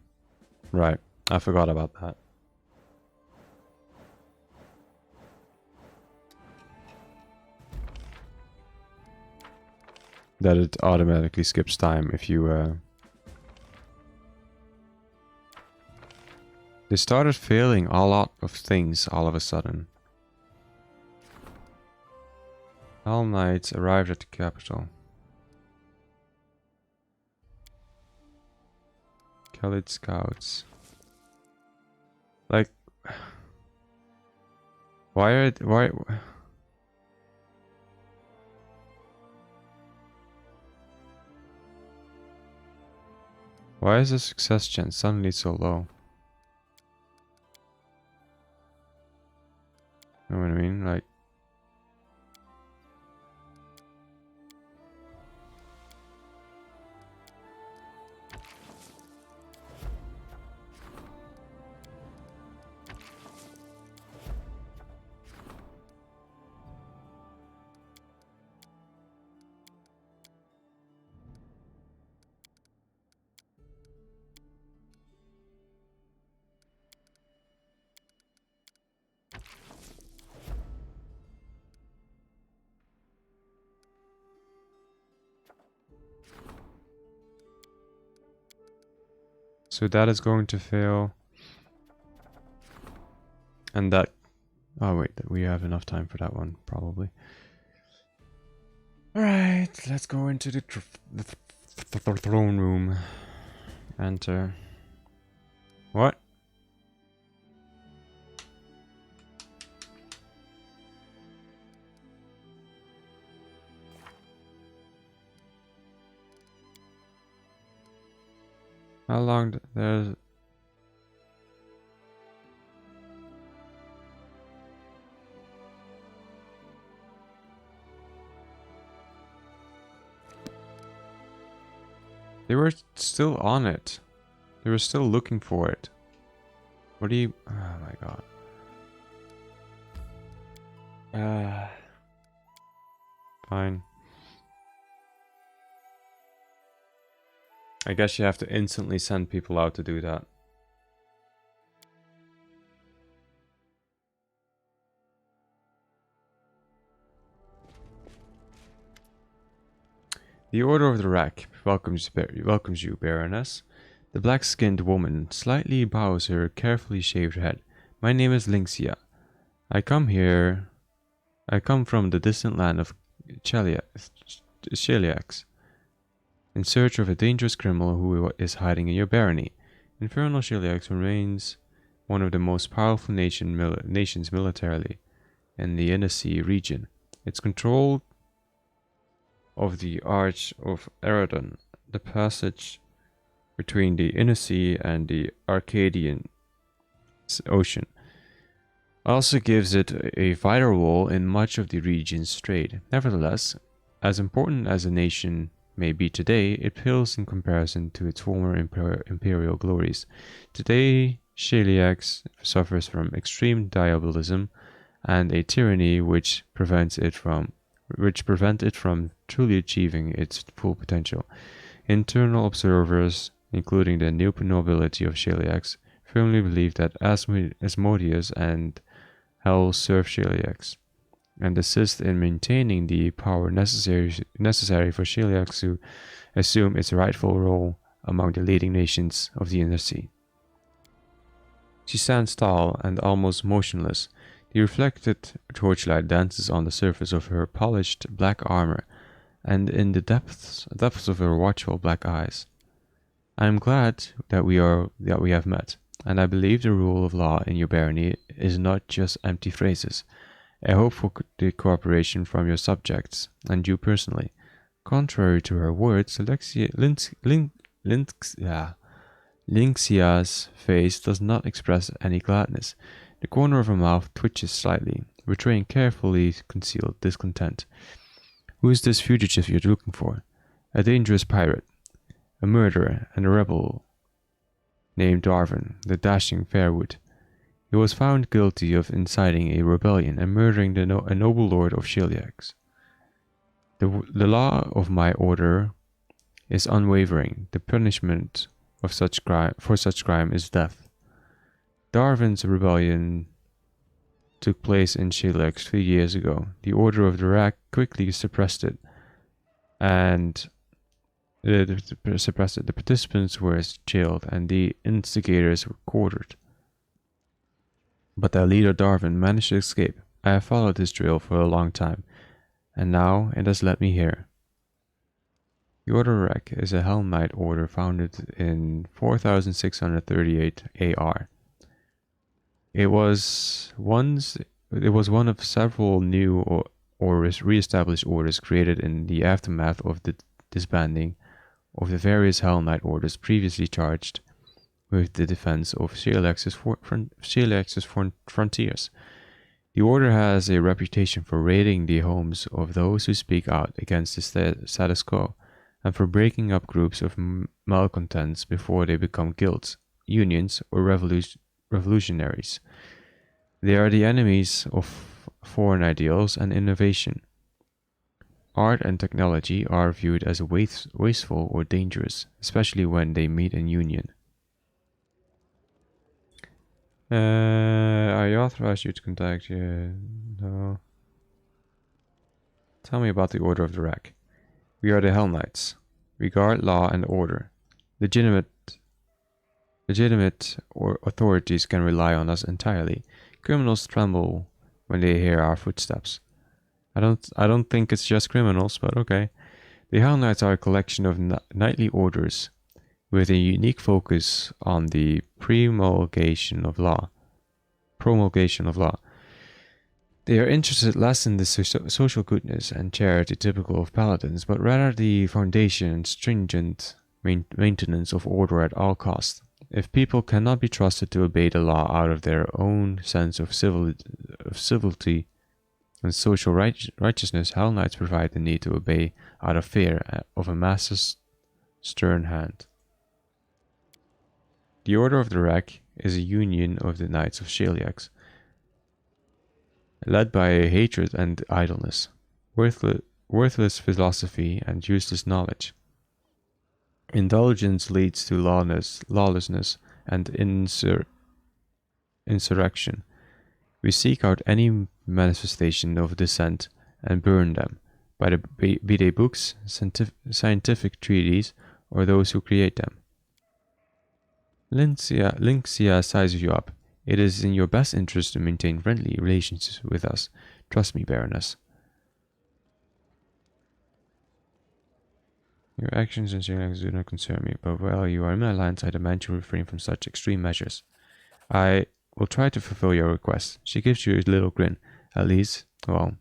right. I forgot about that. That it automatically skips time if you They started failing a lot of things all of a sudden. All knights arrived at the capital. Khalid scouts. Like, why? Why is the success chance suddenly so low? You know what I mean? Like, so that is going to fail. And that... Oh wait, we have enough time for that one, probably. Alright, let's go into the throne room. Enter. What? How long there's... They were still on it. They were still looking for it. What do you... Oh my god. Fine. I guess you have to instantly send people out to do that. The Order of the Rack welcomes you, Baroness. The black-skinned woman slightly bows her carefully shaved head. My name is Lynxia. I come from the distant land of Cheliax, in search of a dangerous criminal who is hiding in your barony. Infernal Cheliax remains one of the most powerful nations militarily in the Inner Sea region. Its control of the Arch of Eredon, the passage between the Inner Sea and the Arcadian Ocean, also gives it a vital role in much of the region's trade. Nevertheless, as important as the nation may be today, it pales in comparison to its former imperial glories. Today, Cheliax suffers from extreme diabolism and a tyranny which prevent it from truly achieving its full potential. Internal observers, including the new nobility of Cheliax, firmly believe that Asmodeus and Hel serve Cheliax and assist in maintaining the power necessary for Cheliax to assume its rightful role among the leading nations of the Inner Sea. She stands tall and almost motionless. The reflected torchlight dances on the surface of her polished black armor and in the depths of her watchful black eyes. I am glad that we have met, and I believe the rule of law in your barony is not just empty phrases. I hope for the cooperation from your subjects and you personally. Contrary to her words, Lynxia's face does not express any gladness. The corner of her mouth twitches slightly, betraying carefully concealed discontent. Who is this fugitive you're looking for? A dangerous pirate, a murderer, and a rebel named Darvin, the dashing Fairwood. He was found guilty of inciting a rebellion and murdering a noble lord of Cheliax. The law of my order is unwavering. The punishment of such crime is death. Darvin's rebellion took place in Cheliax 3 years ago. The Order of the Rack quickly suppressed it, and the participants were jailed and the instigators were quartered. But their leader Darvin managed to escape. I have followed his trail for a long time, and now it has led me here. The Order of Rack is a Hell Knight order founded in 4638 AR. It was one of several new or re-established orders created in the aftermath of the disbanding of the various Hell Knight orders previously charged with the defense of Cheliax's frontiers. The order has a reputation for raiding the homes of those who speak out against the status quo, and for breaking up groups of malcontents before they become guilds, unions, or revolutionaries. They are the enemies of foreign ideals and innovation. Art and technology are viewed as wasteful or dangerous, especially when they meet in union. I authorize you to contact you. No. Tell me about the Order of the Rack. We are the Hell Knights. We guard law and order. Legitimate authorities can rely on us entirely. Criminals tremble when they hear our footsteps. I don't think it's just criminals, but okay. The Hell Knights are a collection of knightly orders with a unique focus on the promulgation of law. They are interested less in the social goodness and charity typical of paladins, but rather the foundation and stringent maintenance of order at all costs. If people cannot be trusted to obey the law out of their own sense of civility and social righteousness, Hell Knights provide the need to obey out of fear of a master's stern hand. The Order of the Rack is a union of the Knights of Sheliax, led by hatred and idleness, worthless philosophy and useless knowledge. Indulgence leads to lawlessness and insurrection. We seek out any manifestation of dissent and burn them, be they books, scientific treatises, or those who create them. Lynxia sizes you up. It is in your best interest to maintain friendly relations with us. Trust me, Baroness. Your actions and feelings do not concern me, but while you are in my lands, I demand you refrain from such extreme measures. I will try to fulfill your request. She gives you a little grin. At least, well,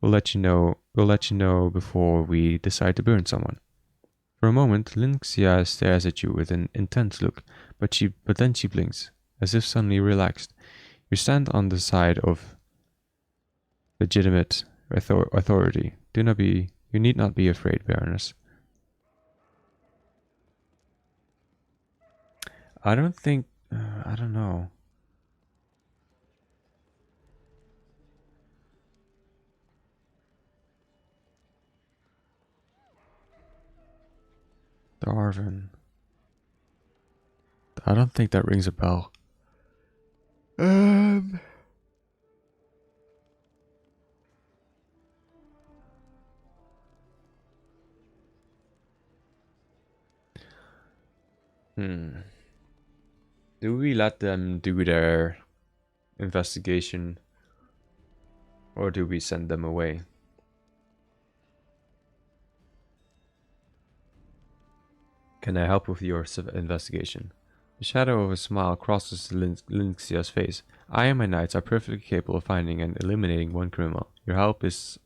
we'll let you know before we decide to burn someone. For a moment, Lynxia stares at you with an intense look, but then she blinks, as if suddenly relaxed. You stand on the side of legitimate authority. You need not be afraid, Baroness. I don't know. Darwin. I don't think that rings a bell. Do we let them do their investigation, or do we send them away? Can I help with your investigation? The shadow of a smile crosses Lynxia's face. I and my knights are perfectly capable of finding and eliminating one criminal. Your help is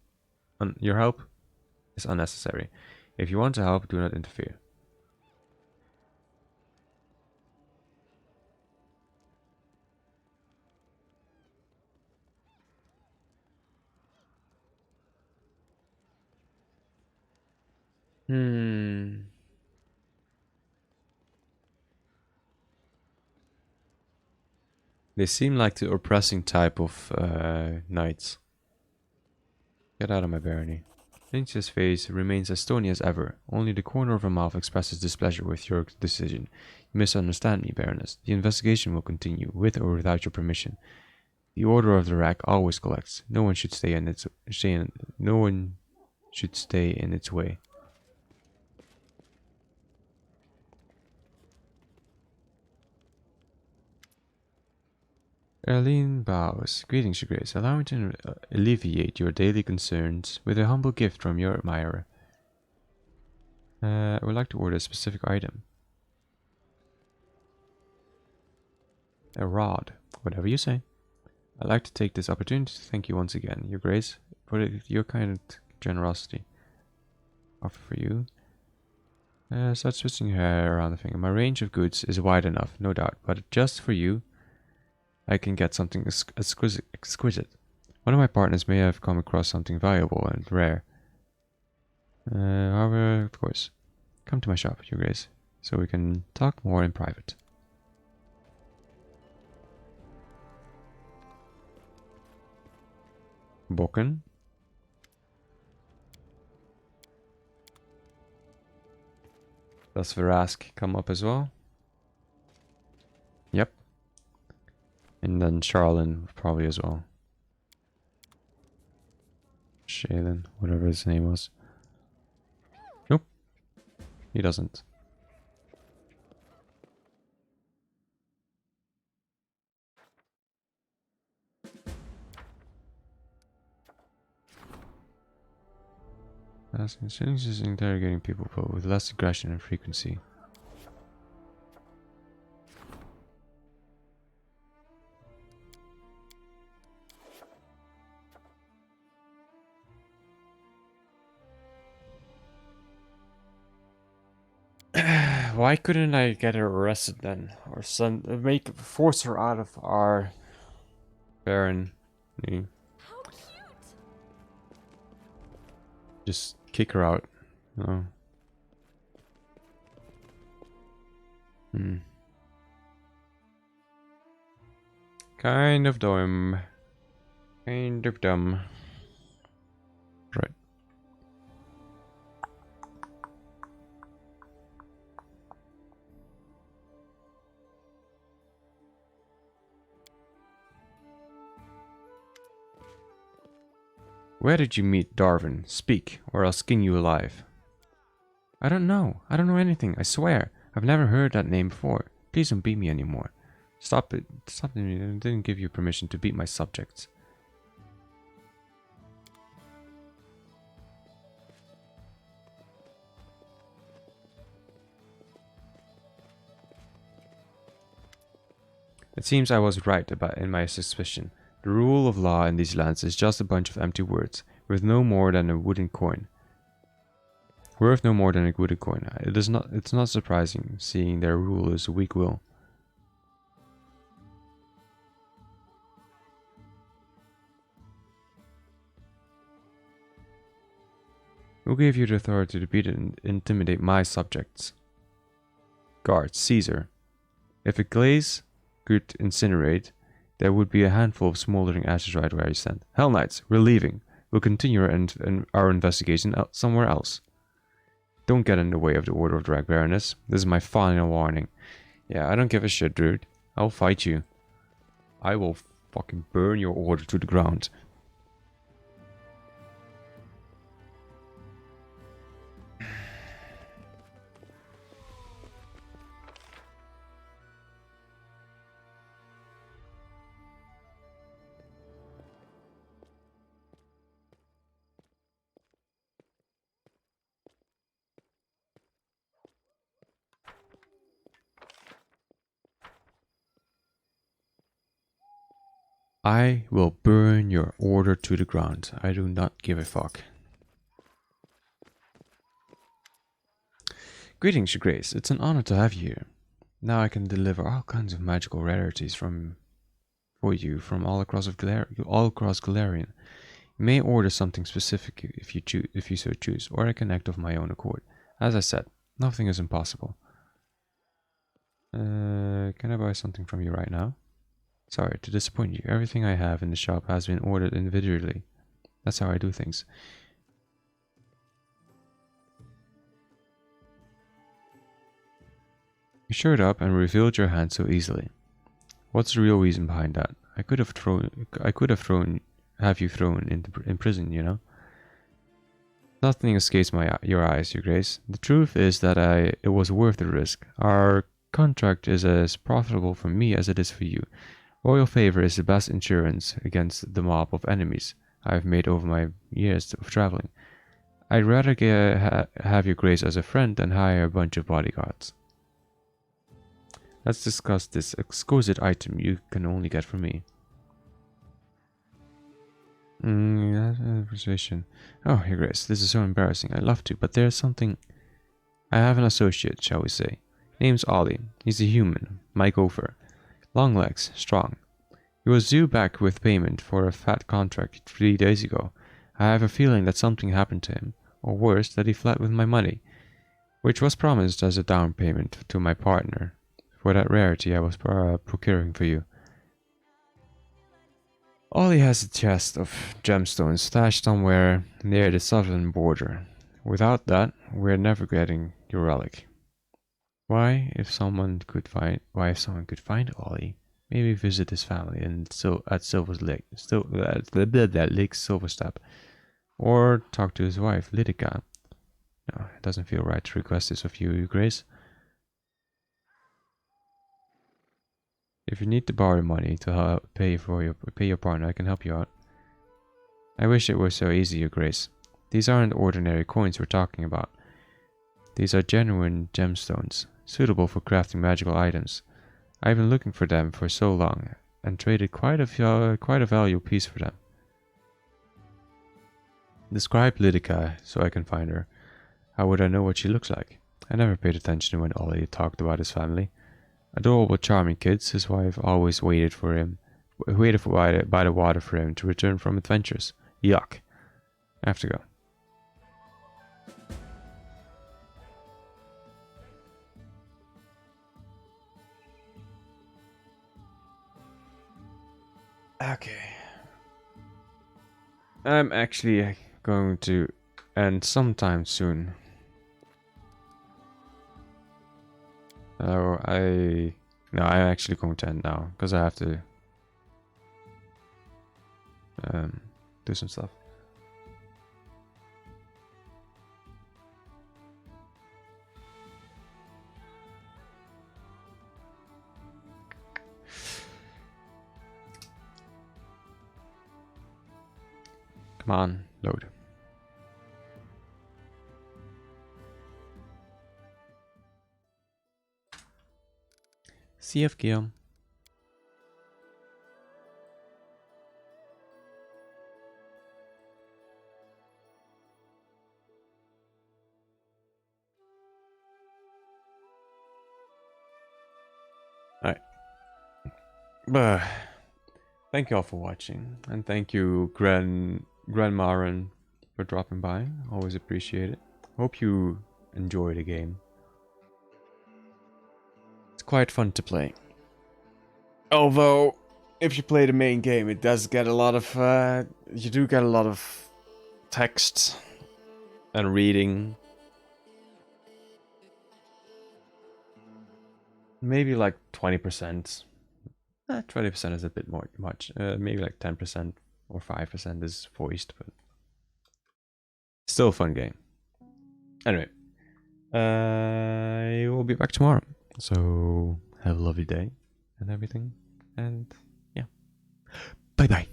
unnecessary. If you want to help, do not interfere. They seem like the oppressing type of knights. Get out of my barony. Lynx's face remains as stony as ever. Only the corner of her mouth expresses displeasure with your decision. You misunderstand me, Baroness. The investigation will continue, with or without your permission. The Order of the Rack always collects. No one should stay in its way. Erlene bows. Greetings, Your Grace. Allow me to alleviate your daily concerns with a humble gift from your admirer. I would like to order a specific item. A rod. Whatever you say. I'd like to take this opportunity to thank you once again, Your Grace, for your kind generosity. Offer for you. Start twisting her hair around the finger. My range of goods is wide enough, no doubt, but just for you, I can get something exquisite. One of my partners may have come across something valuable and rare. However, of course, come to my shop, Your Grace, so we can talk more in private. Bokken. Does Verask come up as well? Yep. And then Charlin probably as well. Shaylin, whatever his name was. Nope. He doesn't. Asking Sinnings is interrogating people, but with less aggression and frequency. Why couldn't I get her arrested then? Or force her out of our barony? How cute! Just kick her out. No. Kind of dumb. Kind of dumb. Right. Where did you meet Darwin? Speak, or I'll skin you alive. I don't know. I don't know anything, I swear. I've never heard that name before. Please don't beat me anymore. Stop it. Stop it. I didn't give you permission to beat my subjects. It seems I was right in my suspicion. The rule of law in these lands is just a bunch of empty words, worth no more than a wooden coin. It's not surprising, seeing their rule is a weak will. Who gave you the authority to beat and intimidate my subjects? Guards, Caesar. If a glaze could incinerate, there would be a handful of smoldering ashes right where you stand. Hell Knights, we're leaving. We'll continue our investigation somewhere else. Don't get in the way of the Order of Drag Baroness. This is my final warning. Yeah, I don't give a shit, dude. I'll fight you. I will fucking burn your order to the ground. I will burn your order to the ground. I do not give a fuck. Greetings, Your Grace. It's an honor to have you here. Now I can deliver all kinds of magical rarities for you from all across Galarian. You may order something specific if you so choose, or I can act of my own accord. As I said, nothing is impossible. Can I buy something from you right now? Sorry to disappoint you. Everything I have in the shop has been ordered individually. That's how I do things. You showed up and revealed your hand so easily. What's the real reason behind that? I could have you thrown in prison, you know. Nothing escapes your eyes, Your Grace. The truth is that it was worth the risk. Our contract is as profitable for me as it is for you. Royal favor is the best insurance against the mob of enemies I've made over my years of traveling. I'd rather have Your Grace as a friend than hire a bunch of bodyguards. Let's discuss this exquisite item you can only get from me. Persuasion. Oh, Your Grace, this is so embarrassing. I'd love to, but there's something... I have an associate, shall we say. Name's Ollie. He's a human, my gopher. Long legs, strong. He was due back with payment for a fat contract 3 days ago. I have a feeling that something happened to him, or worse, that he fled with my money, which was promised as a down payment to my partner for that rarity I was procuring for you. Ollie has a chest of gemstones stashed somewhere near the southern border. Without that, we're never getting your relic. Why, if someone could find Ollie, maybe visit his family at Silver's Lake, Lake Silverstep, or talk to his wife, Lydica. No, it doesn't feel right to request this of you, Your Grace. If you need to borrow money to pay your partner, I can help you out. I wish it were so easy, Your Grace. These aren't ordinary coins we're talking about. These are genuine gemstones, suitable for crafting magical items. I've been looking for them for so long, and traded quite a valuable piece for them. Describe Lydica so I can find her. How would I know what she looks like? I never paid attention when Ollie talked about his family. Adorable, charming kids. His wife always waited by the water for him to return from adventures. Yuck. I have to go. Okay. I'm actually going to end sometime soon. No, I'm actually going to end now because I have to do some stuff. Come on, load. CF Guillaume. Alright. But thank you all for watching, and thank you Grandmarin for dropping by. Always appreciate it. Hope you enjoy the game. It's quite fun to play. Although, if you play the main game, it does get a lot of you do get a lot of text and reading. Maybe like 20%. 20% is a bit more much. Maybe like 10% or 5% is voiced, but still a fun game. Anyway, I will be back tomorrow. So have a lovely day and everything. And yeah, bye bye.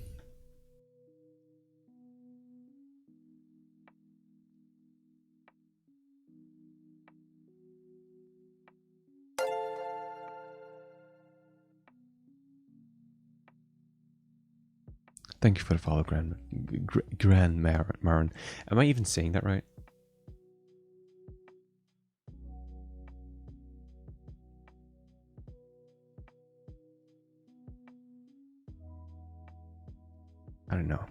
Thank you for the follow, Grand Marin. Am I even saying that right? I don't know.